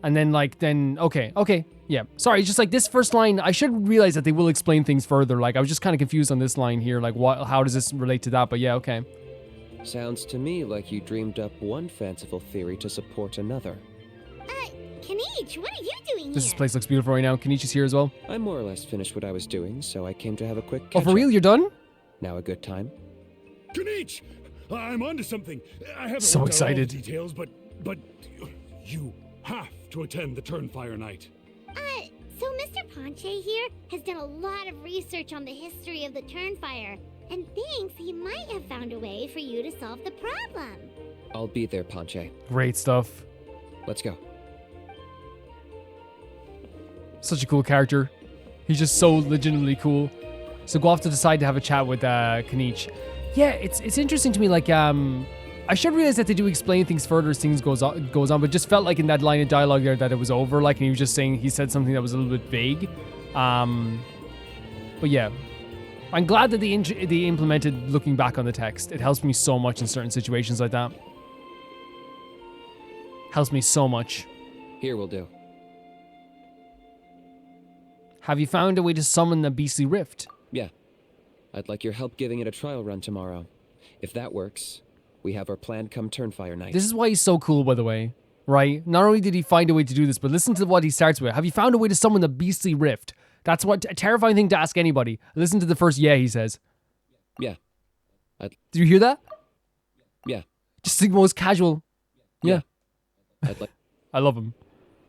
And then okay. Yeah. Sorry, just like this first line, I should realize that they will explain things further. Like I was just kind of confused on this line here. Like how does this relate to that? But yeah, okay. Sounds to me like you dreamed up one fanciful theory to support another. Kinich, what are you doing here? This place looks beautiful right now. Kinich is here as well. I more or less finished what I was doing, so I came to have a quick Oh, catch-up. for real? You're done? Now a good time? Kinich! I'm onto something. I haven't So worked out all the excited. details, but you have to attend the Turnfire Night. So Mr. Ponche here has done a lot of research on the history of the Turnfire, and thinks he might have found a way for you to solve the problem. I'll be there, Ponche. Great stuff. Let's go. Such a cool character. He's just so legitimately cool. So go off to decide to have a chat with Kinich. Yeah, it's interesting to me. Like I should realize that they do explain things further as things goes on, but just felt like in that line of dialogue there that it was over. Like, and he was just saying he said something that was a little bit vague. But yeah, I'm glad that they implemented looking back on the text. It helps me so much in certain situations like that. Helps me so much. Here will do. Have you found a way to summon the beastly rift? Yeah. I'd like your help giving it a trial run tomorrow. If that works, we have our plan come Turnfire Night. This is why he's so cool, by the way, right? Not only did he find a way to do this, but listen to what he starts with. Have you found a way to summon the beastly rift? That's what a terrifying thing to ask anybody. Listen to the first yeah he says. Yeah. Did you hear that? Yeah. Just the most casual. Yeah. I'd like. I love him.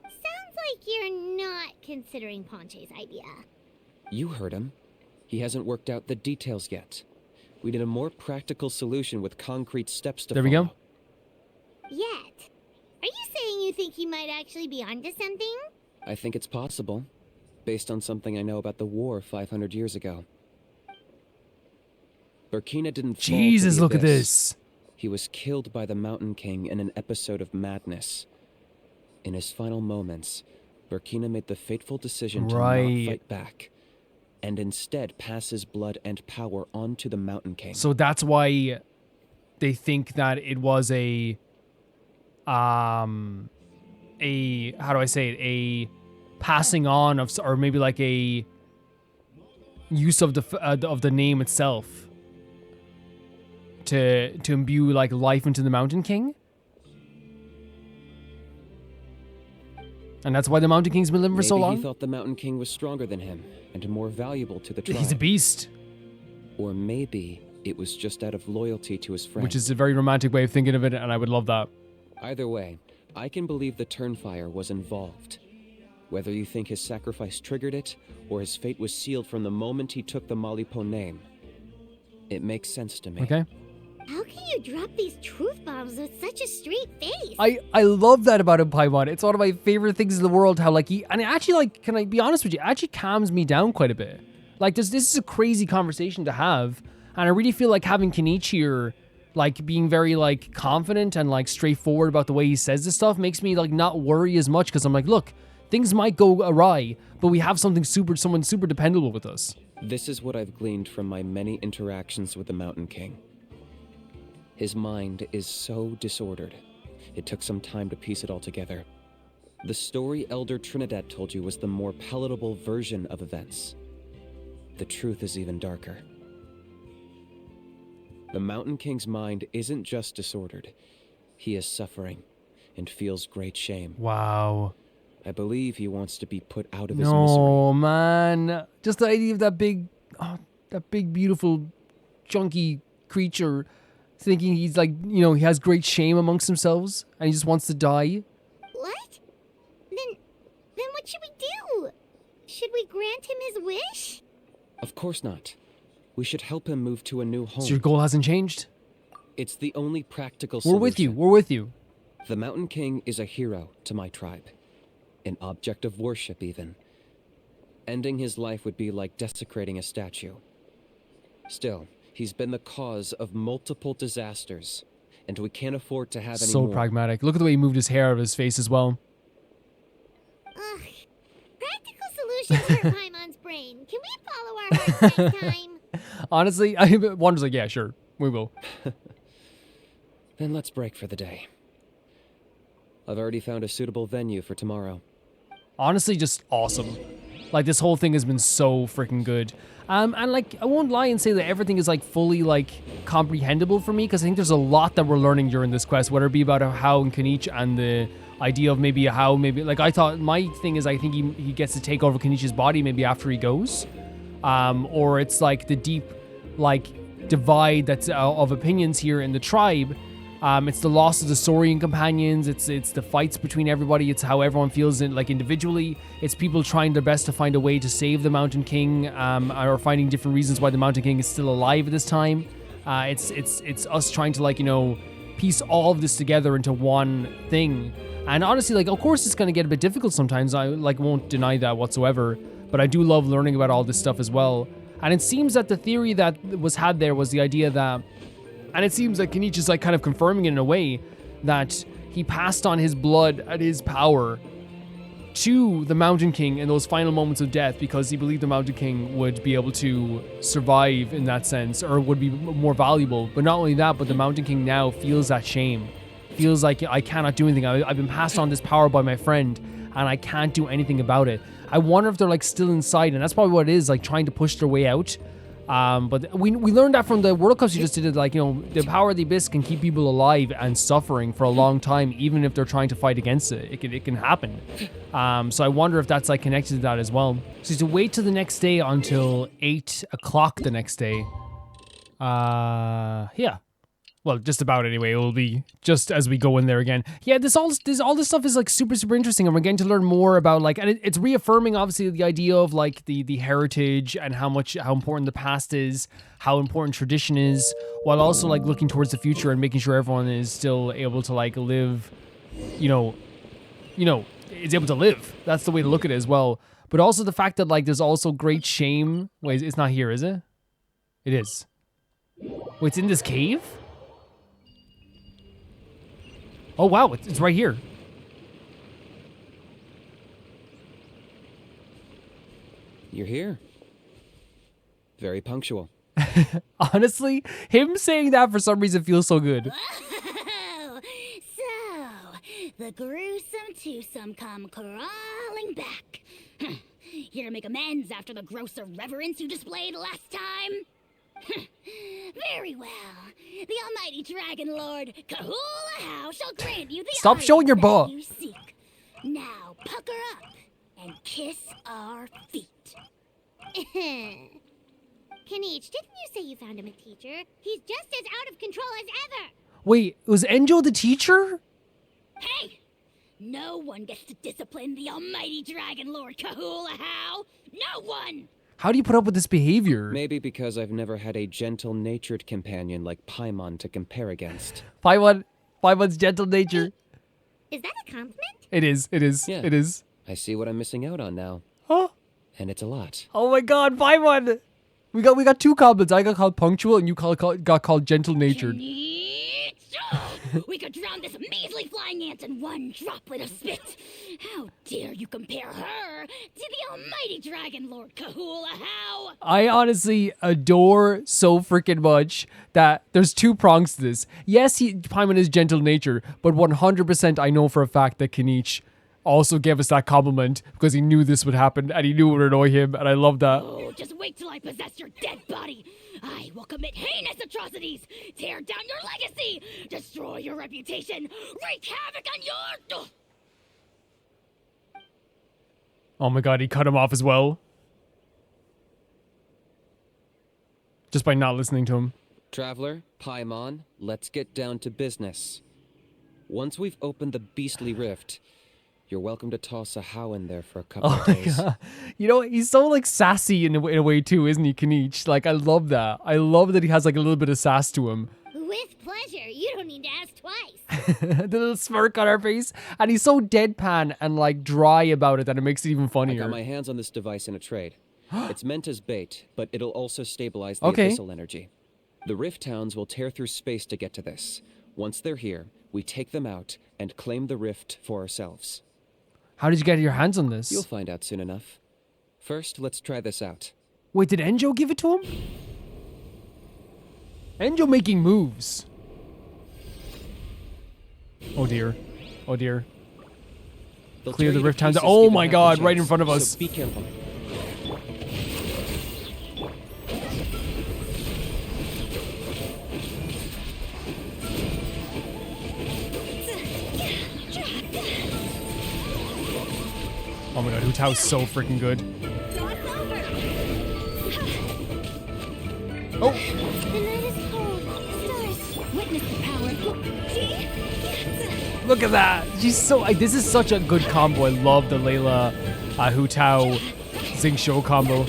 Sounds like you're not considering Ponche's idea. You heard him. He hasn't worked out the details yet. We need a more practical solution with concrete steps to There we follow. go. Yet. Are you saying you think he might actually be onto something? I think it's possible, based on something I know about the war 500 years ago. Burkina didn't fall to Jesus, the look at abyss. this. He was killed by the Mountain King in an episode of madness. In his final moments, Burkina made the fateful decision to Right. not fight back, and instead pass his blood and power on to the Mountain King. So that's why they think that it was how do I say it? A passing on of, or maybe like a use of the name itself to imbue like life into the Mountain King. And that's why the Mountain King's been living for so Maybe long? he thought the Mountain King was stronger than him and more valuable to the tribe. He's a beast. Or maybe it was just out of loyalty to his friend. Which is a very romantic way of thinking of it, and I would love that. Either way, I can believe the Turnfire was involved. Whether you think his sacrifice triggered it, or his fate was sealed from the moment he took the Malipo name, it makes sense to me. Okay? How can you drop these truth bombs with such a straight face? I love that about him, Paimon. It's one of my favorite things in the world, how like and it actually, like, can I be honest with you, it actually calms me down quite a bit. Like this is a crazy conversation to have, and I really feel like having Kinich here, like being very like confident and like straightforward about the way he says this stuff makes me like not worry as much, because I'm like, look, things might go awry, but we have someone super dependable with us. This is what I've gleaned from my many interactions with the Mountain King. His mind is so disordered. It took some time to piece it all together. The story Elder Trinidad told you was the more palatable version of events. The truth is even darker. The Mountain King's mind isn't just disordered. He is suffering and feels great shame. Wow. I believe he wants to be put out of his No, misery. man. Just the idea of that big, beautiful, chunky creature thinking he's like, you know, he has great shame amongst themselves and he just wants to die. What? Then what should we do? Should we grant him his wish? Of course not. We should help him move to a new home. So your goal hasn't changed? It's the only practical We're solution. with you. We're with you. The Mountain King is a hero to my tribe. An object of worship, even. Ending his life would be like desecrating a statue. Still, he's been the cause of multiple disasters, and we can't afford to have any So more. pragmatic. Look at the way he moved his hair out of his face as well. Ugh. Practical solutions hurt Paimon's brain. Can we follow our hearts next time? Honestly, Wanda's like, yeah, sure. We will. Then let's break for the day. I've already found a suitable venue for tomorrow. Honestly, just awesome. Like, this whole thing has been so freaking good. And like, I won't lie and say that everything is like fully like comprehensible for me, because I think there's a lot that we're learning during this quest, whether it be about how and Kinich and the idea of maybe how like I thought my thing is I think he gets to take over Kenich's body maybe after he goes, or it's like the deep like divide that's of opinions here in the tribe. It's the loss of the Saurian companions. It's the fights between everybody. It's how everyone feels like individually. It's people trying their best to find a way to save the Mountain King, or finding different reasons why the Mountain King is still alive at this time. It's us trying to, like, you know, piece all of this together into one thing. And honestly, like, of course it's going to get a bit difficult sometimes. I won't deny that whatsoever. But I do love learning about all this stuff as well. And it seems that the theory that was had there was the idea that, and it seems like Kinich is like kind of confirming it in a way, that he passed on his blood and his power to the Mountain King in those final moments of death, because he believed the Mountain King would be able to survive in that sense, or would be more valuable. But not only that, but the Mountain King now feels that shame. Feels like, I cannot do anything. I've been passed on this power by my friend, and I can't do anything about it. I wonder if they're like still inside, and that's probably what it is, like trying to push their way out. But we learned that from the World Cups you just did. Like, you know, the power of the Abyss can keep people alive and suffering for a long time, even if they're trying to fight against it. It can happen. So I wonder if that's like connected to that as well. So to wait till the next day until 8 o'clock the next day. Yeah. Well, just about anyway. It will be just as we go in there again. Yeah, all this stuff is like super, super interesting, and we're getting to learn more about like, and it's reaffirming obviously the idea of like the heritage and how important the past is, how important tradition is, while also like looking towards the future and making sure everyone is still able to like live, you know, is able to live. That's the way to look at it as well. But also the fact that like there's also great shame. Wait, it's not here, is it? It is. Wait, it's in this cave? Oh, wow, it's right here. You're here. Very punctual. Honestly, him saying that for some reason feels so good. Whoa! So, the gruesome twosome come crawling back. Here to make amends after the gross irreverence you displayed last time? Very well. The almighty Dragon Lord Kahula shall grant you the Stop showing your items ball. that you seek. Now pucker up and kiss our feet. Kinich, didn't you say you found him a teacher? He's just as out of control as ever. Wait, was ENJOU the teacher? Hey! No one gets to discipline the almighty Dragon Lord Kahula. No one! How do you put up with this behavior? Maybe because I've never had a gentle-natured companion like Paimon to compare against. Paimon's gentle nature. Is that a compliment? It is. Yeah. It is. I see what I'm missing out on now. Huh? And it's a lot. Oh my god, Paimon! We got two compliments. I got called punctual and you got called gentle natured. Kinich! We could drown this measly flying ant in one droplet of spit. How dare you compare her to the almighty Dragon Lord Kahula? How? I honestly adore so freaking much that there's two prongs to this. Yes, Paimon is gentle nature, but 100% I know for a fact that Kinich also gave us that compliment because he knew this would happen and he knew it would annoy him, and I love that. Oh, just wait till I possess your dead body. I will commit heinous atrocities, tear down your legacy, destroy your reputation, wreak havoc on your... Oh my god, he cut him off as well. Just by not listening to him. Traveler, Paimon, let's get down to business. Once we've opened the beastly rift, you're welcome to toss a how in there for a couple of days. God. You know, he's so like sassy in a way too, isn't he, Kinich? Like, I love that. I love that he has like a little bit of sass to him. With pleasure. You don't need to ask twice. The little smirk on our face. And he's so deadpan and like dry about it that it makes it even I funnier. got my hands on this device in a trade. It's meant as bait, but it'll also stabilize the Okay. abyssal energy. The Rift Towns will tear through space to get to this. Once they're here, we take them out and claim the rift for ourselves. How did you get your hands on this? You'll find out soon enough. First, let's try this out. Wait, did ENJOU give it to him? ENJOU making moves. Oh dear. Oh dear. They'll Clear tear the you to Rift Towns. pieces Oh given my half a god, right in chance, front of so us. be careful. Oh my god, Hu Tao's so freaking good. Oh! The night is cold. Stars. Witness the power of... See? Look at that! She's so... this is such a good combo. I love the Layla, Hu Tao, Xingqiu combo.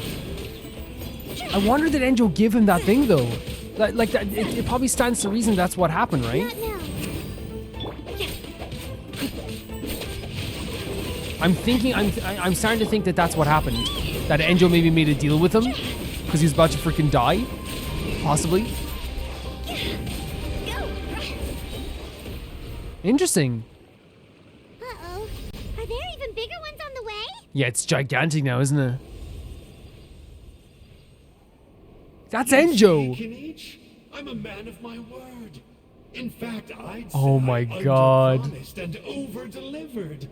I wonder did ENJOU give him that thing though? Like that, it probably stands to reason that's what happened, right? Not now. I'm starting to think that that's what happened. That ENJOU maybe made a deal with him because he was about to freaking die, possibly. Interesting. Uh-oh. Are there even bigger ones on the way? Yeah, it's gigantic now, isn't it? That's You ENJOU. see, Kinich? I'm a man of my word. In fact, I'd say Oh my I God. under-promised and over-delivered.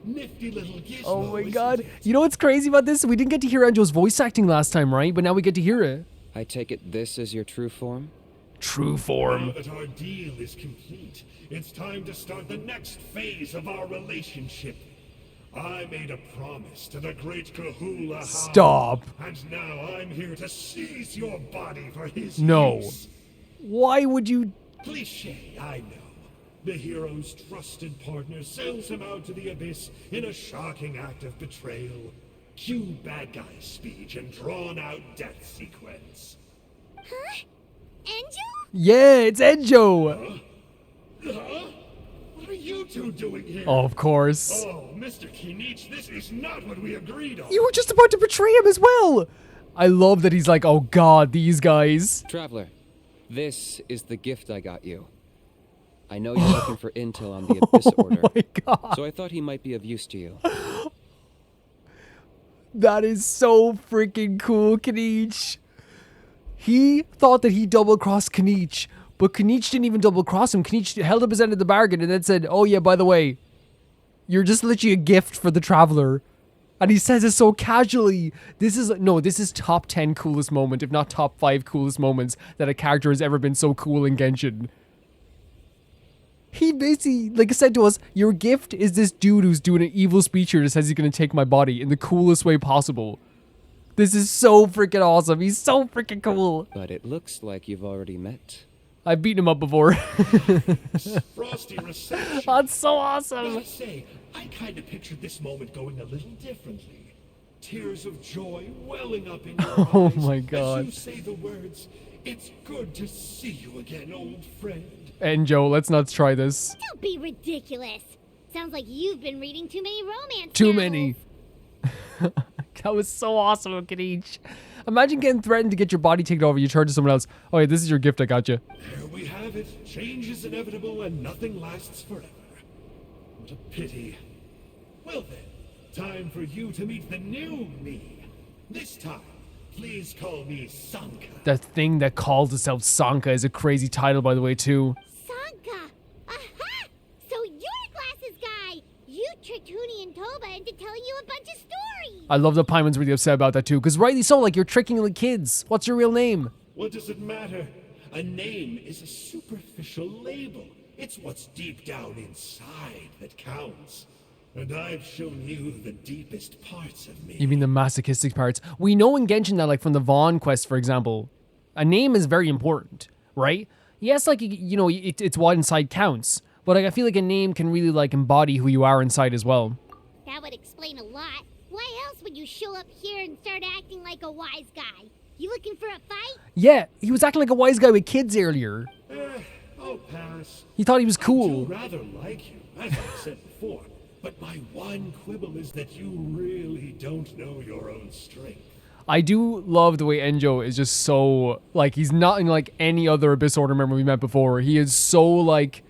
Nifty little gizmo. Oh my isn't god. it? You know what's crazy about this? We didn't get to hear ENJOU's voice acting last time, right? But now we get to hear it. I take it this is your true form? True Now form. that our deal is complete, it's time to start the next phase of our relationship. I made a promise to the great Kahula Hao, Stop. and now I'm here to seize your body for his No. use. Why would you... Cliché, I know. The hero's trusted partner sells him out to the abyss in a shocking act of betrayal. Cue bad guy speech and drawn-out death sequence. Huh? ENJOU? Yeah, it's ENJOU. Huh? What are you two doing here? Oh, of course. Oh, Mr. Kinich, this is not what we agreed on. You were just about to betray him as well. I love that he's like, oh god, these guys. Traveler, this is the gift I got you. I know you're looking for intel on the Abyss Order, Oh my god. so I thought he might be of use to you. That is so freaking cool, Kinich. He thought that he double-crossed Kinich, but Kinich didn't even double-cross him. Kinich held up his end of the bargain and then said, oh yeah, by the way, you're just literally a gift for the Traveler. And he says it so casually. This is top 10 coolest moment, if not top 5 coolest moments that a character has ever been so cool in Genshin. He basically, like I said to us, your gift is this dude who's doing an evil speech here that says he's going to take my body in the coolest way possible. This is so freaking awesome. He's so freaking cool. But it looks like you've already met. I've beaten him up before. Frosty reception. That's so awesome. Gotta say, I kind of pictured this moment going a little differently. Tears of joy welling up in your Oh eyes my as God. you say the words, "It's good to see you again, old friend." ENJOU, let's not try this. Don't be ridiculous. Sounds like you've been reading too many romance Too novels. many. That was so awesome, Kinich. Imagine getting threatened to get your body taken over. You turn to someone else. Oh, yeah, this is your gift. I got you. There we have it. Change is inevitable and nothing lasts forever. What a pity. Well then, time for you to meet the new me. This time, please call me Sanka. The thing that calls itself Sanka is a crazy title, by the way, too. Sanka! Aha! So you're the glasses guy! You tricked Huni and Toba into telling you a bunch of stories! I love that Paimon's really upset about that, too. Because rightly so, like, you're tricking the kids. What's your real name? What does it matter? A name is a superficial label. It's what's deep down inside that counts. And I've shown you the deepest parts of me. You mean the masochistic parts? We know in Genshin that, like, from the Vaughn quest, for example, a name is very important, right? Yes, like, you know, it's what inside counts. But like, I feel like a name can really, like, embody who you are inside as well. That would explain a lot. Why else would you show up here and start acting like a wise guy? You looking for a fight? Yeah, he was acting like a wise guy with kids earlier. I'll pass. He thought he was I cool. do rather like you, as I said before. But my one quibble is that you really don't know your own strength. I do love the way ENJOU is just so, like, he's not in, like, any other Abyss Order member we met before. He is so, like,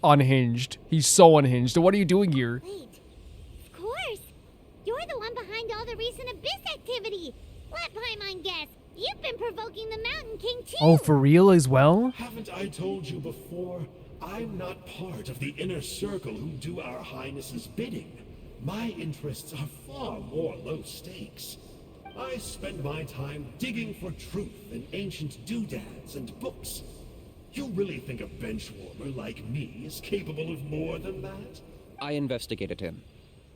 unhinged. He's so unhinged. So what are you doing here? Wait, of course. You're the one behind all the recent Abyss activity. Let Paimon guess. You've been provoking the Mountain King too. Oh, for real as well? Haven't I told you before? I'm not part of the inner circle who do our highnesses' bidding. My interests are far more low stakes. I spend my time digging for truth in ancient doodads and books. You really think a benchwarmer like me is capable of more than that? I investigated him.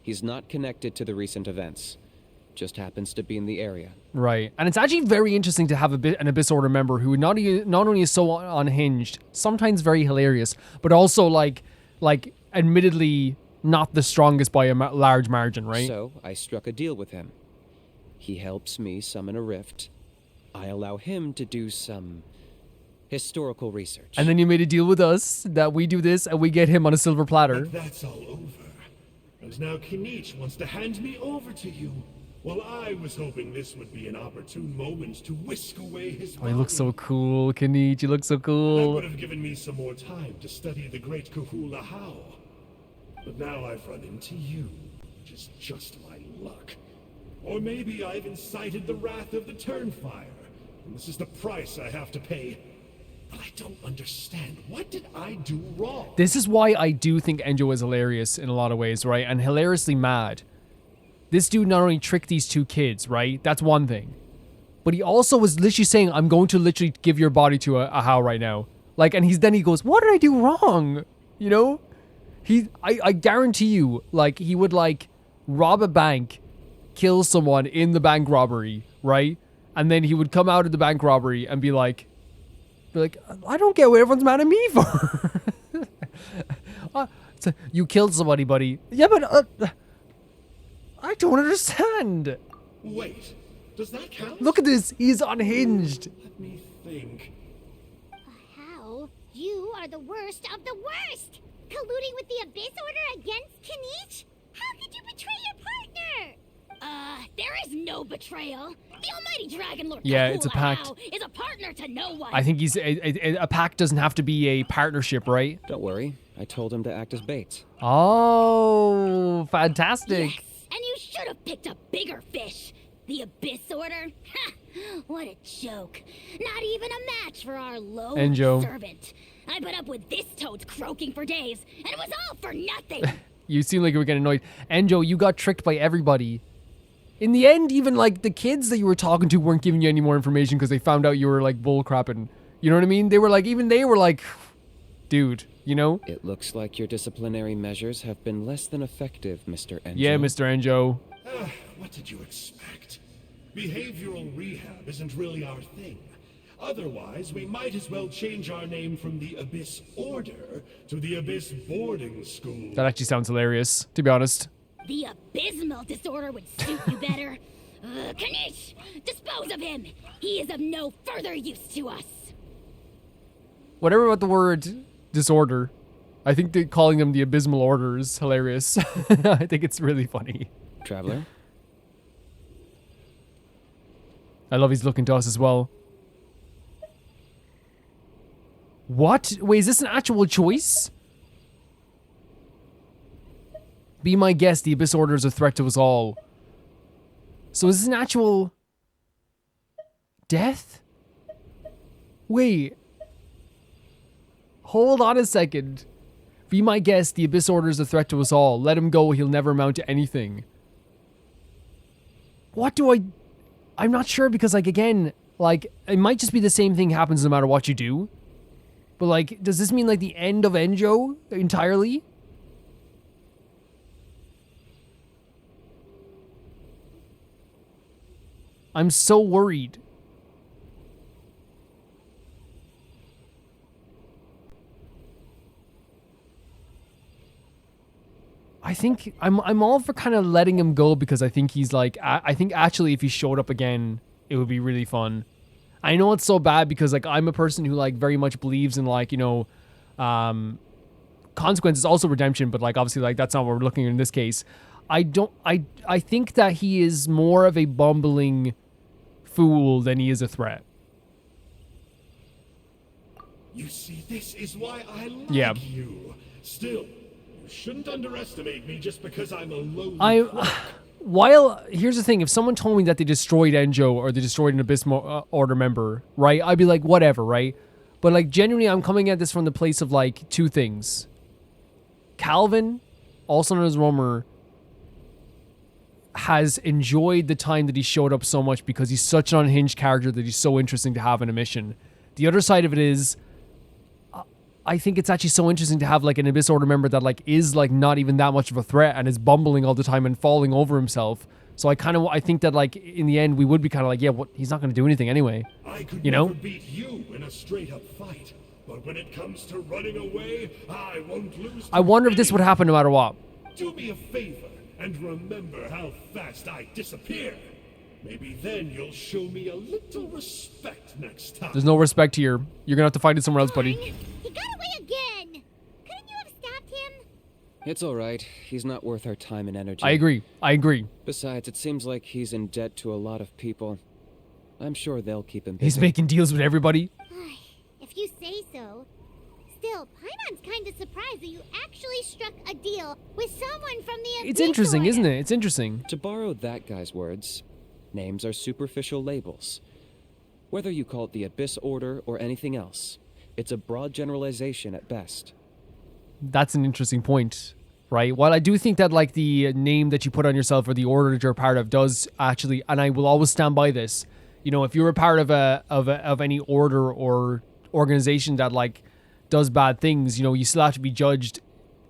He's not connected to the recent events. Just happens to be in the area. Right. And it's actually very interesting to have an Abyss Order member who not only is so unhinged, sometimes very hilarious, but also like admittedly not the strongest by a large margin, right? So I struck a deal with him. He helps me summon a rift. I allow him to do some historical research. And then you made a deal with us that we do this and we get him on a silver platter. But that's all over. And now Kinich wants to hand me over to you. Well, I was hoping this would be an opportune moment to whisk away his Oh, body. he looks so cool, Kinich. You look so That cool. would have given me some more time to study the great Kahula How. But now I've run into you, which is just my luck. Or maybe I've incited the wrath of the Turnfire, and this is the price I have to pay. But I don't understand. What did I do wrong? This is why I do think ENJOU is hilarious in a lot of ways, right? And hilariously mad. This dude not only tricked these two kids, right? That's one thing. But he also was literally saying, I'm going to literally give your body to a How right now. Like, and then he goes, what did I do wrong? You know? I guarantee you, like, he would, like, rob a bank, kill someone in the bank robbery, right? And then he would come out of the bank robbery and be like, I don't get what everyone's mad at me for. So you killed somebody, buddy. Yeah, but I don't understand. Wait, does that count? Look at this. He's unhinged. Let me think. How? You are the worst of the worst! Colluding with the Abyss Order against Kinich? How could you betray your partner? There is no betrayal. The almighty Dragon Lord Yeah, it's a Kahula pact. How is a partner to no one. I think he's a pact doesn't have to be a partnership, right? Don't worry. I told him to act as bait. Oh, fantastic. Yes, and you should have picked a bigger fish. The Abyss Order? Ha! What a joke. Not even a match for our low ENJOU. servant. I put up with this toad's croaking for days, and it was all for nothing. You seem like you were getting annoyed. ENJOU, you got tricked by everybody. In the end, even like the kids that you were talking to weren't giving you any more information because they found out you were like bullcrapping. You know what I mean? They were like, dude, you know? It looks like your disciplinary measures have been less than effective, Mr. ENJOU. Yeah, Mr. ENJOU. What did you expect? Behavioral rehab isn't really our thing. Otherwise, we might as well change our name from the Abyss Order to the Abyss Boarding School. That actually sounds hilarious, to be honest. The abysmal disorder would suit you better. Kinich, dispose of him. He is of no further use to us. Whatever about the word disorder, I think that calling them the abysmal order is hilarious. I think it's really funny. Traveler? I love he's looking to us as well. What? Wait, is this an actual choice? Be my guest, the Abyss Order is a threat to us all. So is this an actual... death? Wait. Hold on a second. Be my guest, the Abyss Order is a threat to us all. Let him go, he'll never amount to anything. What do I... I'm not sure because, like, again, like, it might just be the same thing happens no matter what you do. But, like, does this mean, like, the end of ENJOU entirely? I'm so worried. I think I'm all for kind of letting him go because I think he's like I think actually if he showed up again it would be really fun. I know it's so bad because like I'm a person who like very much believes in like, you know, consequences, also redemption, but like obviously like that's not what we're looking at in this case. I think that he is more of a bumbling fool than he is a threat. You see, this is why I like you. Still, you shouldn't underestimate me just because I'm a lowly crook. While, here's the thing, if someone told me that they destroyed ENJOU or they destroyed an Abyss Order member, right, I'd be like, whatever, right? But, like, genuinely, I'm coming at this from the place of, like, two things. Calvin, also known as Romer, has enjoyed the time that he showed up so much because he's such an unhinged character that he's so interesting to have in a mission. The other side of it is, I think it's actually so interesting to have like an Abyss Order member that like is like not even that much of a threat and is bumbling all the time and falling over himself. So I think that like in the end we would be kind of like, yeah, what, he's not going to do anything anyway. I could you know? never beat you in a straight up fight, but when it comes to running away, I won't lose. I wonder if this would happen no matter what. Do me a favor and remember how fast I disappear. Maybe then you'll show me a little respect next time. There's no respect here. You're gonna have to find it somewhere else, buddy. He got away again! Couldn't you have stopped him? It's alright. He's not worth our time and energy. I agree. Besides, it seems like he's in debt to a lot of people. I'm sure they'll keep him busy. He's making deals with everybody. If you say so. Still, Paimon's kind of surprised that you actually struck a deal with someone from the Abyss It's interesting, Order. isn't it? It's interesting. To borrow that guy's words, names are superficial labels. Whether you call it the Abyss Order or anything else, it's a broad generalization at best. That's an interesting point, right? While I do think that like the name that you put on yourself or the order that you're a part of does actually, and I will always stand by this, you know, if you're a part of any order or organization that like does bad things, you know, you still have to be judged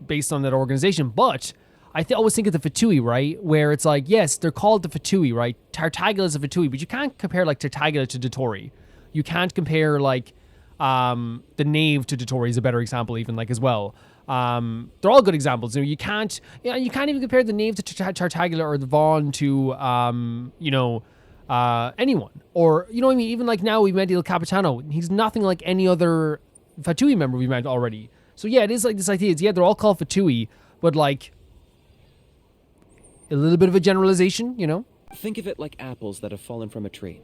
based on that organization. But I always think of the Fatui, right? Where it's like, yes, they're called the Fatui, right? Tartaglia is a Fatui, but you can't compare like Tartaglia to Dotori. You can't compare like the Knave to Dotori is a better example even like as well. They're all good examples. You know, you can't even compare the Knave to Tartaglia or the Vaughn to anyone. Or you know what I mean? Even like now we met Il Capitano. He's nothing like any other Fatui member we met already. So yeah, it is like this idea. Yeah, they're all called Fatui, but like a little bit of a generalization, you know? Think of it like apples that have fallen from a tree.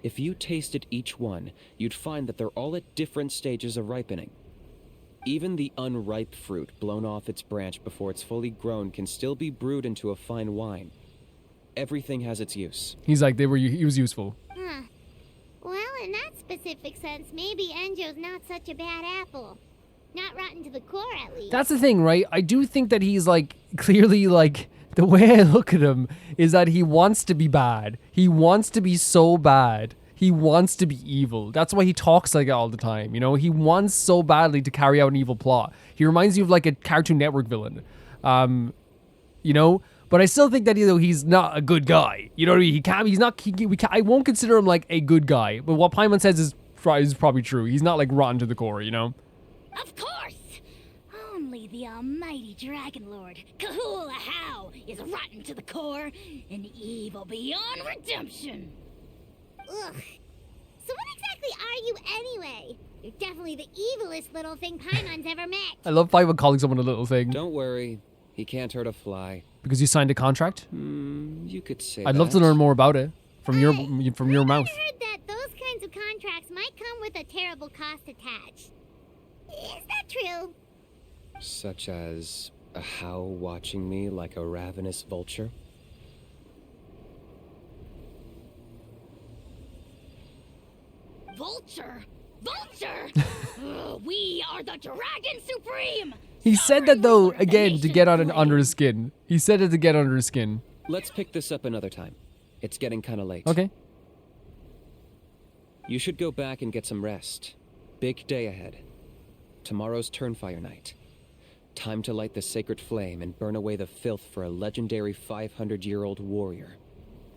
If you tasted each one, you'd find that they're all at different stages of ripening. Even the unripe fruit blown off its branch before it's fully grown can still be brewed into a fine wine. Everything has its use. He's like, he was useful. Huh. Well, in that specific sense, maybe ENJOU's not such a bad apple. Not rotten to the core, at least. That's the thing, right? I do think that he's like, clearly like, the way I look at him is that he wants to be bad. He wants to be so bad. He wants to be evil. That's why he talks like it all the time, you know? He wants so badly to carry out an evil plot. He reminds you of like a Cartoon Network villain. You know? But I still think that, you know, he's not a good guy. You know what I mean? I won't consider him like a good guy. But what Paimon says is probably true. He's not like rotten to the core, you know? Of course! Only the almighty Dragon Lord, Kahula How, is rotten to the core and evil beyond redemption. Ugh. So what exactly are you anyway? You're definitely the evilest little thing Paimon's ever met. I love Paimon calling someone a little thing. Don't worry. He can't hurt a fly. Because you signed a contract? You could say I'd love to learn more about it. from your mouth. I heard that those kinds of contracts might come with a terrible cost attached. Is that true? Such as a how watching me like a ravenous vulture? Vulture! Vulture! We are the Dragon Supreme! He said that though, again, to get under his skin. He said it to get under his skin. Let's pick this up another time. It's getting kind of late. Okay. You should go back and get some rest. Big day ahead. Tomorrow's Turnfire Night. Time to light the sacred flame and burn away the filth for a legendary 500-year-old warrior.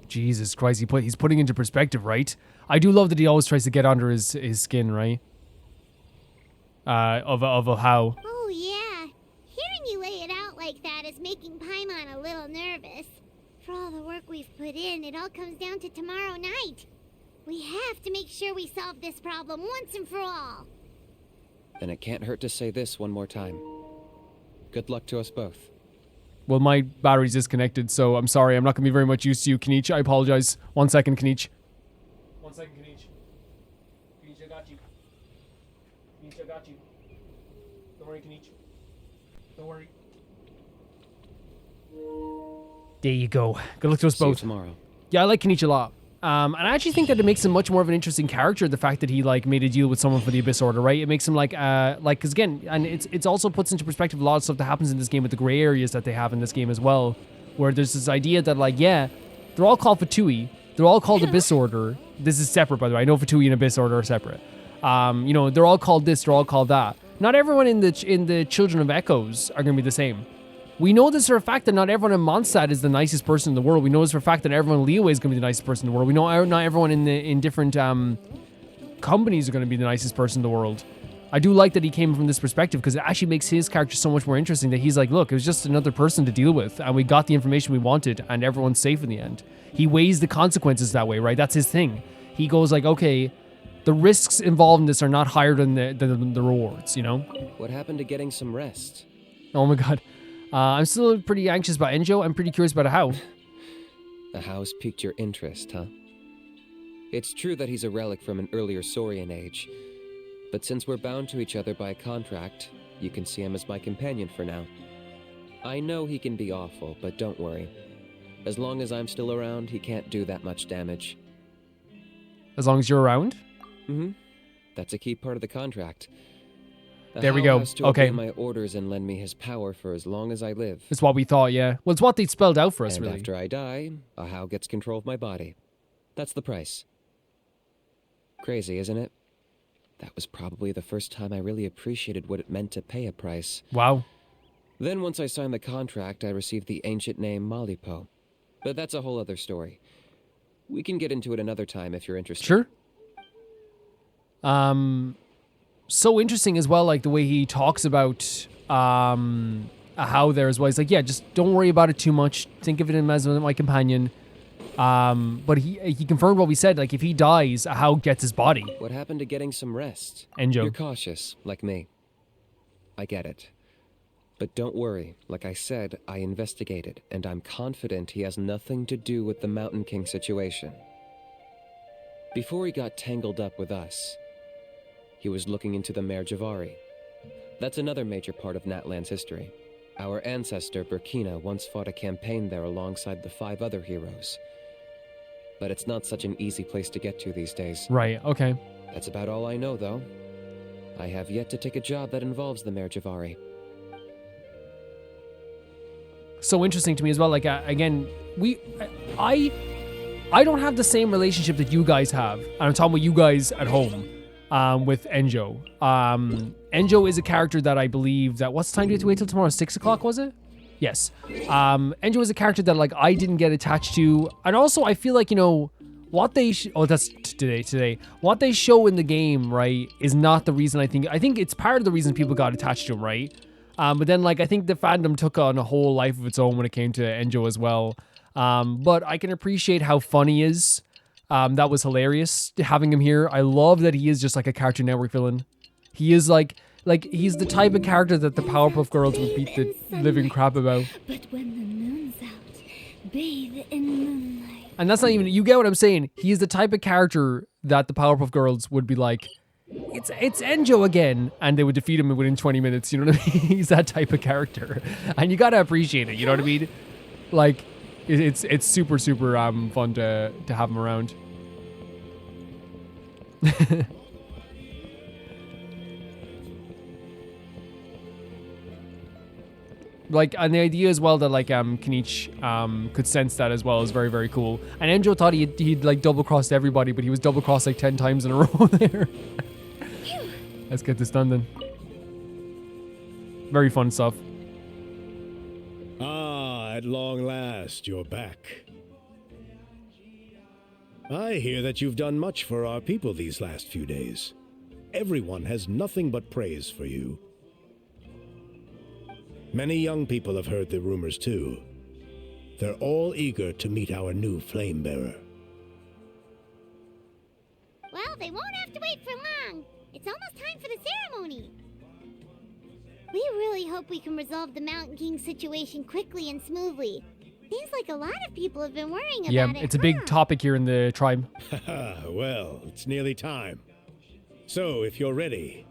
Jesus Christ, he's putting into perspective, right? I do love that he always tries to get under his skin, right? Of a how. Oh yeah. Hearing you lay it out like that is making Paimon a little nervous. For all the work we've put in, it all comes down to tomorrow night. We have to make sure we solve this problem once and for all. Then it can't hurt to say this one more time. Good luck to us both. Well, my battery's disconnected, so I'm sorry. I'm not going to be very much used to you, Kinich. I apologize. 1 second, Kinich. 1 second, Kinich. Kinich, I got you. Kinich, I got you. Don't worry, Kinich. Don't worry. There you go. Good luck to us See you both. tomorrow. Yeah, I like Kinich a lot. And I actually think that it makes him much more of an interesting character, the fact that he, like, made a deal with someone for the Abyss Order, right? It makes him, because again, and it's also puts into perspective a lot of stuff that happens in this game with the gray areas that they have in this game as well, where there's this idea that, like, yeah, they're all called Fatui, they're all called Abyss Order. This is separate, by the way. I know Fatui and Abyss Order are separate. You know, they're all called this, they're all called that. Not everyone in the Children of Echoes are going to be the same. We know this for a fact that not everyone in Mondstadt is the nicest person in the world. We know this for a fact that everyone in Liyue is going to be the nicest person in the world. We know not everyone in different companies are going to be the nicest person in the world. I do like that he came from this perspective because it actually makes his character so much more interesting that he's like, look, it was just another person to deal with and we got the information we wanted and everyone's safe in the end. He weighs the consequences that way, right? That's his thing. He goes like, okay, the risks involved in this are not higher than the rewards, you know? What happened to getting some rest? Oh my god. I'm still pretty anxious about ENJOU. I'm pretty curious about how. The how's piqued your interest, huh? It's true that he's a relic from an earlier Saurian age, but since we're bound to each other by a contract, you can see him as my companion for now. I know he can be awful, but don't worry. As long as I'm still around, he can't do that much damage. As long as you're around? Mm-hmm. That's a key part of the contract. There we go. Has to Okay. obey my orders and lend me his power for as long as I live. It's what we thought, yeah. Well, it's what they spelled out for us, And really. after I die, a how gets control of my body. That's the price. Crazy, isn't it? That was probably the first time I really appreciated what it meant to pay a price. Wow. Then once I signed the contract, I received the ancient name Malipo. But that's a whole other story. We can get into it another time if you're interested. Sure. So interesting as well, like the way he talks about how there as well. He's like, yeah, just don't worry about it too much. Think of him as my companion. But he confirmed what we said. Like, if he dies, how gets his body? What happened to getting some rest? ENJOU. You're cautious, like me. I get it. But don't worry. Like I said, I investigated, and I'm confident he has nothing to do with the Mountain King situation. Before he got tangled up with us, he was looking into the Mare Javari. That's another major part of Natlan's history. Our ancestor, Burkina, once fought a campaign there alongside the 5 other heroes. But it's not such an easy place to get to these days. Right, okay. That's about all I know, though. I have yet to take a job that involves the Mare Javari. So interesting to me as well. Like, again, I don't have the same relationship that you guys have. And I'm talking about you guys at home. With ENJOU. ENJOU is a character that I believe that, what's the time do we have to wait till tomorrow? 6 o'clock, was it? Yes. ENJOU is a character that, like, I didn't get attached to. And also, I feel like, you know, what they, that's today. What they show in the game, right, is not the reason I think it's part of the reason people got attached to him, right? But then, like, I think the fandom took on a whole life of its own when it came to ENJOU as well. But I can appreciate how fun he is. That was hilarious having him here. I love that he is just like a Cartoon Network villain. He is like he's the type of character that the Powerpuff Girls would beat the living crap about. But when the moon's out, bathe in moonlight. And that's not even, you get what I'm saying. He is the type of character that the Powerpuff Girls would be like, it's ENJOU again, and they would defeat him within 20 minutes, you know what I mean? He's that type of character. And you gotta appreciate it, you know what I mean? Like, it's super, super fun to have him around. Like, and the idea as well that like Kinich could sense that as well is very, very cool. And ENJOU thought he'd like double crossed everybody, but he was double crossed like 10 times in a row there. Let's get this done then. Very fun stuff. Ah, at long last, you're back. I hear that you've done much for our people these last few days. Everyone has nothing but praise for you. Many young people have heard the rumors too. They're all eager to meet our new flame bearer. Well, they won't have to wait for long. It's almost time for the ceremony. We really hope we can resolve the Mountain King situation quickly and smoothly. Seems like a lot of people have been worrying about it. Yeah, it's a big topic here in the tribe. Well, it's nearly time. So, if you're ready,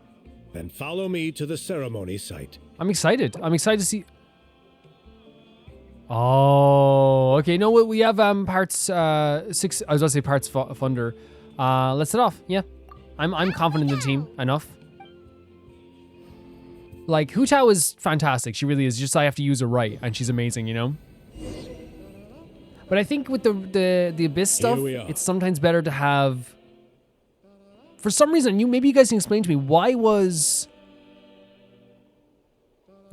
then follow me to the ceremony site. I'm excited. I'm excited to see. Oh, okay. No, we have parts 6. I was going to say parts Thunder. Let's set off. Yeah, I'm confident in the team enough. Like, Hu Tao is fantastic. She really is. Just I have to use her right, and she's amazing, you know? But I think with the Abyss stuff, it's sometimes better to have... For some reason, maybe you guys can explain to me, why was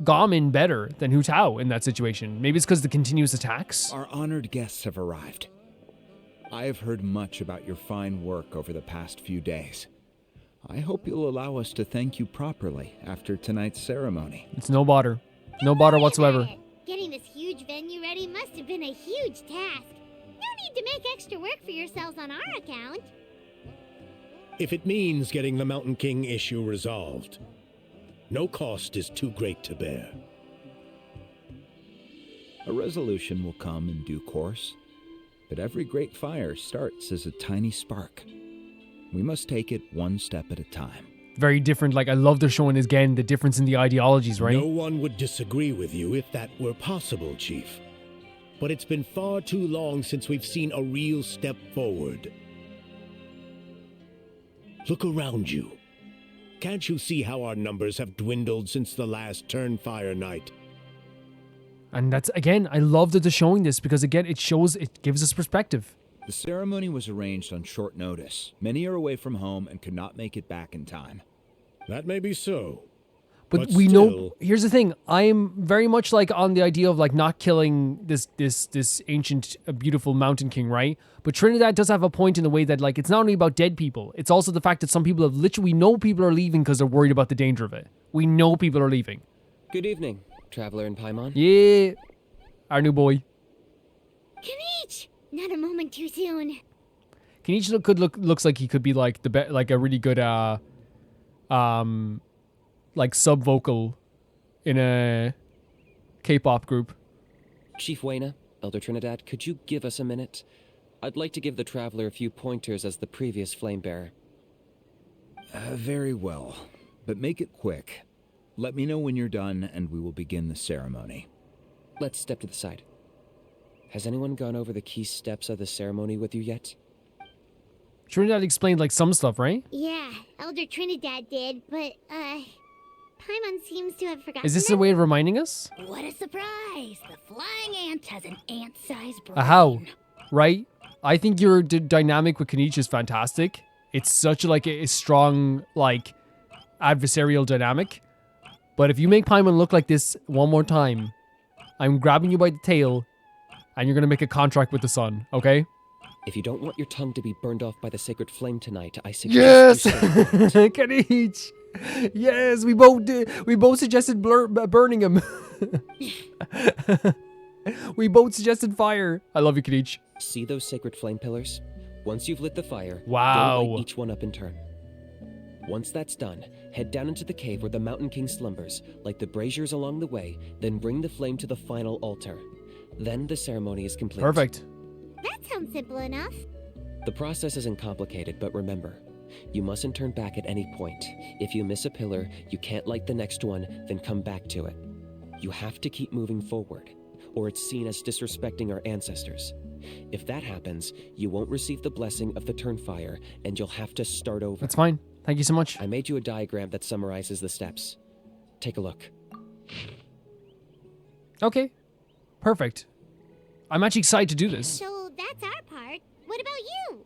Gamin better than Hu Tao in that situation? Maybe it's because of the continuous attacks? Our honored guests have arrived. I have heard much about your fine work over the past few days. I hope you'll allow us to thank you properly after tonight's ceremony. It's no bother. No bother whatsoever. Getting this huge venue ready must have been a huge task. No need to make extra work for yourselves on our account. If it means getting the Mountain King issue resolved, no cost is too great to bear. A resolution will come in due course, but every great fire starts as a tiny spark. We must take it one step at a time. Very different. Like, I love they're showing again the difference in the ideologies, right? No one would disagree with you if that were possible, Chief. But it's been far too long since we've seen a real step forward. Look around you. Can't you see how our numbers have dwindled since the last Turnfire night? And that's, again, I love that they're showing this because, again, it gives us perspective. The ceremony was arranged on short notice. Many are away from home and could not make it back in time. That may be so. But we know, here's the thing, I'm very much like on the idea of like not killing this ancient, beautiful Mountain King, right? But Trinidad does have a point in the way that like, it's not only about dead people, it's also the fact that some people have literally, we know people are leaving because they're worried about the danger of it. We know people are leaving. Good evening, Traveler in Paimon. Yeah, our new boy. Kinich! Not a moment too soon. Kinich looks like he could be like like a really good like sub vocal in a K-pop group. Chief Wayna, Elder Trinidad, could you give us a minute? I'd like to give the Traveler a few pointers as the previous flame bearer. Very well, but make it quick. Let me know when you're done and we will begin the ceremony. Let's step to the side. Has anyone gone over the key steps of the ceremony with you yet? Trinidad explained like some stuff, right? Yeah, Elder Trinidad did, but Paimon seems to have forgotten. Is this a way of reminding us? What a surprise! The flying ant has an ant-sized brain. How? Right? I think your dynamic with Kinich is fantastic. It's such like a strong like adversarial dynamic. But if you make Paimon look like this one more time, I'm grabbing you by the tail and you're gonna make a contract with the sun, okay? If you don't want your tongue to be burned off by the sacred flame tonight, I suggest yes! Kinich! Yes, we both suggested burning him. We both suggested fire. I love you, Kinich. See those sacred flame pillars? Once you've lit the fire, wow. Go light each one up in turn. Once that's done, head down into the cave where the Mountain King slumbers, light the braziers along the way, then bring the flame to the final altar. Then the ceremony is complete. Perfect. That sounds simple enough. The process isn't complicated, but remember, you mustn't turn back at any point. If you miss a pillar, you can't light the next one, then come back to it. You have to keep moving forward, or it's seen as disrespecting our ancestors. If that happens, you won't receive the blessing of the Turnfire, and you'll have to start over. That's fine. Thank you so much. I made you a diagram that summarizes the steps. Take a look. Okay. Perfect. I'm actually excited to do this. So that's our part. What about you?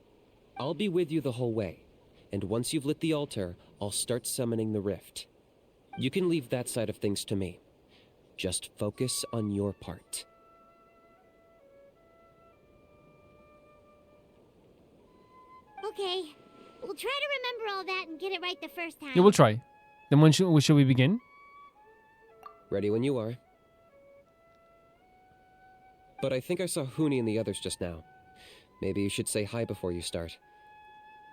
I'll be with you the whole way, and once you've lit the altar, I'll start summoning the rift. You can leave that side of things to me. Just focus on your part. Okay. We'll try to remember all that and get it right the first time. Yeah, we'll try. Then when should we begin? Ready when you are. But I think I saw Huni and the others just now. Maybe you should say hi before you start.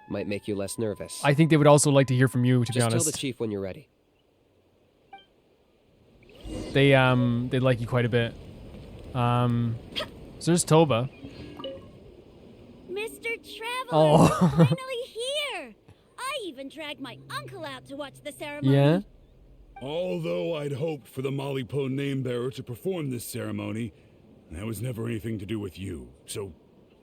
Might make you less nervous. I think they would also like to hear from you, to be honest. Just tell the chief when you're ready. They like you quite a bit. So there's Toba. Mr. Traveler, Oh. finally here! I even dragged my uncle out to watch the ceremony. Yeah? Although I'd hoped for the Malipo name bearer to perform this ceremony, that was never anything to do with you. So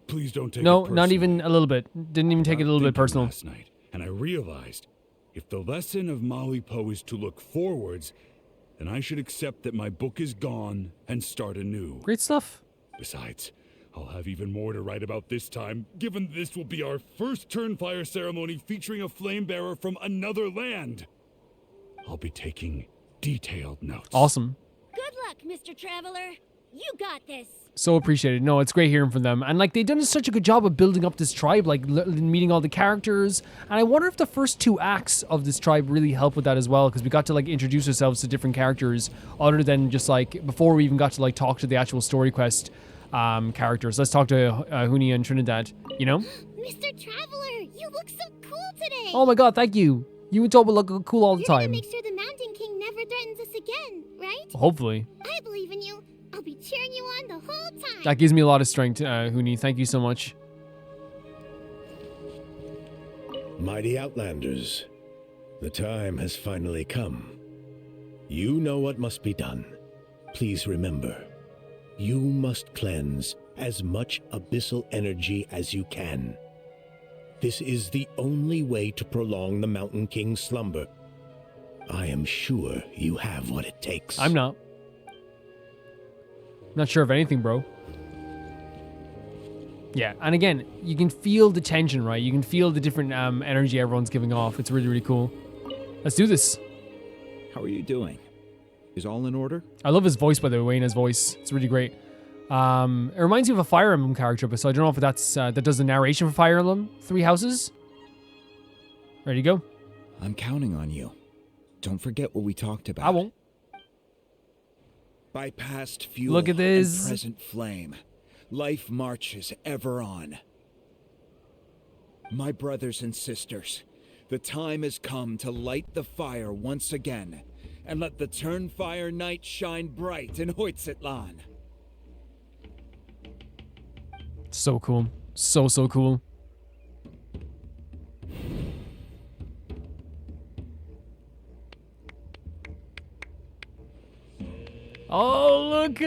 please don't take it No, personally. not even a little bit. Didn't even take it a little bit Thinking personal. Last night, and I realized if the lesson of Malipo is to look forwards, then I should accept that my book is gone and start anew. Great stuff. Besides, I'll have even more to write about this time, given this will be our first Turnfire ceremony featuring a flame bearer from another land. I'll be taking detailed notes. Awesome. Good luck, Mr. Traveler. You got this. So appreciated. No, it's great hearing from them. And like they've done such a good job of building up this tribe, like meeting all the characters. And I wonder if the first 2 acts of this tribe really help with that as well, because we got to like introduce ourselves to different characters other than just like before we even got to like talk to the actual story quest characters. Let's talk to Huni and Trinidad, you know? Mr. Traveler, you look so cool today. Oh my god, thank you. You and Toba look cool all the You're gonna time. make sure the Mountain King never threatens us again, right? Hopefully. I believe in you. I'll be cheering you on the whole time. That gives me a lot of strength, Huni. Thank you so much. Mighty Outlanders, the time has finally come. You know what must be done. Please remember, you must cleanse as much abyssal energy as you can. This is the only way to prolong the Mountain King's slumber. I am sure you have what it takes. I'm not. Not sure of anything, bro. Yeah, and again, you can feel the tension, right? You can feel the different energy everyone's giving off. It's really, really cool. Let's do this. How are you doing? Is all in order? I love his voice, by the way, Wayne's voice. It's really great. It reminds me of a Fire Emblem character, but so I don't know if that's that does the narration for Fire Emblem 3 Houses. Ready to go? I'm counting on you. Don't forget what we talked about. I won't. By past fuel Look at this. and present flame, life marches ever on. My brothers and sisters, the time has come to light the fire once again, and let the Turnfire night shine bright in Hoytzitlan. So cool. So cool. Oh, look!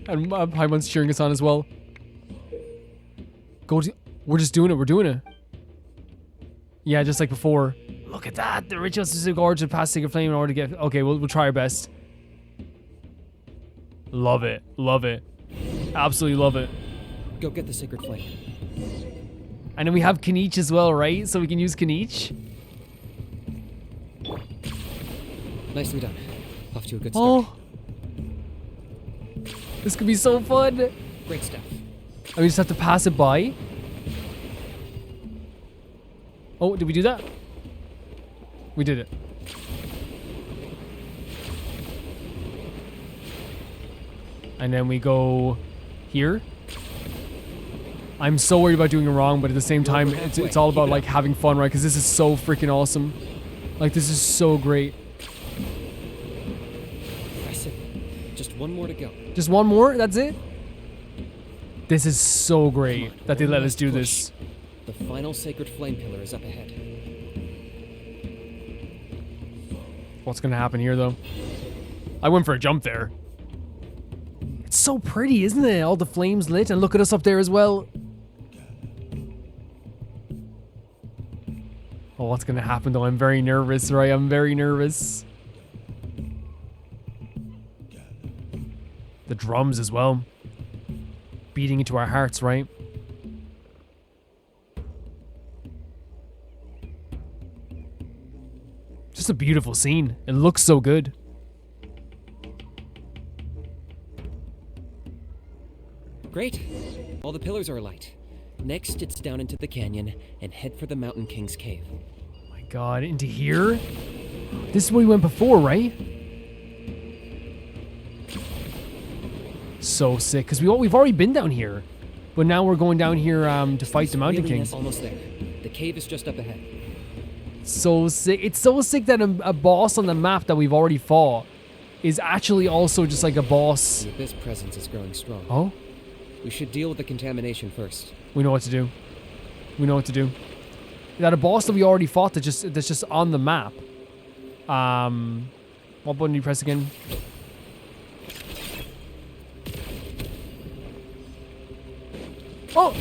And Paimon's cheering us on as well. We're just doing it. We're doing it. Yeah, just like before. Look at that. The ritual is to gorge and pass a flame in order to get... Okay, we'll try our best. Love it. Love it. Absolutely love it. Go get the sacred flame. And then we have Kinich as well, right? So we can use Kinich. Nicely done. Off to a good start. Oh. This could be so fun. Great stuff. And we just have to pass it by. Oh, did we do that? We did it. And then we go here. I'm so worried about doing it wrong, but at the same time, it's all about like having fun, right? Because this is so freaking awesome. Like, this is so great. That's it. Just one more to go. Just one more? That's it? This is so great that they let us do this. The final sacred flame pillar is up ahead. What's gonna happen here, though? I went for a jump there. It's so pretty, isn't it? All the flames lit, and look at us up there as well. Oh, what's gonna happen, though? I'm very nervous, right? I'm very nervous. The drums as well. Beating into our hearts, right? Just a beautiful scene. It looks so good. Great. All the pillars are alight. Next, it's down into the canyon and head for the Mountain King's cave. Oh my god, into here? This is where we went before, right? So sick, because we've already been down here. But now we're going down here to fight the Mountain King. Almost there. The cave is just up ahead. So sick. It's so sick that a boss on the map that we've already fought is actually also just like a boss. The Abyss presence is growing strong. Oh? We should deal with the contamination first. We know what to do. We know what to do. That a boss that we already fought that's just on the map. What button do you press again? Oh!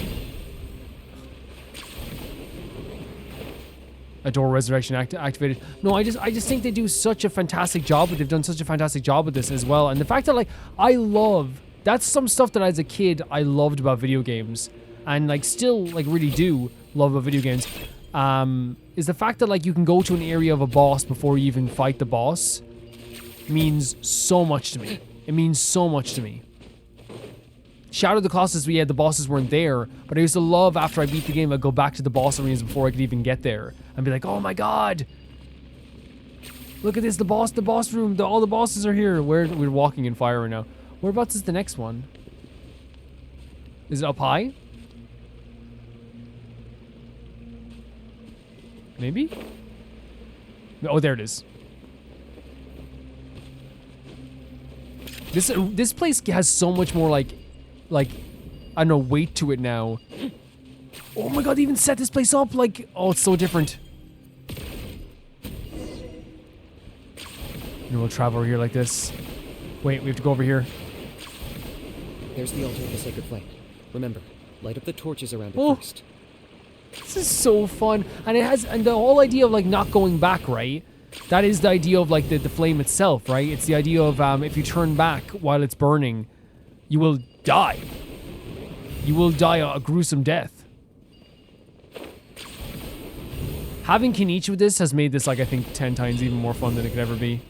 A door resurrection activated. No, I just think they do such a fantastic job. They've done such a fantastic job with this as well. And the fact that, like, that's some stuff that as a kid I loved about video games, and like still like really do love about video games. Is the fact that like you can go to an area of a boss before you even fight the boss means so much to me. It means so much to me. Shadow of the Colossus, the bosses weren't there, but I used to love after I beat the game, I'd go back to the boss arenas before I could even get there and be like, oh my god, look at this, the boss room, all the bosses are here. We're walking in fire right now. Whereabouts is the next one? Is it up high? Maybe? Oh, there it is. This place has so much more like I don't know, weight to it now. Oh my god, they even set this place up like, oh, it's so different. And we'll travel over here like this. Wait, we have to go over here. There's the altar of the sacred flame. Remember, light up the torches around it first. This is so fun. And the whole idea of like not going back, right? That is the idea of like the flame itself, right? It's the idea of if you turn back while it's burning, you will die. You will die a gruesome death. Having Kinich with this has made this like I think 10 times even more fun than it could ever be.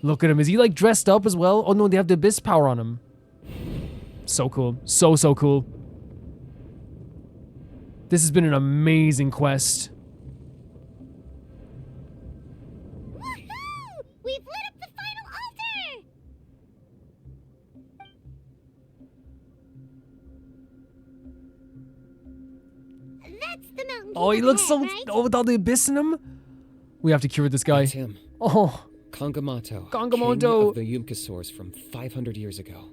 Look at him. Is he like dressed up as well? Oh no, they have the Abyss power on him. So cool. So cool. This has been an amazing quest. Woohoo! We've lit up the final altar! That's the Mountain King. Oh, he looks so... right? Oh, with all the Abyss in him? We have to cure this guy. That's him. Oh. Kangamato. Kangamato. King of the Yumkasaurs from 500 years ago.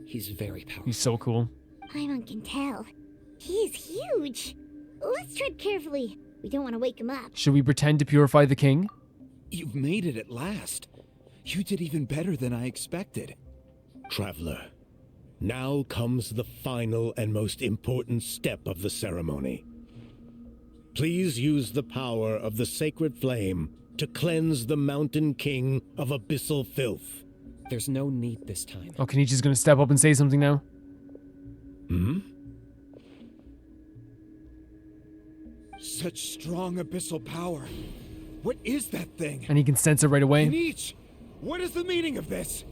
He's very powerful. He's so cool. Paimon can tell. He's huge. Let's tread carefully. We don't want to wake him up. Should we pretend to purify the king? You've made it at last. You did even better than I expected. Traveler, now comes the final and most important step of the ceremony. Please use the power of the sacred flame to cleanse the Mountain King of abyssal filth. There's no need this time. Oh, Kenichi's gonna step up and say something now. Hmm? Such strong abyssal power. What is that thing? And he can sense it right away. Kinich, what is the meaning of this?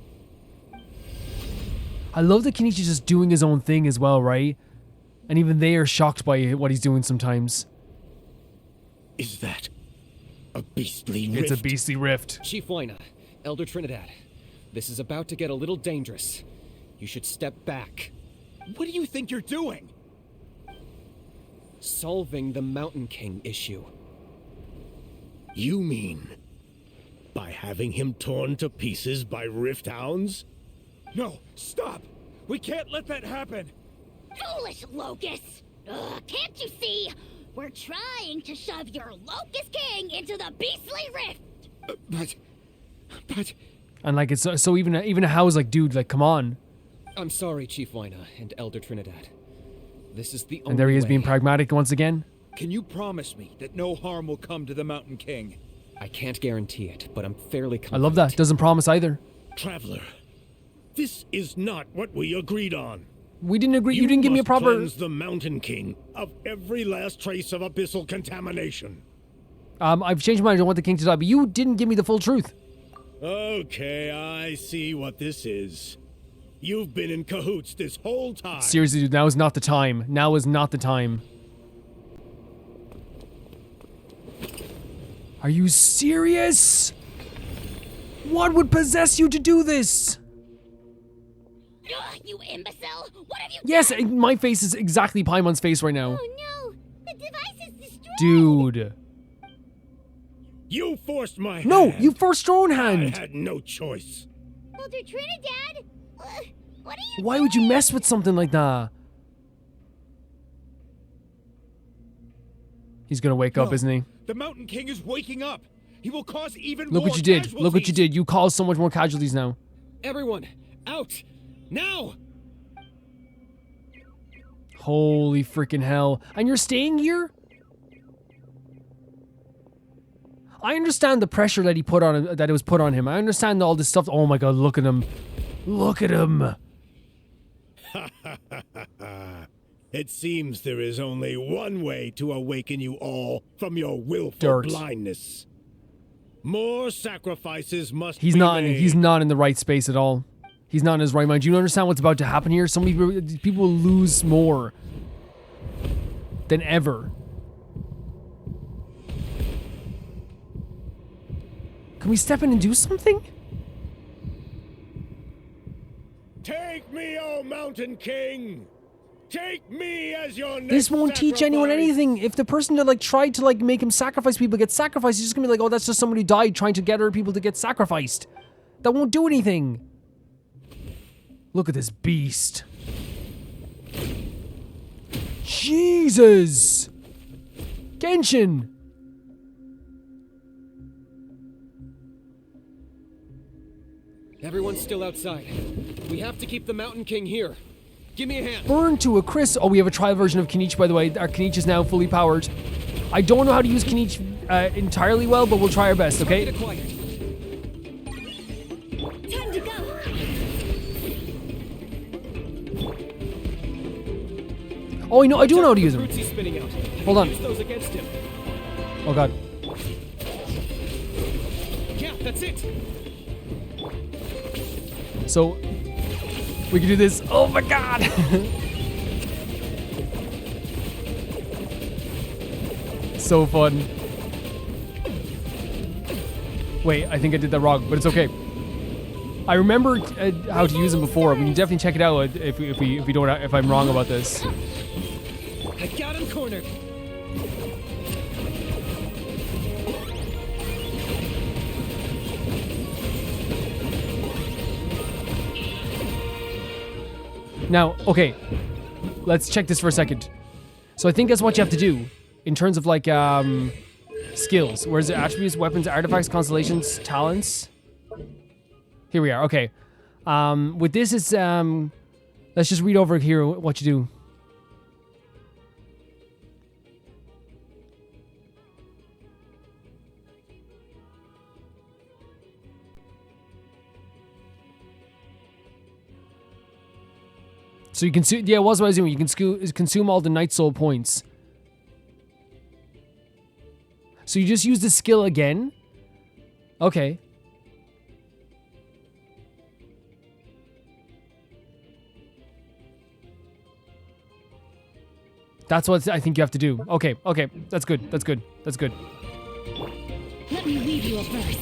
I love that Kenichi's just doing his own thing as well, right? And even they are shocked by what he's doing sometimes. Is that a beastly rift? It's a beastly rift. Chief Waina, Elder Trinidad, this is about to get a little dangerous. You should step back. What do you think you're doing? Solving the Mountain King issue. You mean by having him torn to pieces by rift hounds? No, stop! We can't let that happen! Foolish locust! Ugh, can't you see? We're trying to shove your Locust King into the beastly rift! But... And like, it's so even a How's like, dude, like, come on. I'm sorry, Chief Wyna and Elder Trinidad. This is the only And there he is way. being pragmatic once again. Can you promise me that no harm will come to the Mountain King? I can't guarantee it, but I'm fairly I confident. love that. Doesn't promise either. Traveler, this is not what we agreed on. We didn't agree. You didn't give me a must proper... cleanse the Mountain King of every last trace of abyssal contamination. I've changed my mind. I want the king to die, but you didn't give me the full truth. Okay, I see what this is. You've been in cahoots this whole time. Seriously, dude, now is not the time. Now is not the time. Are you serious? What would possess you to do this? Ugh, you imbecile! What have you Yes, my face is exactly Paimon's face right now. Oh no! The device is destroyed! Dude. You forced my hand. No, you forced your own I hand. had no choice. Elder Trinidad? What are you Why would you mess with something like that? He's gonna wake up, No, isn't he? The Mountain King is waking up. He will cause even Look more what you did. casualties. Look what you did. You caused so much more casualties now. Everyone, out! Now! Holy freaking hell. And you're staying here? I understand the pressure that he put on him, that it was put on him. I understand all this stuff. Oh my god, look at him. Look at him. It seems there is only one way to awaken you all from your willful Dirt. blindness. More sacrifices must He's be not made. he's not in the right space at all. He's not in his right mind. Do you understand what's about to happen here? So many people will lose more than ever. Can we step in and do something? Take me, O Mountain King! Take me as your next This won't teach anyone sacrifice. anything. If the person that like tried to like make him sacrifice people gets sacrificed, he's just gonna be like, oh, that's just somebody who died trying to get other people to get sacrificed. That won't do anything. Look at this beast. Jesus! Genshin! Everyone's still outside. We have to keep the Mountain King here. Give me a hand. Burn to a crisp. Oh, we have a trial version of Kinich, by the way. Our Kinich is now fully powered. I don't know how to use Kinich entirely well, but we'll try our best, okay? Get it quiet. Time to go! Oh, I do know how to use them. Fruits he's spinning out. Hold on. Use those against him. Oh, God. Yeah, that's it. So, we can do this. Oh, my God! So fun. Wait, I think I did that wrong, but it's okay. I remember how to use them before. We can definitely check it out if I'm wrong about this. I got him cornered. Now, okay, let's check this for a second. So I think that's what you have to do in terms of like skills. Where's it? Attributes, weapons, artifacts, constellations, talents. Here we are. Okay. With this, it's let's just read over here what you do. So you can yeah, what's what I was doing. You can consume all the Night Soul points. So you just use the skill again? Okay. That's what I think you have to do. Okay, okay. That's good. That's good. That's good. Let me read you a verse.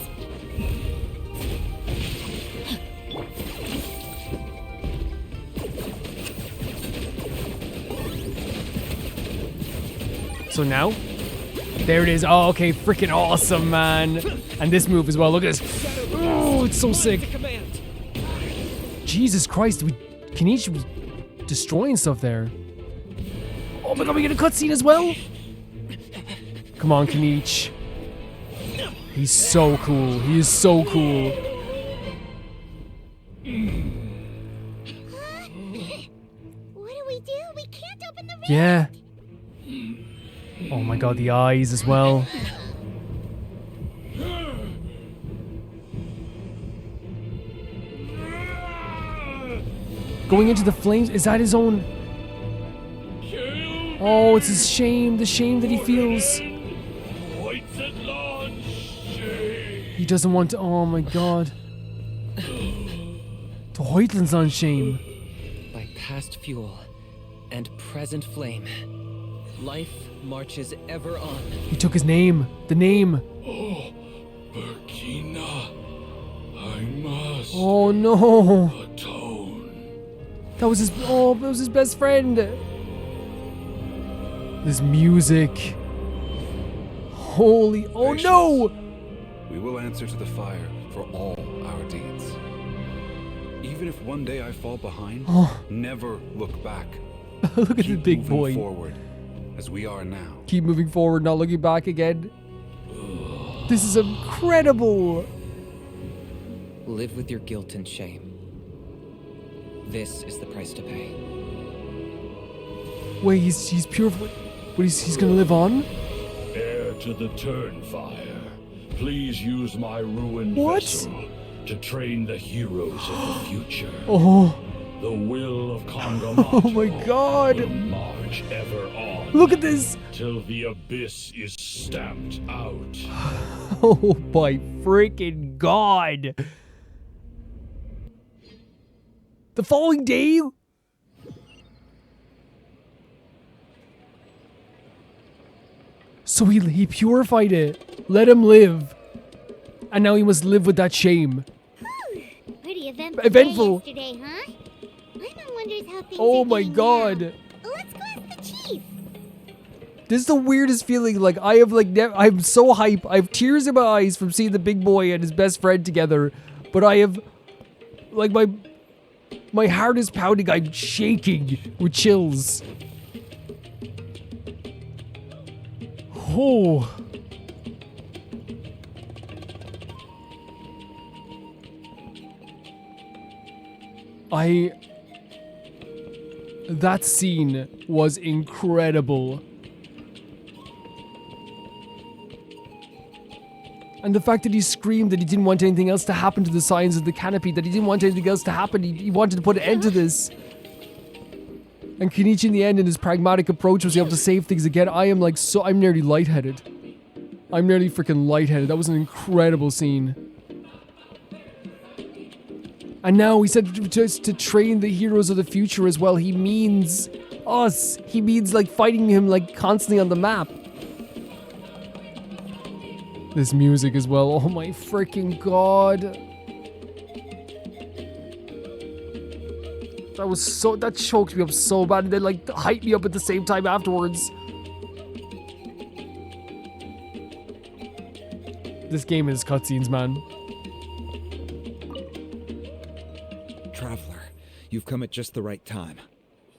So now? There it is. Oh, okay. Freaking awesome, man. And this move as well. Look at this. Oh, it's so sick. Jesus Christ. Kinich was destroying stuff there. Oh my god, we get a cutscene as well? Come on, Kinich. He's so cool. He is so cool. What do we do? We can't open the rift. Yeah. Oh my god, the eyes as well. Going into the flames, is that his own? Oh, it's his shame, the shame that he feels. He doesn't want to, oh my god. The Hoytland's on shame. By past fuel and present flame, life marches ever on. He took his name, the name. Burkina, I must Oh no. atone. That was his, oh, that was his best friend. This music. Holy, oh no. We will answer to the fire for all our deeds. Even if one day I fall behind, never look back. Look at the Keep big moving boy. forward, as we are now. Keep moving forward, not looking back again. This is incredible. Live with your guilt and shame. This is the price to pay. Wait, he's pure. But he's gonna live on? Heir to the Turnfire, please use my ruined What? vessel to train the heroes of the future. Oh, The will of Kangamato oh my god. will march ever on. Look at this. Till the abyss is stamped out. Oh my freaking god. The following day? So he purified it. Let him live. And now he must live with that shame. Pretty eventful. Eventful. Day yesterday, huh? Paimon wonders how things Oh are my going god. now. Let's go ask the chief. This is the weirdest feeling. Like, I have like I'm so hype. I have tears in my eyes from seeing the big boy and his best friend together. But I have like my heart is pounding. I'm shaking with chills. Oh. That scene was incredible. And the fact that he screamed that he didn't want anything else to happen to the signs of the canopy, that he didn't want anything else to happen, he wanted to put an end to this. And Kinich in the end, in his pragmatic approach, was able to save things again. I'm nearly lightheaded. I'm nearly freaking lightheaded. That was an incredible scene. And now he said just to train the heroes of the future as well. He means us. He means like fighting him like constantly on the map. This music as well. Oh my freaking god. That choked me up so bad and then like hyped me up at the same time afterwards. This game is cutscenes, man. Traveler, you've come at just the right time.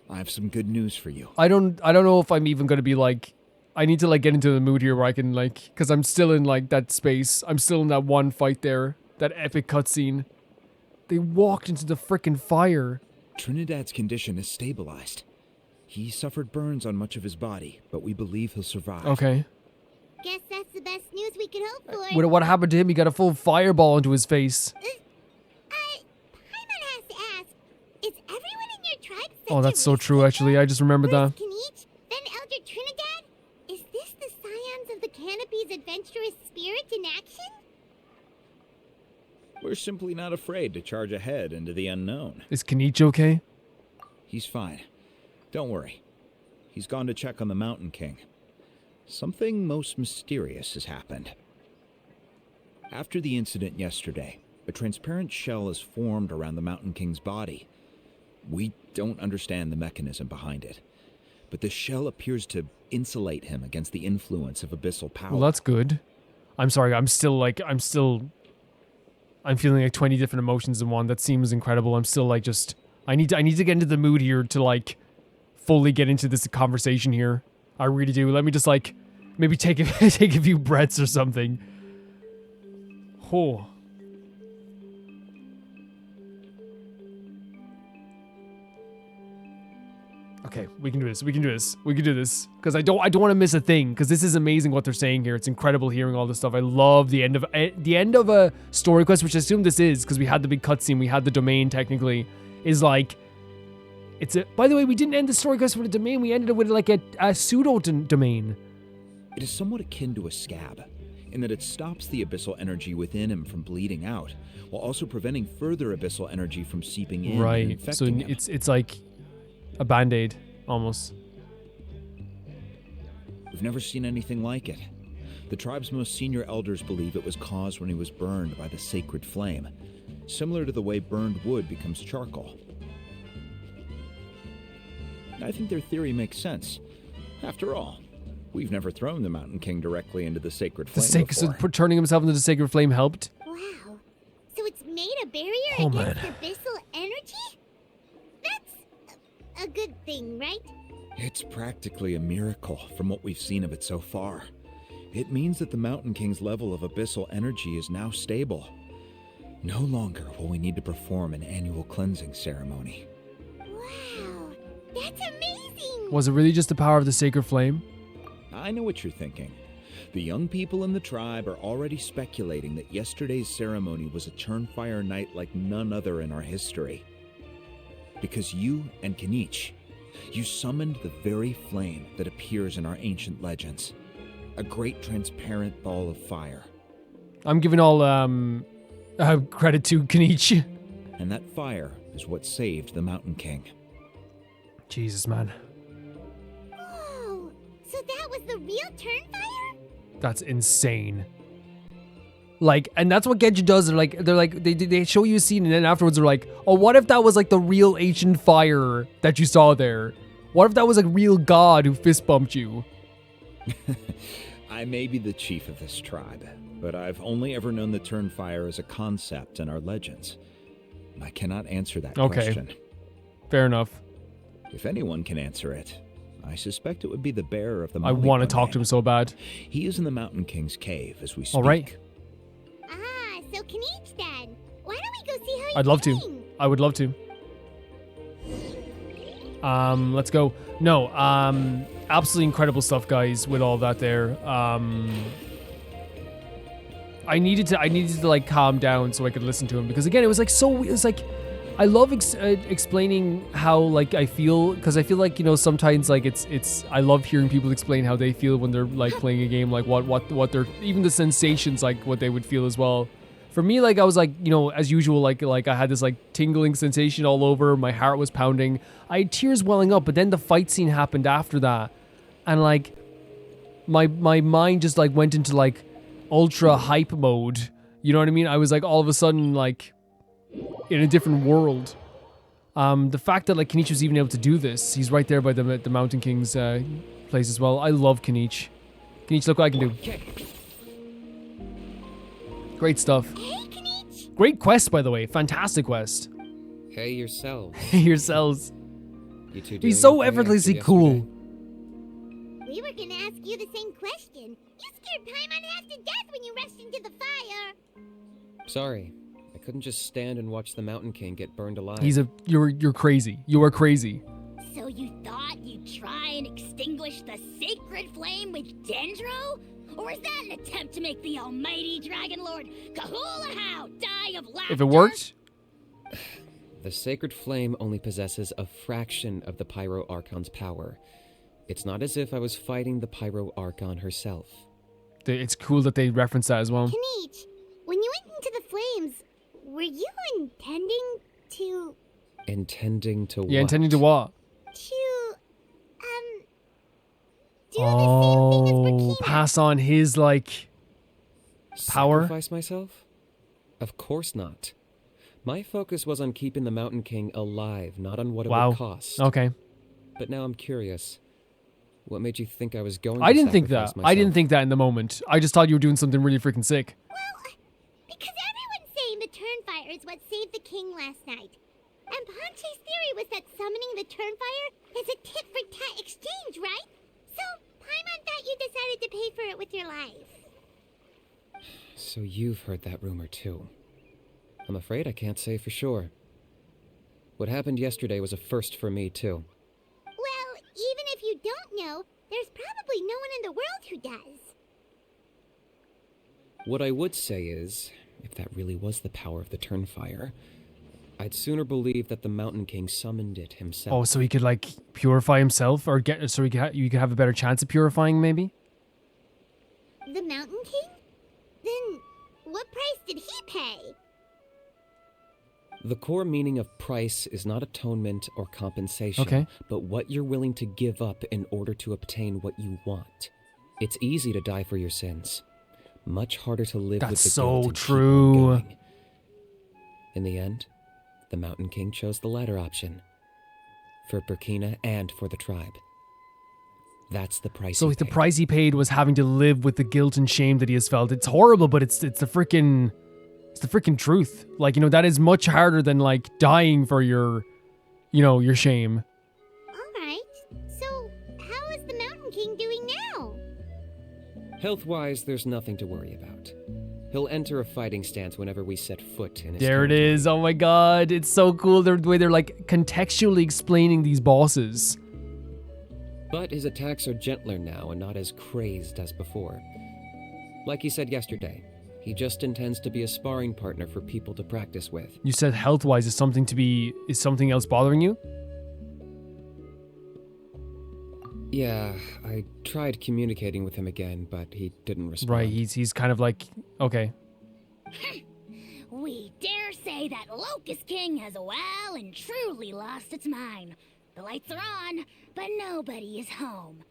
I have some good news for you. I don't know if I'm even gonna be like, I need to like get into the mood here where I can like, cause I'm still in like that space. I'm still in that one fight there, that epic cutscene. They walked into the frickin' fire. Trinidad's condition is stabilized. He suffered burns on much of his body, but we believe he'll survive. Okay. Guess that's the best news we could hope for. What happened to him? He got a full fireball into his face. Paimon has to ask, is everyone in your tribe such Oh, that's a so risk true, taker? actually. I just remembered that. First Kinich, then Elder Trinidad? Is this the scions of the Canopy's adventurous spirit in action? We're simply not afraid to charge ahead into the unknown. Is Kinich okay? He's fine. Don't worry. He's gone to check on the Mountain King. Something most mysterious has happened. After the incident yesterday, a transparent shell is formed around the Mountain King's body. We don't understand the mechanism behind it, but the shell appears to insulate him against the influence of abyssal power. Well, that's good. I'm sorry, I'm feeling like 20 different emotions in one. That seems incredible. I'm still like I need to get into the mood here to like fully get into this conversation here. I really do. Let me just like maybe take take a few breaths or something. Oh. Okay, we can do this. We can do this. We can do this. Because I don't want to miss a thing. Because this is amazing what they're saying here. It's incredible hearing all this stuff. I love the end of a story quest, which I assume this is because we had the big cutscene. We had the domain technically. Is like, it's a. By the way, we didn't end the story quest with a domain. We ended it with like a pseudo domain. It is somewhat akin to a scab, in that it stops the abyssal energy within him from bleeding out, while also preventing further abyssal energy from seeping in and Right. So infecting him. it's like a band-aid almost. We've never seen anything like it. The tribe's most senior elders believe it was caused when he was burned by the sacred flame, similar to the way burned wood becomes charcoal. I think their theory makes sense. After all, we've never thrown the Mountain King directly into the sacred flame before. So turning himself into the sacred flame helped. Wow. So it's made a barrier Oh, against man. abyssal energy? That's a good thing, right? It's practically a miracle from what we've seen of it so far. It means that the Mountain King's level of abyssal energy is now stable. No longer will we need to perform an annual cleansing ceremony. Wow. That's amazing. Was it really just the power of the sacred flame? I know what you're thinking. The young people in the tribe are already speculating that yesterday's ceremony was a Turnfire night like none other in our history. Because you and Kinich, you summoned the very flame that appears in our ancient legends. A great transparent ball of fire. I'm giving all credit to Kinich. And that fire is what saved the Mountain King. Jesus, man. Whoa. So that was the real Turnfire? That's insane. Like, and that's what Genshin does. They show you a scene, and then afterwards they're like, oh, what if that was like the real ancient fire that you saw there? What if that was a real god who fist bumped you? I may be the chief of this tribe, but I've only ever known the Turnfire as a concept in our legends. I cannot answer that question. Fair enough. If anyone can answer it, I suspect it would be the bearer of the I want to talk to him so bad. He is in the Mountain King's cave as we speak. All right. Ah, so Kinich then. Why don't we go see how he's I'd love to. doing? I would love to. Let's go. No, absolutely incredible stuff, guys, with all that there. I needed to like calm down so I could listen to him, because again, it was like I love explaining how like I feel, because I feel like, you know, sometimes like it's I love hearing people explain how they feel when they're like playing a game, like what they're, even the sensations, like what they would feel as well. For me, like I was like, you know, as usual, like I had this like tingling sensation all over, my heart was pounding, I had tears welling up, but then the fight scene happened after that, and like my mind just like went into like ultra hype mode. You know what I mean? I was like all of a sudden like in a different world. The fact that like Kinich was even able to do this, he's right there by the Mountain King's place as well. I love Kinich. Kinich, look what I can do. Great stuff. Hey, Kinich. Great quest, by the way. Fantastic quest. Hey yourselves. Yourselves. You two doing He's so okay effortlessly after cool. yesterday? We were gonna ask you the same question. You scared Paimon half to death when you rushed into the fire. Sorry. I couldn't just stand and watch the Mountain King get burned alive. You're crazy. You are crazy. So you thought you'd try and extinguish the sacred flame with Dendro? Or is that an attempt to make the almighty Dragon Lord Kahulahow die of laughter? If it worked, The sacred flame only possesses a fraction of the Pyro Archon's power. It's not as if I was fighting the Pyro Archon herself. it's cool that they reference that as well. Kinich, when you went into the flames, were you intending to... Intending to what? Yeah, intending to what? to, do the same thing as Burkina? Pass on his like power. Sacrifice myself? Of course not. My focus was on keeping the Mountain King alive, not on what it would cost. Okay. But now I'm curious. What made you think I was going to I didn't think sacrifice that. myself? I didn't think that in the moment. I just thought you were doing something really freaking sick. Well, because everyone's saying the Turnfire is what saved the king last night. And Ponche's theory was that summoning the Turnfire is a tit-for-tat exchange, right? So, Paimon thought you decided to pay for it with your life. So you've heard that rumor too. I'm afraid I can't say for sure. What happened yesterday was a first for me too. Well, even if you don't know, there's probably no one in the world who does. What I would say is, if that really was the power of the Turnfire, I'd sooner believe that the Mountain King summoned it himself. Oh, so he could like purify himself, or get so you could have a better chance of purifying, maybe. The Mountain King? Then, what price did he pay? The core meaning of price is not atonement or compensation, Okay. but what you're willing to give up in order to obtain what you want. It's easy to die for your sins. Much harder to live with That's the so guilt and keep on true. going. In the end, the Mountain King chose the latter option. For Burkina and for the tribe. That's the price So he the paid. price he paid was having to live with the guilt and shame that he has felt. It's horrible, but it's the freaking truth. Like, you know, that is much harder than like dying for your shame. Alright, so how is the Mountain King doing now? Health-wise, there's nothing to worry about. He'll enter a fighting stance whenever we set foot in his There it territory. is. Oh my god, it's so cool the way they're like contextually explaining these bosses. But his attacks are gentler now and not as crazed as before. Like he said yesterday, he just intends to be a sparring partner for people to practice with. You said health-wise is something else bothering you? Yeah, I tried communicating with him again, but he didn't respond. Right, he's kind of like, okay. We dare say that Locust King has well and truly lost its mind. The lights are on, but nobody is home.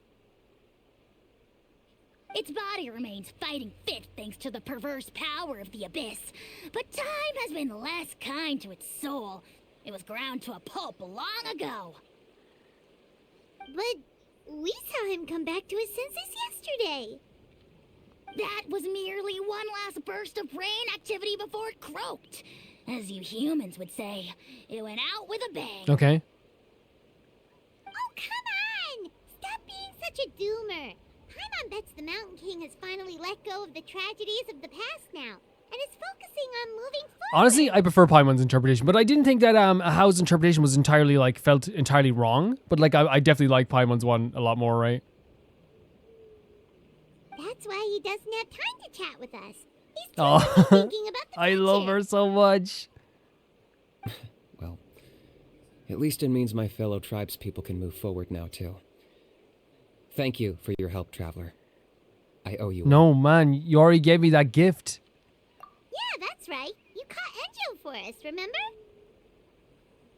Its body remains fighting fit thanks to the perverse power of the Abyss, but time has been less kind to its soul. It was ground to a pulp long ago. But we saw him come back to his senses yesterday. That was merely one last burst of brain activity before it croaked. As you humans would say, it went out with a bang. Okay. Oh, come on! Stop being such a doomer. Paimon bets the Mountain King has finally let go of the tragedies of the past now, and is focusing on moving forward. Honestly, I prefer Paimon's interpretation, but I didn't think that Ahao's interpretation was entirely like felt entirely wrong. But like I definitely like Paimon's one a lot more, right? That's why he doesn't have time to chat with us. He's too Oh, busy thinking about the I future. love her so much. Well, at least it means my fellow tribespeople can move forward now, too. Thank you for your help, Traveler. I owe you one. No, man, you already gave me that gift. Yeah, that's right. You caught ENJOU for us, remember?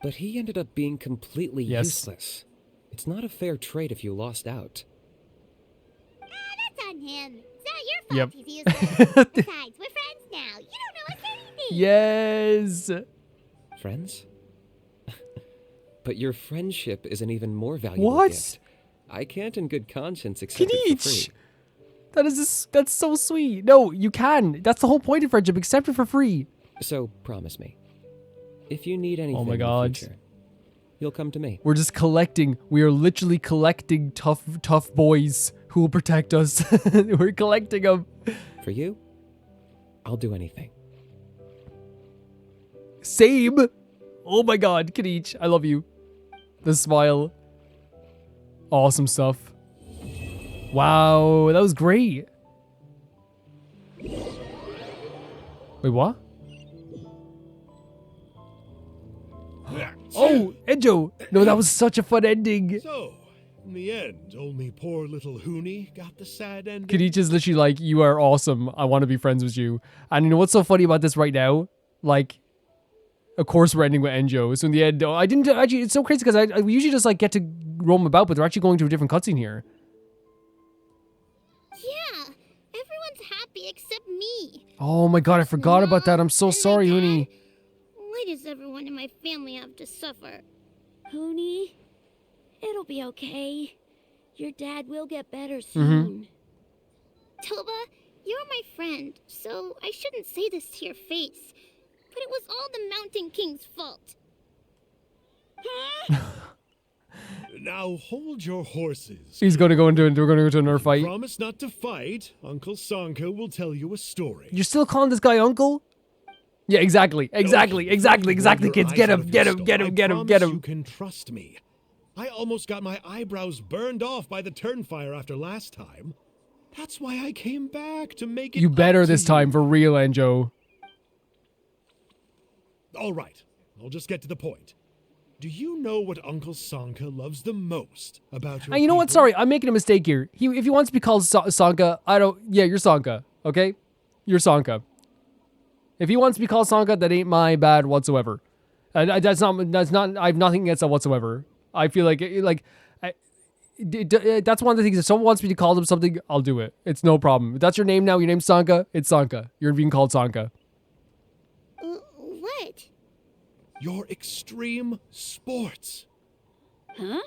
But he ended up being completely Yes. useless. It's not a fair trade if you lost out. That's on him. It's not your fault Yep. he's useless. Besides, we're friends now. You don't know us anything. Yes. Friends? But your friendship is an even more valuable What? gift. I can't in good conscience accept it for Kinich! free. That's so sweet. No, you can. That's the whole point of friendship. Accept it for free. So, promise me. If you need anything Oh my in God. the future, you'll come to me. We're just collecting. We are literally collecting tough boys who will protect us. We're collecting them. For you, I'll do anything. Same. Oh my god, Kinich, I love you. The smile. Awesome stuff. Wow, that was great. Wait, what? Oh, ENJOU! No, that was such a fun ending. So, in the end, only poor little Huni got the sad ending. Kinich is literally like, you are awesome. I want to be friends with you. And you know what's so funny about this right now? Like, of course we're ending with ENJOU. So in the end, I didn't actually, it's so crazy because we usually just like get to roam about, but they're actually going to a different cutscene here. Yeah, everyone's happy except me. Oh my god, I forgot about that. I'm so And my sorry, dad. Huni. Why does everyone in my family have to suffer? Huni, it'll be okay. Your dad will get better Mm-hmm. soon. Toba, you're my friend, so I shouldn't say this to your face. But it was all the Mountain King's fault. Now hold your horses. He's gonna go into we're gonna go to another fight. Promise not to fight. Uncle Sanka will tell you a story. You're still calling this guy uncle? Yeah, exactly, exactly, kids. Get him. You can trust me. I almost got my eyebrows burned off by the turnfire after last time. That's why I came back to make it. You better up to this time, for real, ENJOU. All right, I'll just get to the point. Do you know what Uncle Sanka loves the most about your And you know what? people? Sorry, I'm making a mistake here. If he wants to be called Sanka, I don't. Yeah, you're Sanka. Okay, you're Sanka. If he wants to be called Sanka, that ain't my bad whatsoever. That's not. I have nothing against that whatsoever. I feel like that's one of the things. If someone wants me to call them something, I'll do it. It's no problem. If that's your name now, your name's Sanka. It's Sanka. You're being called Sanka. What? Your extreme sports. Huh?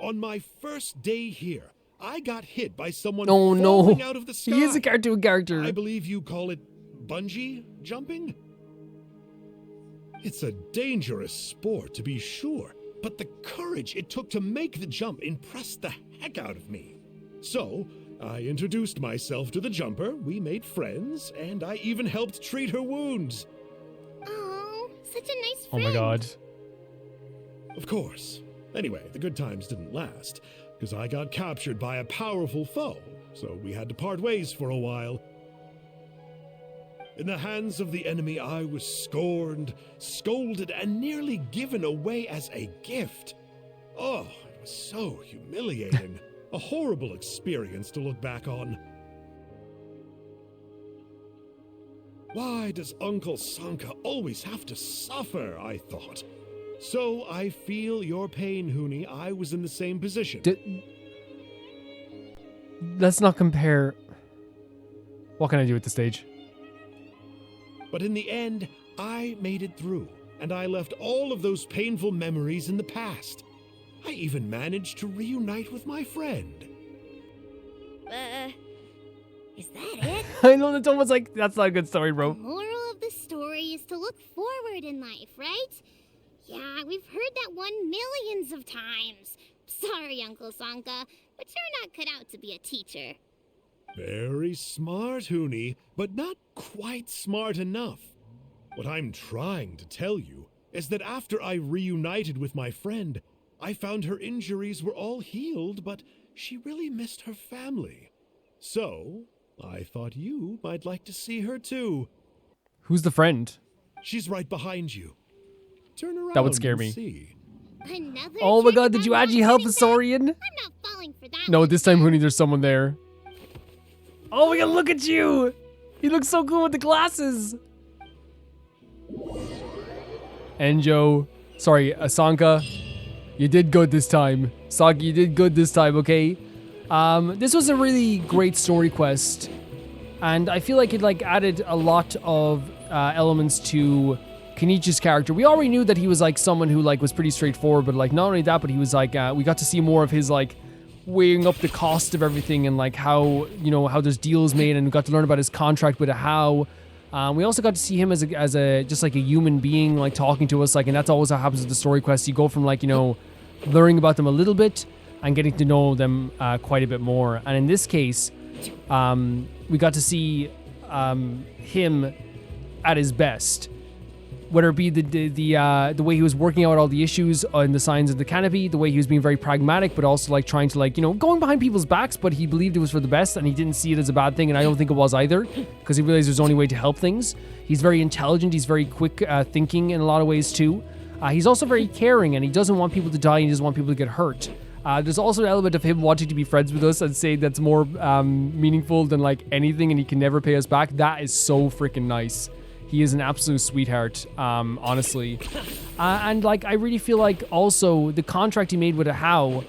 On my first day here, I got hit by someone Oh falling no. out of the sky. He is a cartoon character. I believe you call it bungee jumping? It's a dangerous sport, to be sure, but the courage it took to make the jump impressed the heck out of me. So, I introduced myself to the jumper, we made friends, and I even helped treat her wounds. Oh, such a nice Oh friend. my god. Of course. Anyway, the good times didn't last, because I got captured by a powerful foe, so we had to part ways for a while. In the hands of the enemy, I was scorned, scolded, and nearly given away as a gift. Oh, it was so humiliating. A horrible experience to look back on. Why does Uncle Sanka always have to suffer, I thought. So I feel your pain, Huni. I was in the same position. Let's not compare. What can I do at this stage? But in the end, I made it through, and I left all of those painful memories in the past. I even managed to reunite with my friend. Is that it? I know that's almost like that's not a good story, bro. The moral of the story is to look forward in life, right? Yeah, we've heard that one millions of times. Sorry, Uncle Sanka, but you're not cut out to be a teacher. Very smart, Huni, but not quite smart enough. What I'm trying to tell you is that after I reunited with my friend, I found her injuries were all healed, but she really missed her family. So, I thought you might like to see her too. Who's the friend? She's right behind you. Turn around. That would scare and me. See. Another Oh my trick god, did about you not actually help the turning back? Saurian? I'm not falling for that No, one, this time, Sam. Huni, there's someone there. Oh my god, look at you! You look so cool with the glasses! ENJOU. Sorry, Sanka. You did good this time. Sanka, you did good this time, okay? This was a really great story quest. And I feel like it added a lot of elements to Kinich's character. We already knew that he was someone who was pretty straightforward, but not only that, but he was we got to see more of his weighing up the cost of everything and how how there's deals made, and we got to learn about his contract with a how. We also got to see him as a just a human being talking to us, and that's always how happens with the story quests. You go from learning about them a little bit and getting to know them quite a bit more. And in this case, we got to see him at his best. Whether it be the way he was working out all the issues and the signs of the canopy, the way he was being very pragmatic, but also trying to going behind people's backs, but he believed it was for the best and he didn't see it as a bad thing, and I don't think it was either, because he realized there's only way to help things. He's very intelligent, he's very quick thinking in a lot of ways too. He's also very caring, and he doesn't want people to die, and he doesn't want people to get hurt. There's also an element of him wanting to be friends with us and saying that's more meaningful than anything, and he can never pay us back. That is so freaking nice. He is an absolute sweetheart, honestly. And I really feel also the contract he made with a how,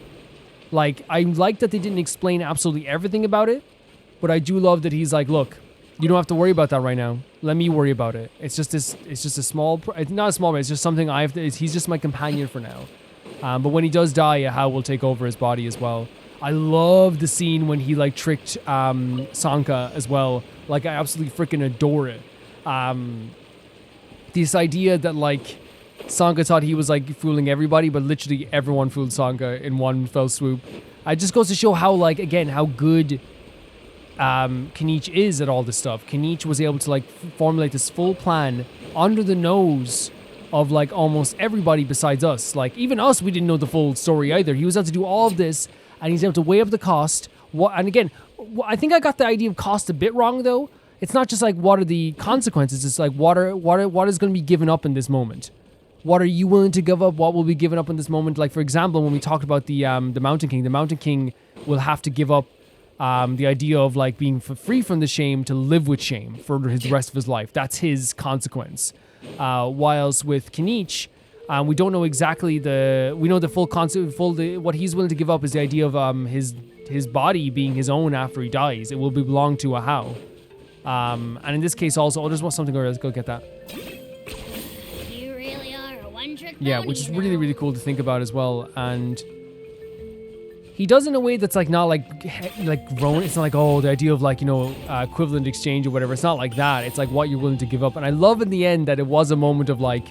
I like that they didn't explain absolutely everything about it, but I do love that he's look, you don't have to worry about that right now. Let me worry about it. It's just a small, it's not a small, it's just something I have to, he's just my companion for now. But when he does die, a how will take over his body as well. I love the scene when he tricked Sanka as well. I absolutely freaking adore it. This idea that Sanka thought he was like fooling everybody, but literally everyone fooled Sanka in one fell swoop. It just goes to show how, like, again, how good Kinich is at all this stuff. Kinich was able to like formulate this full plan under the nose of like almost everybody besides us. Like even us, we didn't know the full story either. He was able to do all of this, and he's able to weigh up the cost. And again, I think I got the idea of cost a bit wrong though. It's not just like what are the consequences. It's like what is going to be given up in this moment. What are you willing to give up? What will be given up in this moment? Like for example, when we talked about the Mountain King will have to give up the idea of like being free from the shame to live with shame for the rest of his life. That's his consequence. Whilst with Kinich, we don't know exactly we know the full concept, what he's willing to give up is the idea of his body being his own after he dies. It will belong to a How. And in this case also, there's something over there. Let's go get that. You really are a one-trick Yeah, pony, which is though. really, really cool to think about as well. And he does in a way that's like not like grown. It's not like, oh, the idea of like, equivalent exchange or whatever. It's not like that. It's like what you're willing to give up. And I love in the end that it was a moment of like,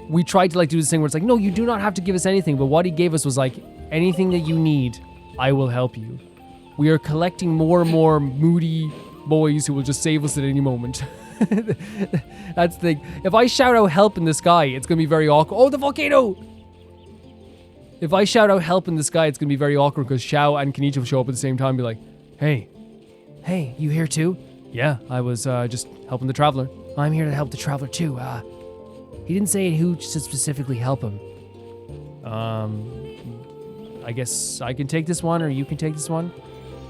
we tried to like do this thing where it's like, no, you do not have to give us anything. But what he gave us was like, anything that you need, I will help you. We are collecting more and more moody boys who will just save us at any moment. That's the thing. If I shout out help in the sky, it's going to be very awkward. Oh, the volcano! If I shout out help in the sky, it's going to be very awkward because Xiao and Kinich will show up at the same time and be like, hey, you here too? Yeah, I was just helping the traveler. I'm here to help the traveler too. He didn't say who to specifically help him. I guess I can take this one or you can take this one.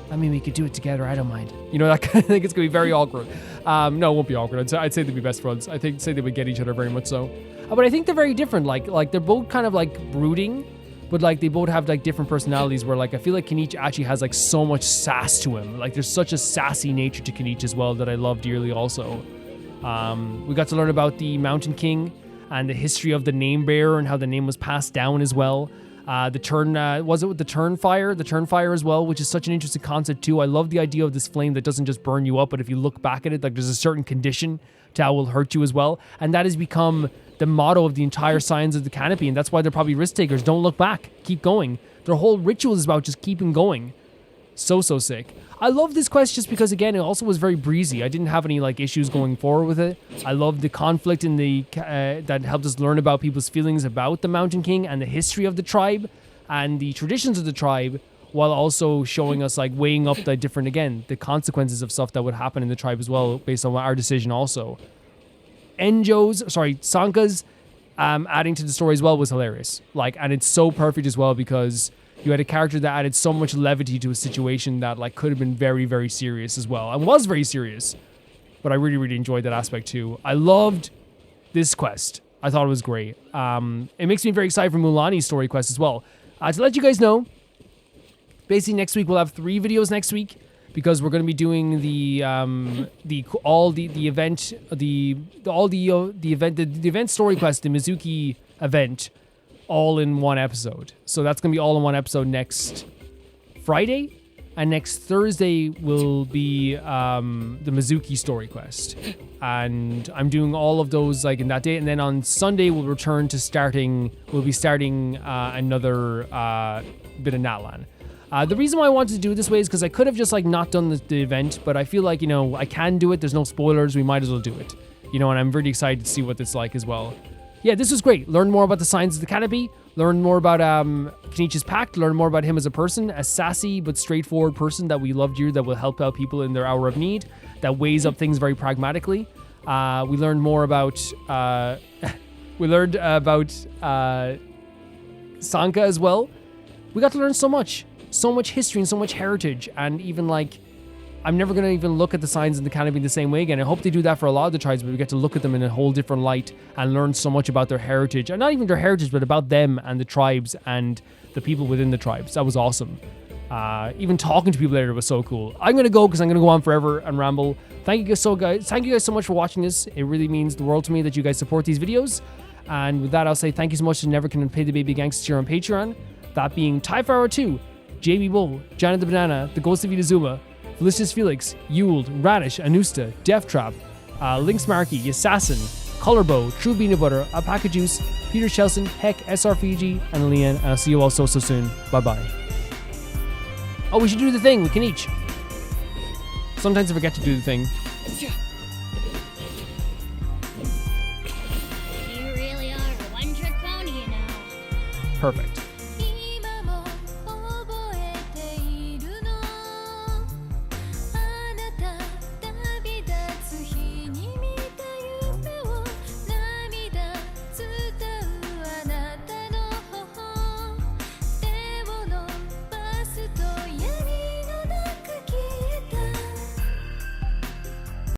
I mean, we could do it together. I don't mind. That kind of thing. It's going to be very awkward. No, it won't be awkward. I'd say they'd be best friends. Say they would get each other very much so. But I think they're very different. Like they're both kind of like brooding, but like they both have like different personalities where like I feel like Kinich actually has like so much sass to him. Like there's such a sassy nature to Kinich as well that I love dearly also. We got to learn about the Mountain King and the history of the name bearer and how the name was passed down as well. The Turnfire as well, which is such an interesting concept too. I love the idea of this flame that doesn't just burn you up, but if you look back at it, like there's a certain condition to how it will hurt you as well. And that has become the motto of the entire Signs of the Canopy, and that's why they're probably risk takers. Don't look back, keep going. Their whole ritual is about just keeping going. So sick. I love this quest just because, again, it also was very breezy. I didn't have any like issues going forward with it. I love the conflict in the that helped us learn about people's feelings about the Mountain King and the history of the tribe and the traditions of the tribe, while also showing us like weighing up the different, again, the consequences of stuff that would happen in the tribe as well based on our decision also. Sanka's adding to the story as well was hilarious. Like, and it's so perfect as well because you had a character that added so much levity to a situation that like could have been very, very serious as well, and was very serious. But I really, really enjoyed that aspect too. I loved this quest. I thought it was great. It makes me very excited for Mulani's story quest as well. To let you guys know, basically next week we'll have 3 videos next week because we're going to be doing the event story quest, the Mizuki event, all in one episode. So that's going to be all in one episode next Friday, and next Thursday will be the Mizuki story quest. And I'm doing all of those like in that day, and then on Sunday we'll be starting another bit of Natlan. The reason why I wanted to do it this way is because I could have just like not done the event, but I feel like, I can do it. There's no spoilers. We might as well do it. And I'm really excited to see what it's like as well. Yeah, this was great. Learn more about the Signs of the Canopy. Learn more about Kinich's pact. Learn more about him as a person, a sassy but straightforward person that we love dear, that will help out people in their hour of need, that weighs up things very pragmatically. We learned more about Sanka as well. We got to learn so much history and so much heritage, and even like, I'm never going to even look at the Signs in the Canopy the same way again. I hope they do that for a lot of the tribes, but we get to look at them in a whole different light and learn so much about their heritage. And not even their heritage, but about them and the tribes and the people within the tribes. That was awesome. Even talking to people later was so cool. I'm going to go because I'm going to go on forever and ramble. Thank you guys so much for watching this. It really means the world to me that you guys support these videos. And with that, I'll say thank you so much to Never Can Pay the Baby Gangsters here on Patreon. That being Typhara 2, JB Bull, Janet the Banana, The Ghost of Itazuma, Felicitas Felix, Yuld, Radish, Anusta, Death Trap, Lynx Markey, Assassin, Colorbow, True Peanut Butter, Alpaca Juice, Peter Chelson, Heck, SR Fiji, and Leanne. And I'll see you all so soon. Bye-bye. Oh, we should do the thing with Kinich. Sometimes I forget to do the thing. You really are a one-trick pony, you know. Perfect.